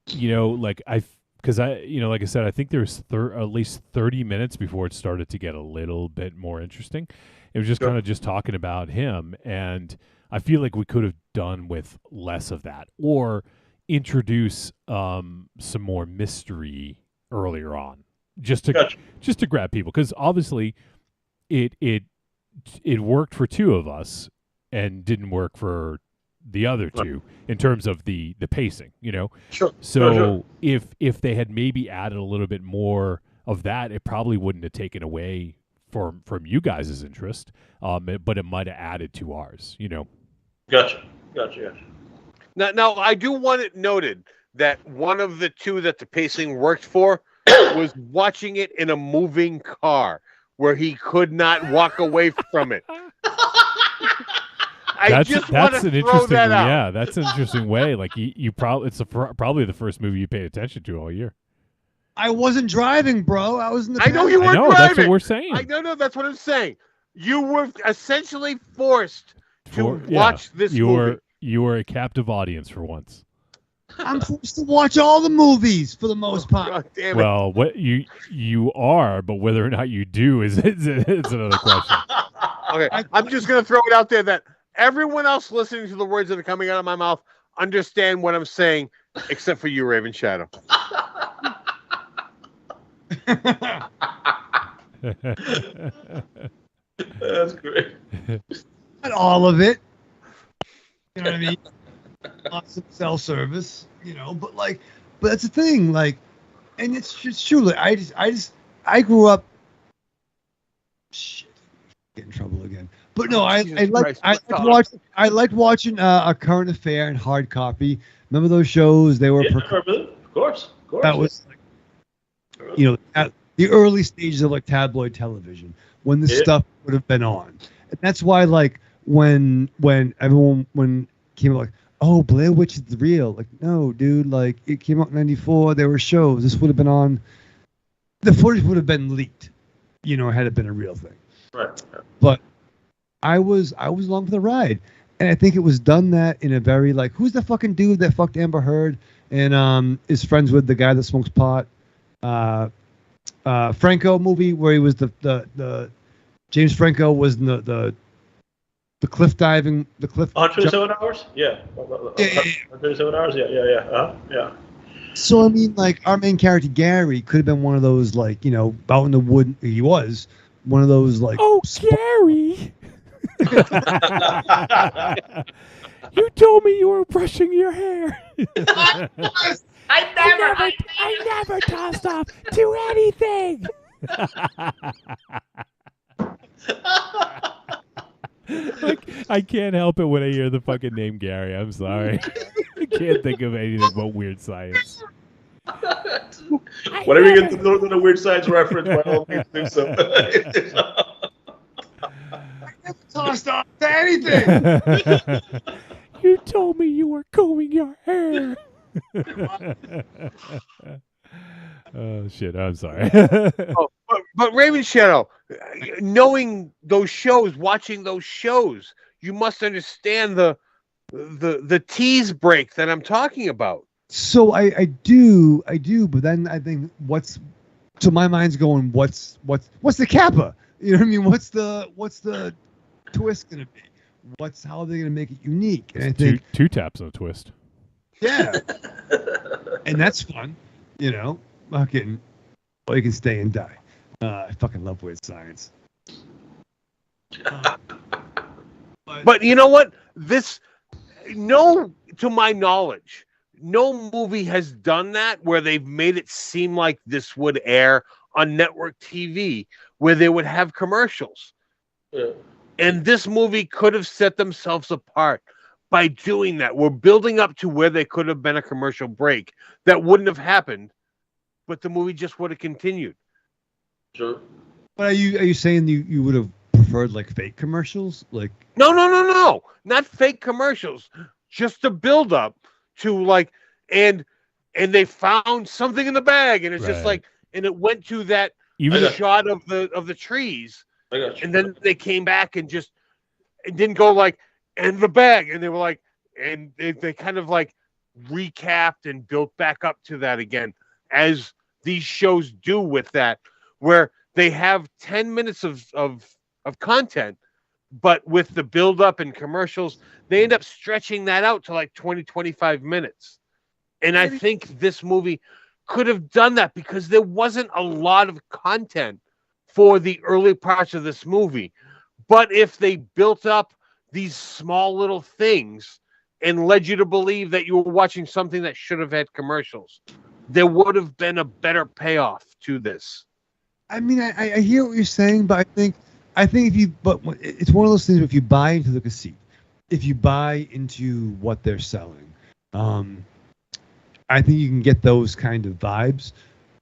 You know, like because like I said, I think there was at least 30 minutes before it started to get a little bit more interesting. It was just kind of just talking about him, and I feel like we could have done with less of that, or introduce some more mystery earlier on, just to grab people, because obviously it worked for two of us and didn't work for the other two in terms of the pacing, you know. Sure. So if they had maybe added a little bit more of that, it probably wouldn't have taken away from you guys' interest, but it might have added to ours, you know. Gotcha. Now I do want it noted that one of the two that the pacing worked for was watching it in a moving car where he could not walk away from it. That's an interesting, yeah, that's an interesting way. Like you probably probably the first movie you paid attention to all year. I wasn't driving, bro. I was in the. I know you weren't driving. That's what we're saying. I know. That's what I'm saying. You were essentially forced to watch this movie. You were a captive audience for once. I'm forced to watch all the movies for the most part. God damn it. Well, what you are, but whether or not you do is another question. Okay, I'm just gonna throw it out there that everyone else listening to the words that are coming out of my mouth understand what I'm saying, except for you, Raven Shadow. That's great. Not all of it. You know what I mean? Lots of cell service, you know, but that's the thing, like, and it's just true. Like, I grew up. Shit, get in trouble again. But no, I liked watching A Current Affair and Hard Copy. Remember those shows? They were of course. That was like, you know, at the early stages of like tabloid television when this stuff would have been on, and that's why like when everyone came out like, oh, Blair Witch is real. Like, no, dude, like it came out in '94. There were shows. This would have been on. The footage would have been leaked, you know, had it been a real thing. Right. But I was along for the ride, and I think it was done that in a very like, who's the fucking dude that fucked Amber Heard and is friends with the guy that smokes pot? Franco movie where he was the James Franco was in the cliff diving, the cliff. 127 hours? Yeah. 127 hours? Yeah. So, I mean, like, our main character, Gary, could have been one of those, like, you know, out in the wood. He was one of those, like... Oh, Gary! You told me you were brushing your hair. I never tossed off to anything. Like, I can't help it when I hear the fucking name Gary. I'm sorry. I can't think of anything but Weird Science. Whenever you get to go to the Weird Science reference, by all means do so. I never tossed off to anything. You told me you were combing your hair. Oh, shit. I'm sorry. But Raven Shadow, knowing those shows, watching those shows, you must understand the tease break that I'm talking about. So I do, but then I think so my mind's going, what's the kappa? You know what I mean? What's the twist gonna be? How are they gonna make it unique? And I think two taps and a twist. Yeah. And that's fun, you know. Fucking, well, you can stay and die. I fucking love Weird Science. But you know what? To my knowledge, no movie has done that where they've made it seem like this would air on network TV, where they would have commercials. Yeah. And this movie could have set themselves apart by doing that. We're building up to where they could have been a commercial break. That wouldn't have happened, but the movie just would have continued. Sure. But are you saying you would have preferred like fake commercials? Like No. Not fake commercials. Just the build up to like, and they found something in the bag, and it's just Right. like, and it went to that Even the- shot of the trees, I got you. and then they came back and just it didn't go like, and the bag, and they were like, and they kind of like recapped and built back up to that again, as these shows do with that, where they have 10 minutes of content, but with the build up and commercials, they end up stretching that out to like 20, 25 minutes. And I think this movie could have done that because there wasn't a lot of content for the early parts of this movie. But if they built up these small little things and led you to believe that you were watching something that should have had commercials, there would have been a better payoff to this. I mean, I hear what you're saying, but I think it's one of those things. If you buy into the conceit, if you buy into what they're selling, I think you can get those kind of vibes,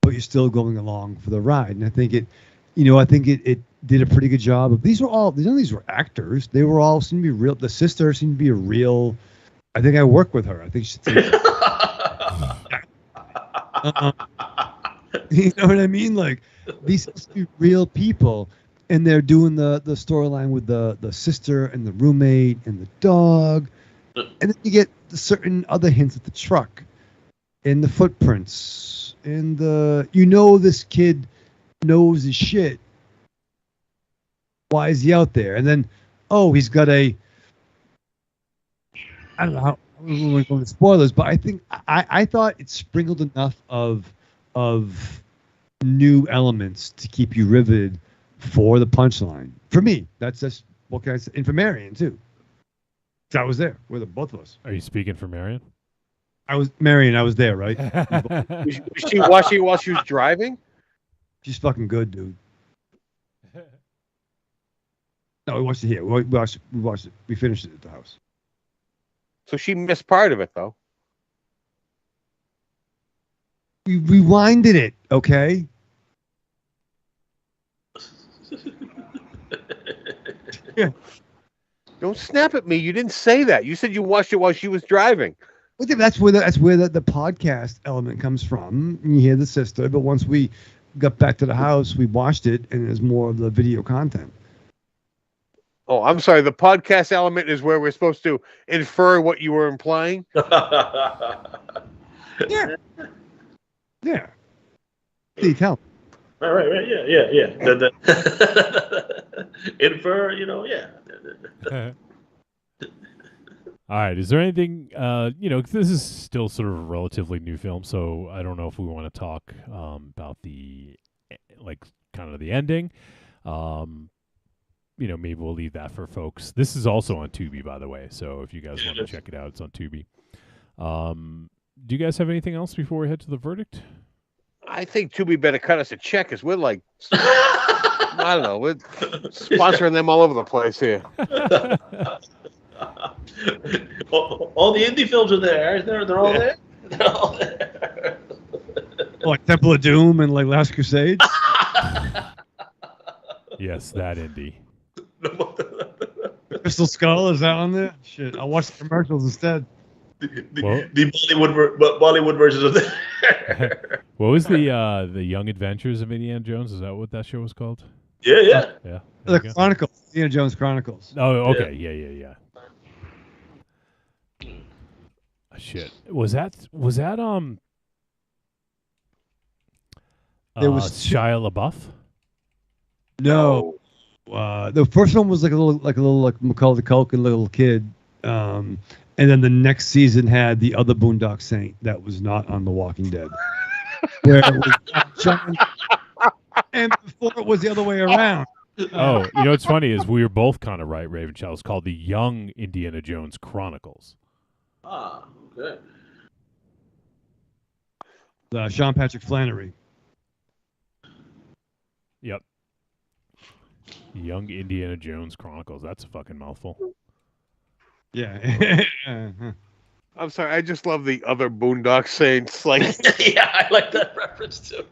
but you're still going along for the ride. And I think it did a pretty good job of. None of these were actors. They were all seemed to be real. The sister seemed to be a real. I think I work with her. I think she's. You know what I mean? Like, these must be real people, and they're doing the storyline with the sister and the roommate and the dog, and then you get the certain other hints at the truck, and the footprints, and this kid knows his shit. Why is he out there? And then, he's got I don't know how. I don't want to go into spoilers, but I think I thought it sprinkled enough of new elements to keep you riveted for the punchline. For me, that's just what can I say? And for Marion too. I was there with both of us. Are you speaking for Marion? I was there, right? Was she watching while she was driving? She's fucking good, dude. No, we watched it here. We watched it. We finished it at the house. So she missed part of it, though. We rewinded it, okay? Yeah. Don't snap at me. You didn't say that. You said you watched it while she was driving. Well, that's where the podcast element comes from. You hear the sister, but once we got back to the house, we watched it, and there's more of the video content. Oh, I'm sorry. The podcast element is where we're supposed to infer what you were implying. Yeah. Yeah. Hey, tell. Right. Yeah. Infer, yeah. All right. Is there anything, this is still sort of a relatively new film, so I don't know if we want to talk about the, kind of the ending. Maybe we'll leave that for folks. This is also on Tubi, by the way, so if you guys want to check it out, it's on Tubi. Do you guys have anything else before we head to the verdict? I think Tubi better cut us a check, because we're like, I don't know, we're sponsoring them all over the place here. All the indie films are there. They're all there. They're all there. Like Temple of Doom and like Last Crusade. Yes, that indie. Crystal Skull, is that on there? Shit, I'll watch the commercials instead. The Bollywood versions of that. What was the Young Adventures of Indiana Jones? Is that what that show was called? Yeah. The Chronicles, Indiana Jones Chronicles. Oh, okay, yeah. Shit, was that There was Shia LaBeouf? No. The first one was like a little Macaulay Culkin little kid, and then the next season had the other Boondock Saint that was not on The Walking Dead, where it was John, and before it was the other way around. Oh, what's funny is we were both kind of right, Raven Child. It's called the Young Indiana Jones Chronicles. Ah, okay. Sean Patrick Flannery. Yep. Young Indiana Jones Chronicles. That's a fucking mouthful. Yeah. I'm sorry. I just love the other Boondock Saints. Like, yeah, I like that reference too.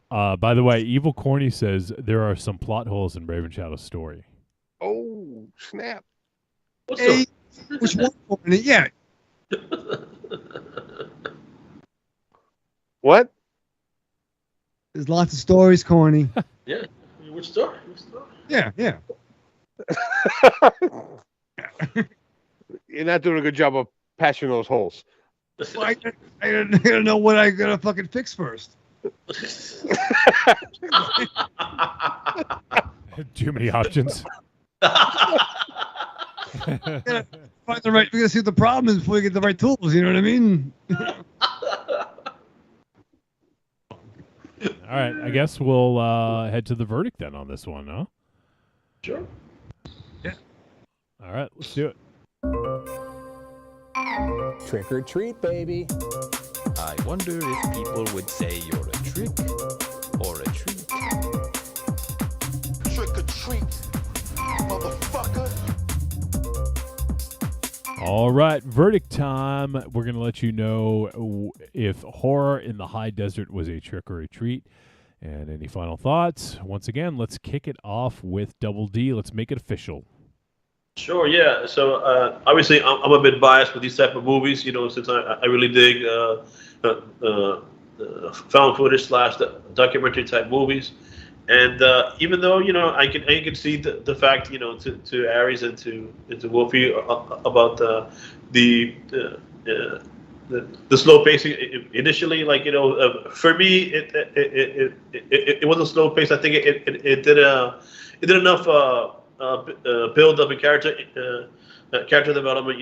By the way, Evil Corny says there are some plot holes in Raven Shadow's story. Oh snap. Hey, which one? Yeah. What? There's lots of stories, corny. Yeah. Which story? Yeah. You're not doing a good job of patching those holes. I don't know what I gotta fucking fix first. Too many options. We gotta see what the problem is before we get the right tools. You know what I mean? All right, I guess we'll head to the verdict then on this one, huh? Sure. Yeah. All right, let's do it. Trick or treat, baby. I wonder if people would say you're a trick or a treat. Trick or treat, motherfucker. All right, verdict time. We're going to let you know if Horror in the High Desert was a trick or a treat. And any final thoughts? Once again, let's kick it off with Double D. Let's make it official. Sure, yeah. So obviously, I'm a bit biased with these type of movies, since I really dig found footage / documentary type movies. And even though I can see the fact to Aries and to Wolfie about the slow pacing initially, for me it wasn't slow paced. I think it did enough build up and character development,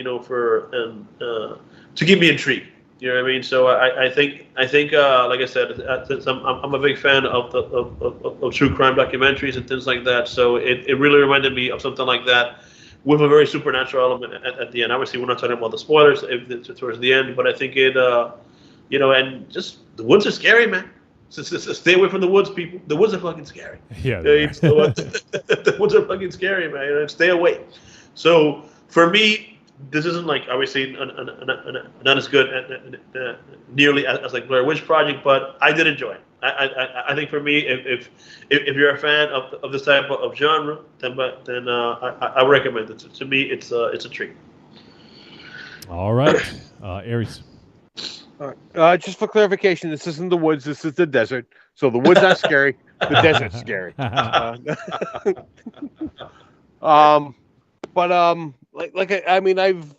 to keep me intrigued. You know what I mean? So I think like I said, since I'm a big fan of true crime documentaries and things like that. So it really reminded me of something like that, with a very supernatural element at the end. Obviously, we're not talking about the spoilers towards the end, but I think it, and just the woods are scary, man. So stay away from the woods, people. The woods are fucking scary. Yeah. The woods are fucking scary, man. Stay away. So for me, this isn't obviously not as good nearly as like Blair Witch Project, but I did enjoy it. I think for me, if you're a fan of this type of genre, then I recommend it. To me, it's a treat. All right, Aries. All right. Just for clarification, this isn't the woods. This is the desert. So the woods are scary. The desert's scary.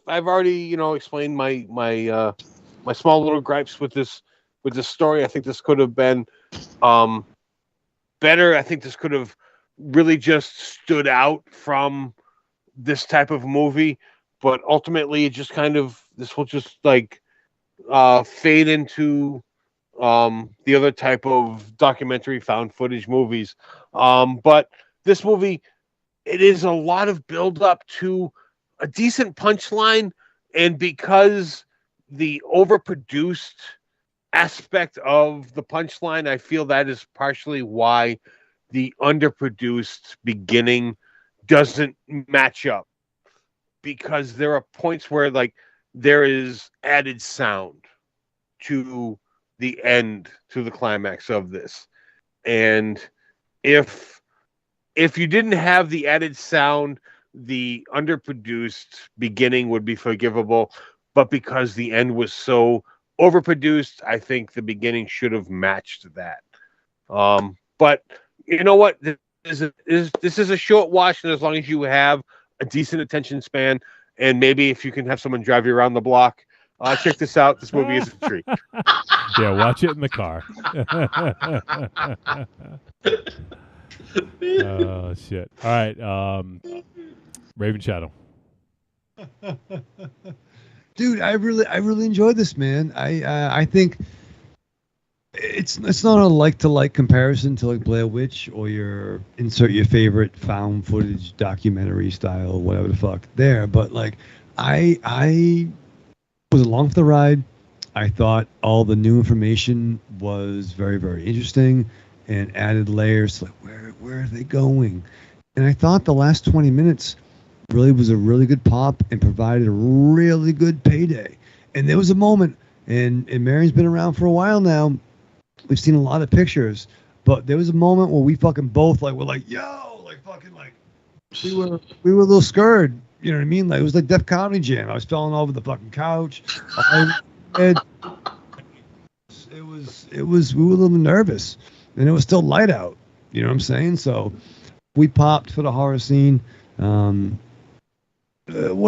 I've already explained my small little gripes with this story. I think this could have been better. I think this could have really just stood out from this type of movie, but ultimately it just this will just fade into the other type of documentary found footage movies. But this movie, it is a lot of build up to a decent punchline, and because the overproduced aspect of the punchline, I feel that is partially why the underproduced beginning doesn't match up, because there are points where there is added sound to the end, to the climax of this. And if you didn't have the added sound, the underproduced beginning would be forgivable. But because the end was so overproduced, I think the beginning should have matched that. But you know what? This is a short watch, and as long as you have a decent attention span, and maybe if you can have someone drive you around the block, check this out. This movie is a treat. Yeah, watch it in the car. Oh shit! All right, Raven Shadow. Dude, I really enjoyed this, man. I think it's not a like comparison to like Blair Witch or insert your favorite found footage documentary style, whatever the fuck there. But I was along for the ride. I thought all the new information was very, very interesting and added layers to where are they going? And I thought the last 20 minutes really was a really good pop and provided a really good payday. And there was a moment, and Marion's been around for a while now. We've seen a lot of pictures, but there was a moment where we fucking both were like, yo, fucking we were a little scared. You know what I mean? Like it was like Def Comedy Jam. I was falling over the fucking couch. It was we were a little nervous, and it was still light out. You know what I'm saying? So we popped for the horror scene. What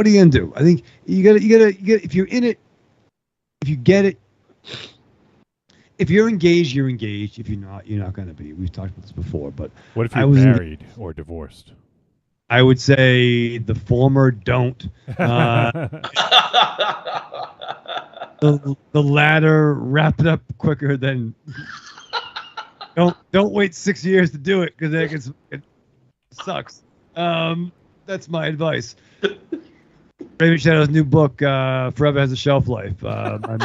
are you gonna do? I think you gotta if you're in it, if you get it, if you're engaged, you're engaged. If you're not gonna be. We've talked about this before, but what if you're married or divorced? I would say the former don't. The latter wrap it up quicker than. Don't wait 6 years to do it because it sucks. That's my advice. Raven Shadow's new book, Forever Has a Shelf Life. On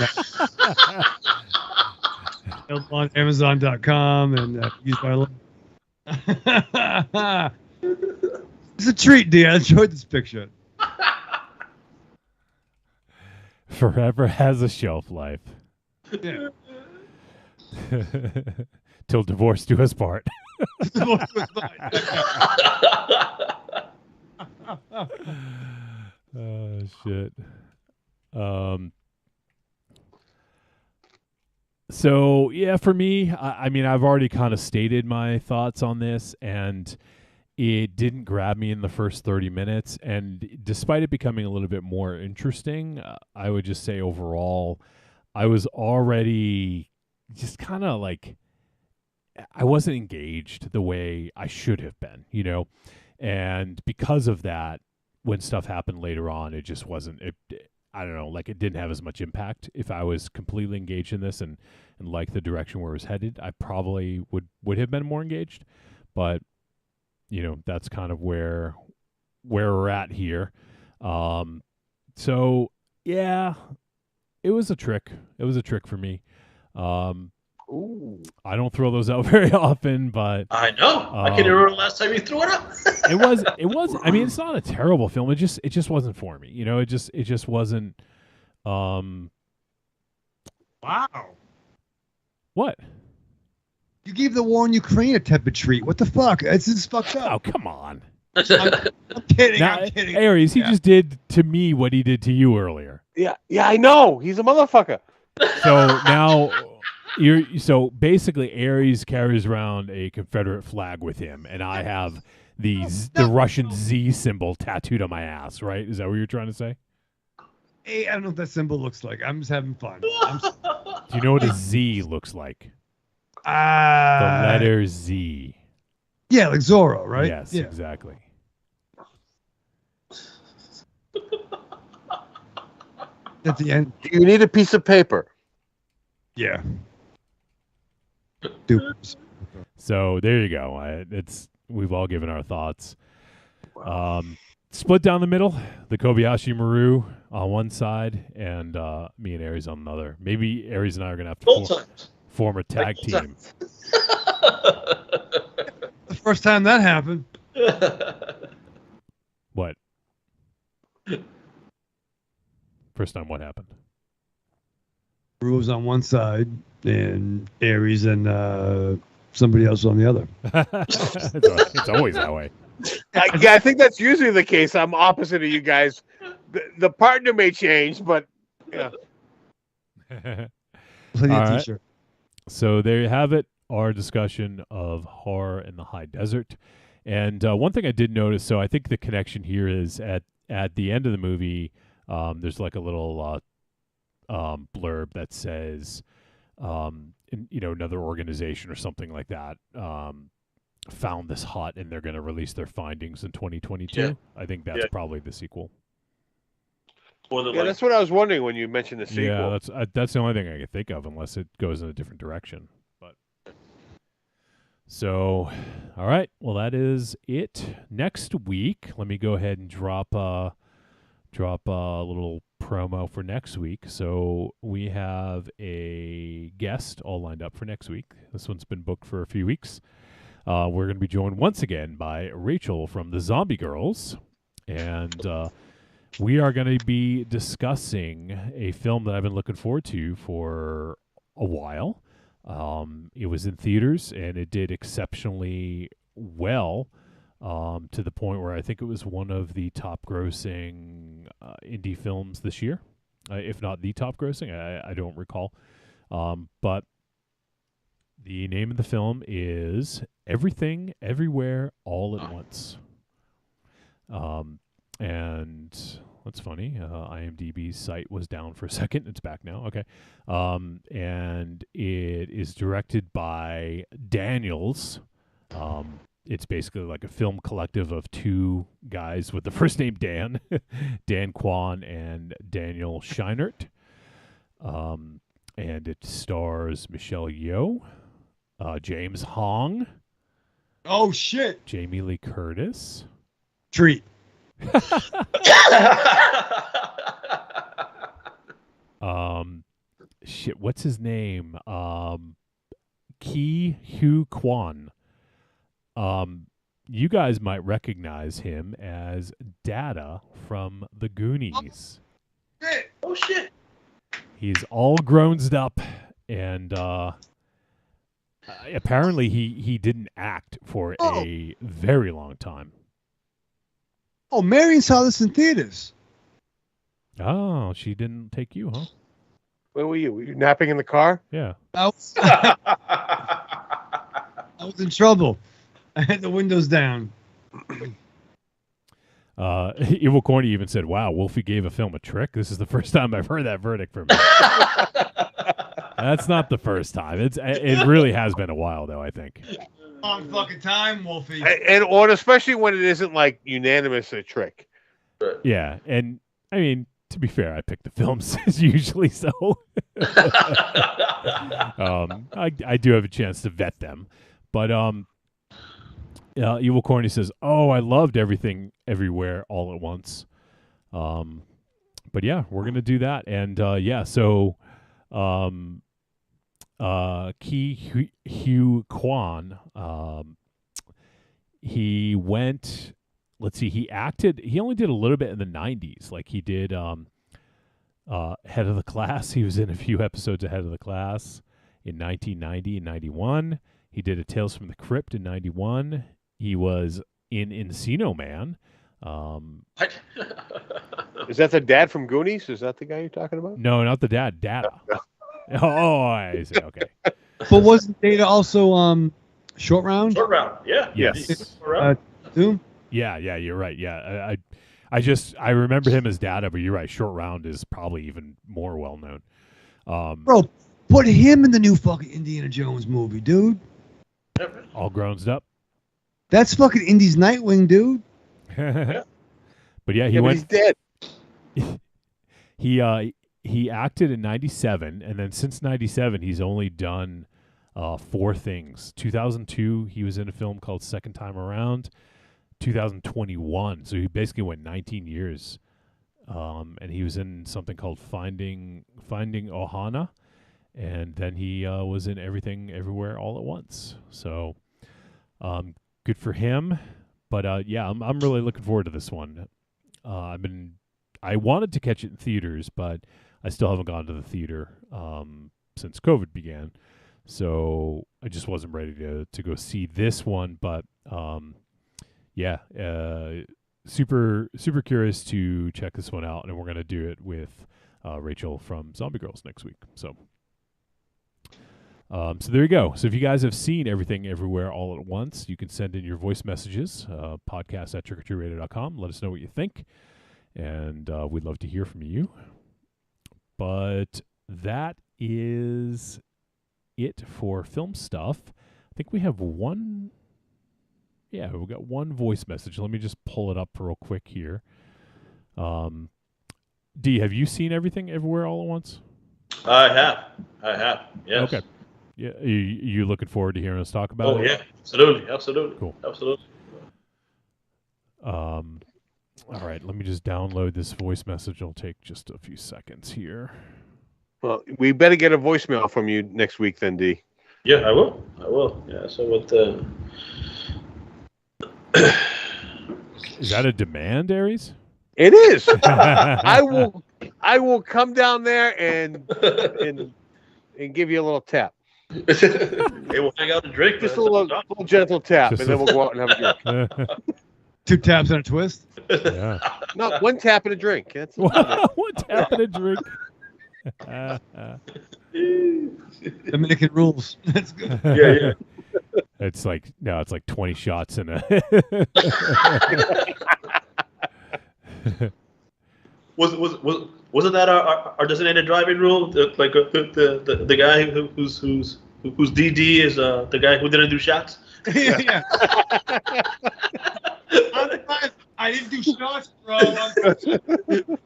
Amazon.com and use my link. It's a treat, D. I enjoyed this picture. Forever has a shelf life. Yeah. Till divorce do us part. Oh shit. So yeah, for me, I mean, I've already kind of stated my thoughts on this, and it didn't grab me in the first 30 minutes. And despite it becoming a little bit more interesting, I would just say overall, I was already just kind of like, I wasn't engaged the way I should have been, you know? And because of that, when stuff happened later on, it just wasn't, I don't know, like it didn't have as much impact. If I was completely engaged in this and liked the direction where it was headed, I probably would have been more engaged. But, you know, that's kind of where we're at here. So, yeah, it was a trick. It was a trick for me. Ooh. I don't throw those out very often, but I know. I can't remember the last time you threw it up. it was. I mean, it's not a terrible film. It just wasn't for me. You know, it just wasn't. Wow. What? You gave the war in Ukraine a tepid treat. What the fuck? It's fucked up. Oh, come on. I'm kidding. Now, I'm kidding. Aries, he just did to me what he did to you earlier. Yeah, I know. He's a motherfucker. So now so basically Aries carries around a Confederate flag with him, and I have the Russian Z symbol tattooed on my ass, right? Is that what you're trying to say? Hey, I don't know what that symbol looks like. I'm just having fun. Do you know what a Z looks like? The The letter Z. Yeah, like Zorro, right? Yes, yeah. exactly. At the end. Do you need a piece of paper? Yeah. So there you go. We've all given our thoughts. Split down the middle. The Kobayashi Maru on one side, and me and Aries on another. Maybe Aries and I are gonna have to form a tag team. The first time that happened. What? First time what happened? Rules on one side and Aries and somebody else on the other. It's always that way. I think that's usually the case. I'm opposite of you guys. The partner may change, but yeah. Plenty All of right. t-shirt. So there you have it. Our discussion of horror in the high desert. And one thing I did notice, so I think the connection here is at the end of the movie, there's like a little blurb that says, another organization or something like that found this hut and they're going to release their findings in 2022. Yeah. I think that's probably the sequel. That's what I was wondering when you mentioned the sequel. Yeah, that's the only thing I can think of, unless it goes in a different direction. But so, all right. Well, that is it. Next week, let me go ahead and drop a little promo for next week. So we have a guest all lined up for next week. This one's been booked for a few weeks. We're going to be joined once again by Rachel from the Zombie Girls, and we are going to be discussing a film that I've been looking forward to for a while. It was in theaters, and it did exceptionally well to the point where I think it was one of the top grossing indie films this year, if not the top grossing. I don't recall. But the name of the film is Everything, Everywhere, All at Once. And that's funny. IMDb's site was down for a second. It's back now. Okay. And it is directed by Daniels. It's basically like a film collective of two guys with the first name Dan, Dan Kwan and Daniel Scheinert. And it stars Michelle Yeoh, James Hong. Oh, shit. Jamie Lee Curtis. Treat. Shit, what's his name? Ki Hu Kwan. You guys might recognize him as Data from The Goonies. Oh shit! He's all grown up, and apparently he didn't act for a very long time. Oh, Marion saw this in theaters. Oh, she didn't take you, huh? Where were you? Were you napping in the car? Yeah. I was in trouble. I had the windows down. Evil Corny even said, "Wow, Wolfie gave a film a trick. This is the first time I've heard that verdict from him." That's not the first time. It really has been a while, though, I think. Long fucking time, Wolfie. Or especially when it isn't like unanimous a trick. Yeah, and I mean, to be fair, I pick the films as usually so. I do have a chance to vet them, but Evil Corny says, "Oh, I loved Everything, Everywhere, All at Once." But yeah, we're gonna do that, and so Ki Hu Kwan, he went. Let's see, he acted. He only did a little bit in the '90s. Like he did Head of the Class. He was in a few episodes of Head of the Class in 1990 and 91. He did a Tales from the Crypt in 91. He was in Encino Man. Is that the dad from Goonies? Is that the guy you're talking about? No, not the dad. Data. Oh, I see. Okay. But wasn't Data also Short Round? Short Round, yeah. Yes. Doom? Yeah, you're right. Yeah, I remember him as Data, but you're right. Short Round is probably even more well known. Bro, put him in the new fucking Indiana Jones movie, dude. All grown up. That's fucking Indy's Nightwing, dude. But yeah, he went. He's dead. He acted in '97, and then since '97, he's only done 4 things. 2002, he was in a film called Second Time Around. 2021, so he basically went 19 years, and he was in something called Finding Ohana, and then he was in Everything, Everywhere, All at Once. So, good for him. But yeah, I'm really looking forward to this one. I wanted to catch it in theaters, but I still haven't gone to the theater since COVID began, so I just wasn't ready to go see this one. But yeah, super curious to check this one out, and we're gonna do it with Rachel from Zombie Girls next week. So there you go. So if you guys have seen Everything, Everywhere, All at Once, you can send in your voice messages, podcast@trickortreatradio.com. Let us know what you think, and we'd love to hear from you. But that is it for film stuff. I think we have one. Yeah, we've got one voice message. Let me just pull it up real quick here. D, have you seen Everything, Everywhere, All at Once? I have. Yes. Okay. Yeah, you looking forward to hearing us talk about it? Oh yeah, absolutely. Cool. Absolutely. All right, let me just download this voice message. It'll take just a few seconds here. Well, we better get a voicemail from you next week then, D. Yeah, I will. Yeah, so what Is that a demand, Aries? It is. I will come down there and give you a little tap. Hey, we'll hang out and drink. Just a man. little gentle tap, and then we'll go out and have a drink. 2 taps and a twist. Yeah. No, 1 tap and a drink. That's One tap and a drink. Dominican rules. That's good. Yeah. It's like 20 shots in a. Wasn't that our designated driving rule? Like the guy whose DD is the guy who didn't do shots. Yeah. I didn't do shots, bro.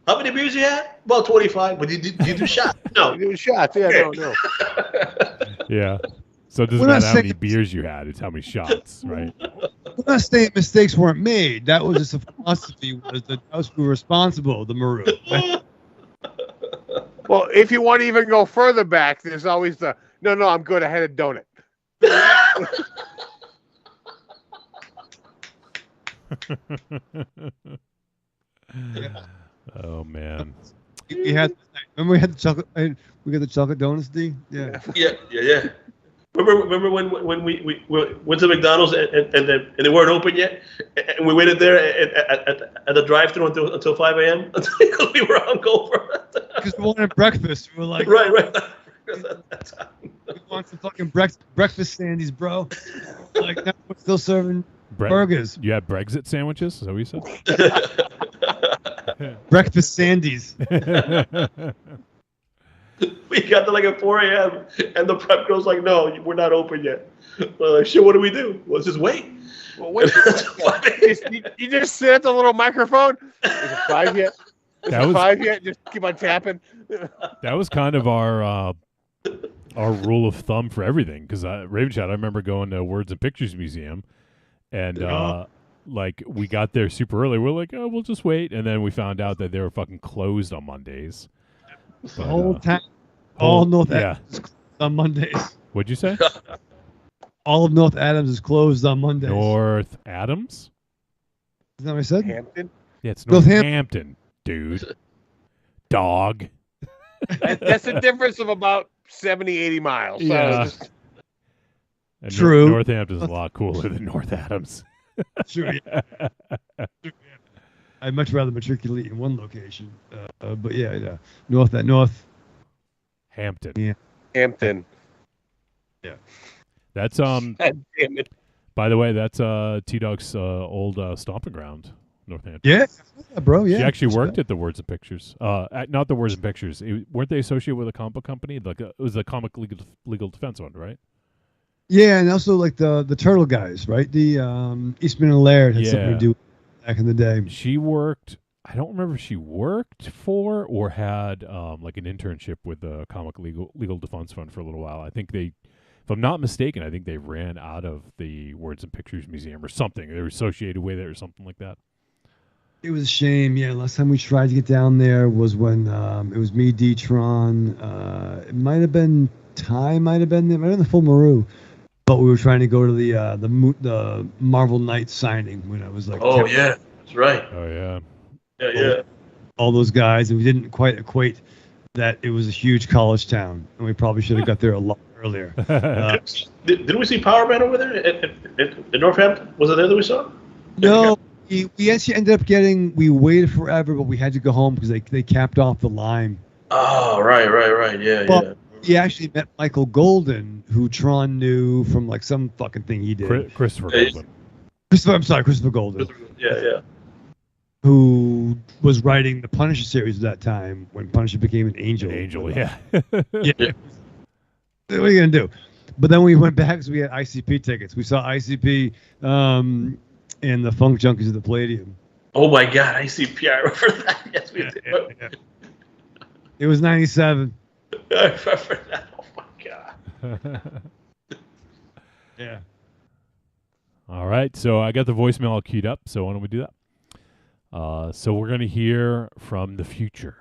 How many beers you had? About 25. But did you do shots? No. You do shots. Yeah, no. Yeah. So it doesn't We're not matter how many saying- beers you had; it's how many shots, right? I'm not saying mistakes weren't made. That was just a philosophy. Was the house who were responsible, the Maroon. Well, if you want to even go further back, there's always the no, I'm good. I had a donut. Oh man. We had. Remember we had the chocolate. We got the chocolate donuts, D. Yeah. Yeah. Remember when we went to McDonald's and they weren't open yet, and we waited there at the drive-thru until 5 a.m. because we were hungover. Because we wanted breakfast. We were like, right. We want some fucking breakfast standees, bro. Like now we're still serving burgers. You had Brexit sandwiches? Is that what you said? Breakfast sandies. We got there like at 4 a.m. and the prep girl's like, "No, we're not open yet." We're like, "Shit, what do we do?" Well, just wait. Well, wait. you just sit at the little microphone. Is it 5 yet? Is it 5 yet? Just keep on tapping. That was kind of our rule of thumb for everything. Because Raven Shot, I remember going to Words and Pictures Museum, and like we got there super early. We're like, "Oh, we'll just wait," and then we found out that they were fucking closed on Mondays. The whole time, all North Adams is closed on Mondays. What'd you say? All of North Adams is closed on Mondays. North Adams? Isn't that what I said? Hampton? Yeah, it's Northampton. Northampton, dude. Dog. That's a difference of about 70, 80 miles. So Yeah. And True. Northampton's a lot cooler than North Adams. Sure, yeah. I'd much rather matriculate in one location. But yeah. North Hampton. Yeah. Hampton. Yeah. That's God damn it. by the way, that's T-Dog's old stomping ground, Northampton. Yeah, bro. Yeah. She actually worked at the Words and Pictures. Not the Words and Pictures. Weren't they associated with a comic book company? Like it was the Comic Legal Defense one, right? Yeah, and also like the Turtle guys, right? The Eastman and Laird had something to do back in the day. She worked. I don't remember if she worked for or had like an internship with the Comic Legal Defense Fund for a little while. I think they, if I'm not mistaken, I think they ran out of the Words and Pictures Museum or something. They were associated with it or something like that. It was a shame. Yeah, last time we tried to get down there was when it was me, D-Tron. It might have been Ty, might have been there, might have been the full Maru. But we were trying to go to the Marvel Knights signing when I was like, Oh yeah, that's right. Oh yeah. Yeah. All those guys, and we didn't quite equate that it was a huge college town, and we probably should have got there a lot earlier. Didn't we see Power Man over there in Northampton? Was it there that we saw? No, we actually ended up getting. We waited forever, but we had to go home because they capped off the line. Oh, right. Yeah, But we actually met Michael Golden, who Tron knew from like some fucking thing he did. Christopher Golden. Christopher Golden. Yeah. Who was writing the Punisher series at that time when Punisher became an angel. Yeah. Yeah. What are you going to do? But then we went back because we had ICP tickets. We saw ICP in the Funk Junkies of the Palladium. Oh my God, ICP, I remember that. Yes, we did. Yeah. It was 97. I remember that. Oh my God. Yeah. All right, so I got the voicemail all queued up, so why don't we do that? So we're going to hear from the future,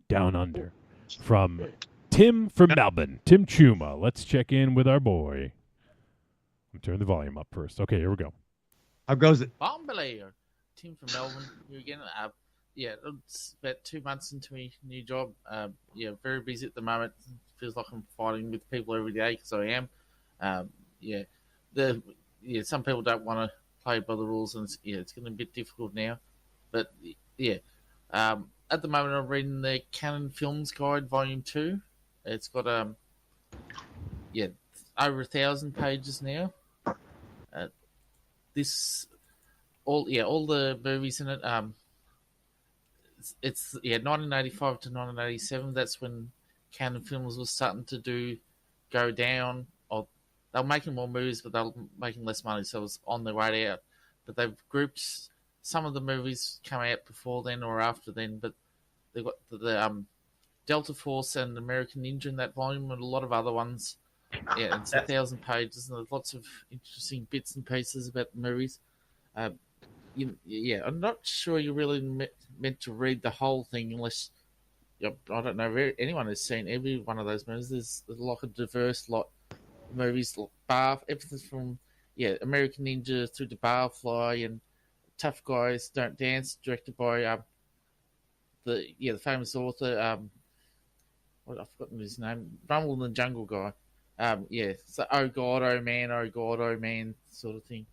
down under, from Tim from Melbourne, Tim Chuma. Let's check in with our boy. Turn the volume up first. Okay, here we go. How goes it? Bombalayer. Tim from Melbourne here again. Yeah, it's about 2 months into my new job. Yeah, very busy at the moment. feels like I'm fighting with people every day because I am. Yeah, some people don't want to play by the rules, and it's getting a bit difficult now. But yeah, at the moment I'm reading the Canon Films Guide Volume 2. It's got over 1,000 pages now. All the movies in it. It's 1985 to 1987. That's when Canon Films was starting to go down. Or they were making more movies, but they were making less money, so it was on their way out. But they've grouped some of the movies come out before then or after then. But they've got the Delta Force and American Ninja in that volume, and a lot of other ones. Yeah, it's 1,000 pages, and there's lots of interesting bits and pieces about the movies. I'm not sure you're really meant to read the whole thing unless I don't know if anyone has seen every one of those movies. There's like a diverse lot of movies, everything from American Ninja through to Barfly and Tough Guys Don't Dance, directed by the famous author I've forgotten his name, Rumble in the Jungle guy. So oh god, oh man sort of thing.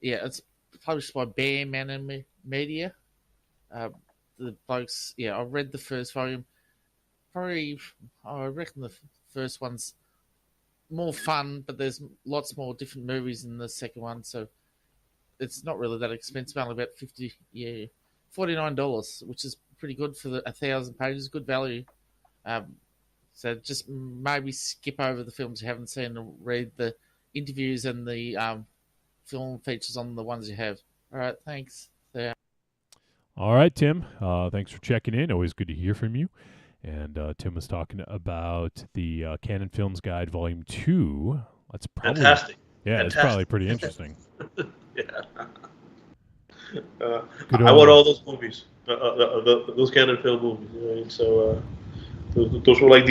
It's published by Bear Man Media. The blokes, I read the first volume. I reckon the first one's more fun, but there's lots more different movies in the second one, so it's not really that expensive. Only about $49, which is pretty good for 1,000 pages. Good value. So just maybe skip over the films you haven't seen and read the interviews and the film features on the ones you have. All right, thanks. All right, Tim. Thanks for checking in. Always good to hear from you. And Tim was talking about the Canon Films Guide Volume 2. That's probably fantastic. Yeah, fantastic. It's probably pretty interesting. I want all those movies, those Canon film movies. Right? So those were like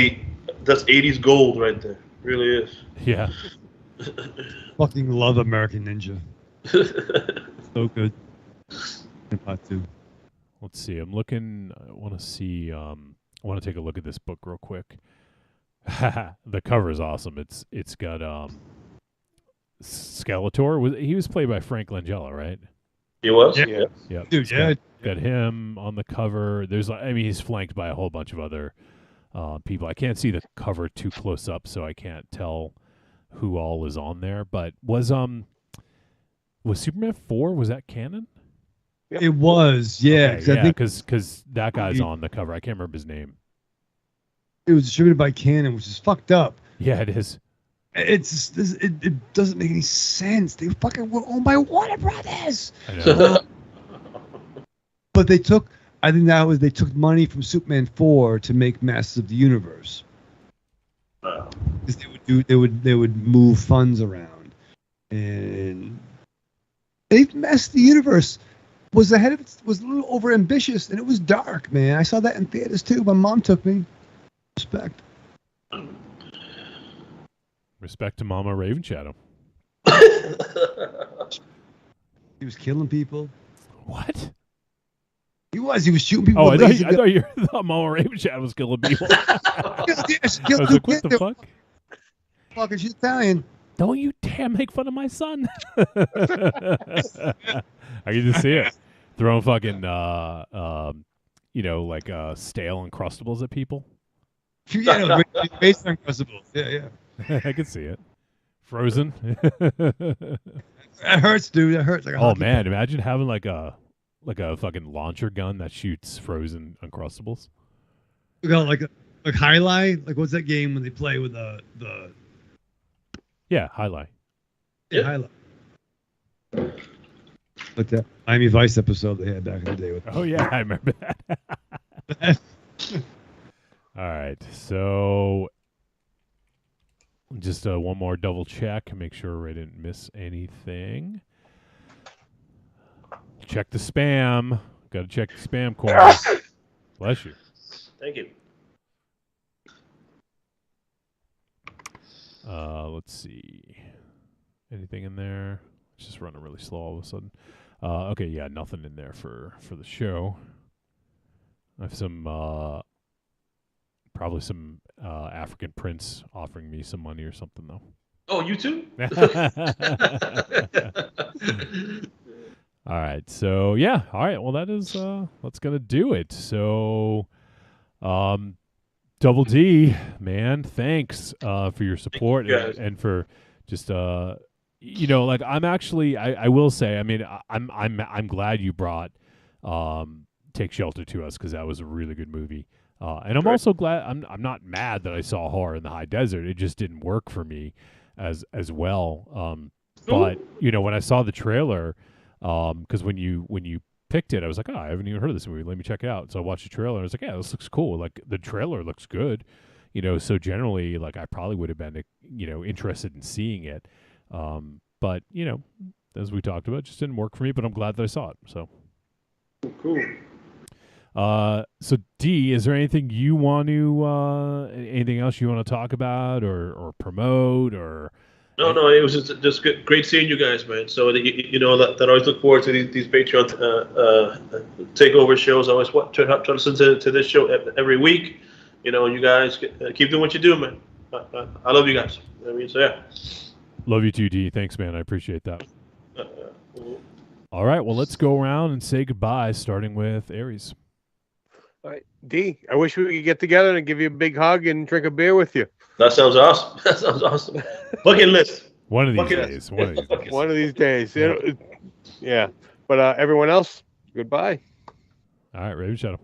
that's 80s gold right there. Really is. Yeah. Fucking love American Ninja. So good. Part 2. Let's see. I'm looking. I want to see. I want to take a look at this book real quick. The cover is awesome. It's got Skeletor. He was played by Frank Langella, right? He was. Yeah. Dude, got him on the cover. He's flanked by a whole bunch of other people. I can't see the cover too close up, so I can't tell who all is on there. But was Superman 4? Was that canon? It was, yeah. Okay, because that guy's on the cover. I can't remember his name. It was distributed by Canon, which is fucked up. Yeah, it is. It doesn't make any sense. They fucking were owned by Warner Brothers. I know. But they took money from Superman 4 to make Masters of the Universe. They would move funds around, and Masters of the Universe was a little over ambitious, and it was dark, man. I saw that in theaters too. My mom took me. Respect to Mama Raven Shadow. He was killing people. What? He was shooting people. Oh, I thought Mama Raven Shadow was killing people. I was like, what the fuck? Fucking, she's Italian. Don't you dare make fun of my son. I can just see it. Throwing fucking, stale Uncrustables at people. Yeah, based on Uncrustables. Yeah. I can see it. Frozen. That hurts, dude. That hurts. Like a man, imagine having like a fucking launcher gun that shoots frozen Uncrustables. We got like Highlight. Like what's that game when they play with the Yeah, Highlight. Yeah, Highlight. Like that Miami Vice episode they had back in the day with. Oh yeah, I remember that. All right, so just one more double check, make sure I didn't miss anything. Check the spam. Got to check the spam corner. Bless you. Thank you. Let's see. Anything in there? It's just running really slow all of a sudden. Okay, yeah, nothing in there for the show. I have some Probably some African prince offering me some money or something, though. Oh, you too? All right. So, yeah. All right. Well, that's going to do it. So, Double D, man, thanks for your support and for just like I will say, I mean, I'm glad you brought Take Shelter to us because that was a really good movie. And I'm also glad I'm not mad that I saw Horror in the High Desert. It just didn't work for me as well. But when I saw the trailer, because when you picked it, I was like, oh, I haven't even heard of this movie. Let me check it out. So I watched the trailer and I was like, yeah, this looks cool. Like the trailer looks good, so generally like I probably would have been, interested in seeing it. But as we talked about, it just didn't work for me, but I'm glad that I saw it. So cool. So D, is there anything you want to, anything else you want to talk about or promote or? No, it was just good, great seeing you guys, man. So that I always look forward to these Patreon takeover shows. I always try to listen to this show every week. You guys keep doing what you do, man. I love you guys. I mean, so yeah. Love you too, D. Thanks, man. I appreciate that. All right, well, let's go around and say goodbye, starting with Aries. All right, D, I wish we could get together and give you a big hug and drink a beer with you. That sounds awesome. Bucket list. One of these days. One of these days. Yeah. But everyone else, goodbye. All right, Raven Shadow.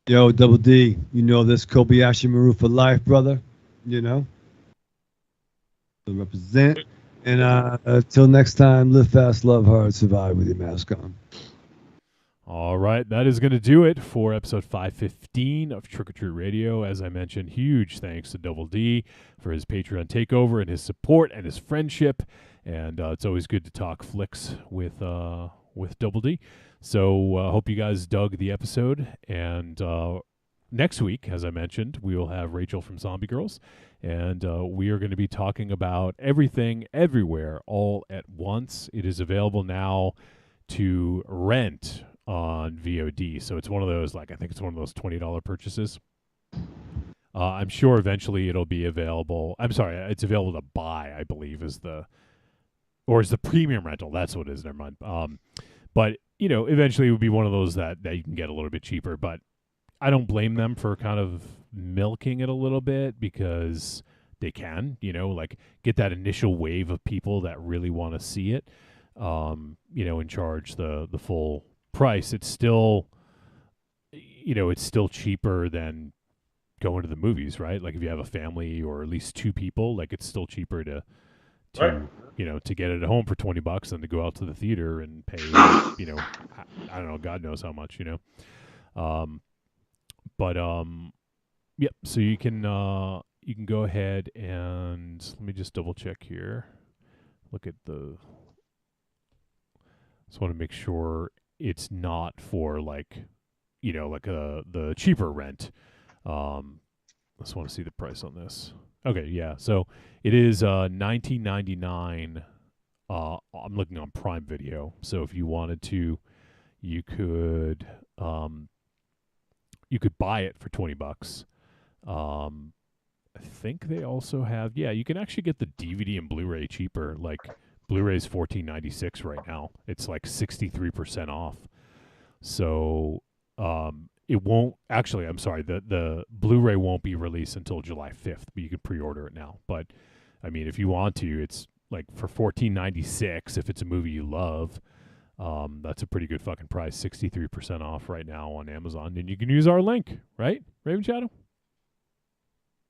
Yo, Double D, this Kobayashi Maru for life, brother. So represent. And until next time, live fast, love hard, survive with your mask on. All right, that is going to do it for episode 515 of Trick or Treat Radio. As I mentioned, huge thanks to Double D for his Patreon takeover and his support and his friendship. And it's always good to talk flicks with Double D. So I hope you guys dug the episode. And next week, as I mentioned, we will have Rachel from Zombie Girls. And we are going to be talking about everything, everywhere, all at once. It is available now to rent on VOD. So it's one of those, I think it's one of those $20 purchases. I'm sure eventually it'll be available. I'm sorry, it's available to buy, I believe, is the premium rental. That's what it is. Never mind. But, eventually it would be one of those that you can get a little bit cheaper. But I don't blame them for kind of milking it a little bit because they can, get that initial wave of people that really want to see it, and charge the full price. It's still, it's still cheaper than going to the movies, right? Like if you have a family or at least two people, it's still cheaper to get it at home for $20 than to go out to the theater and pay, I don't know, God knows how much, Yep. So you can go ahead and let me just double check here. Look at just want to make sure it's not for the cheaper rent. Just want to see the price on this. Okay, yeah. So it is $19.99. I'm looking on Prime Video. So if you wanted to, you could buy it for $20. I think they also have, you can actually get the DVD and Blu-ray cheaper. Like Blu-ray is $14.96 right now. It's 63% off. So it won't actually. I'm sorry. The Blu-ray won't be released until July 5th, but you can pre-order it now. But I mean, if you want to, it's for $14.96. If it's a movie you love, that's a pretty good fucking price. 63% off right now on Amazon, and you can use our link, right, Raven Shadow?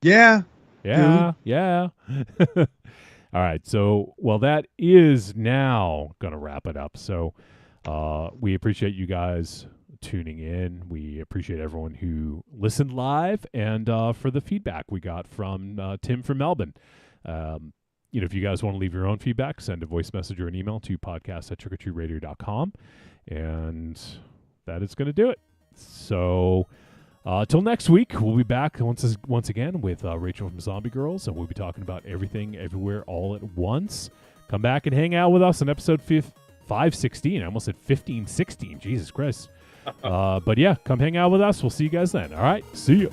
Yeah. All right. So, that is now going to wrap it up. So, we appreciate you guys tuning in. We appreciate everyone who listened live and for the feedback we got from Tim from Melbourne. If you guys want to leave your own feedback, send a voice message or an email to podcast@trickortreatradio.com. And that is going to do it. So, till next week, we'll be back once again with Rachel from Zombie Girls, and we'll be talking about everything, everywhere, all at once. Come back and hang out with us on episode 516. I almost said 1516. Jesus Christ. But yeah, come hang out with us. We'll see you guys then. All right. See you.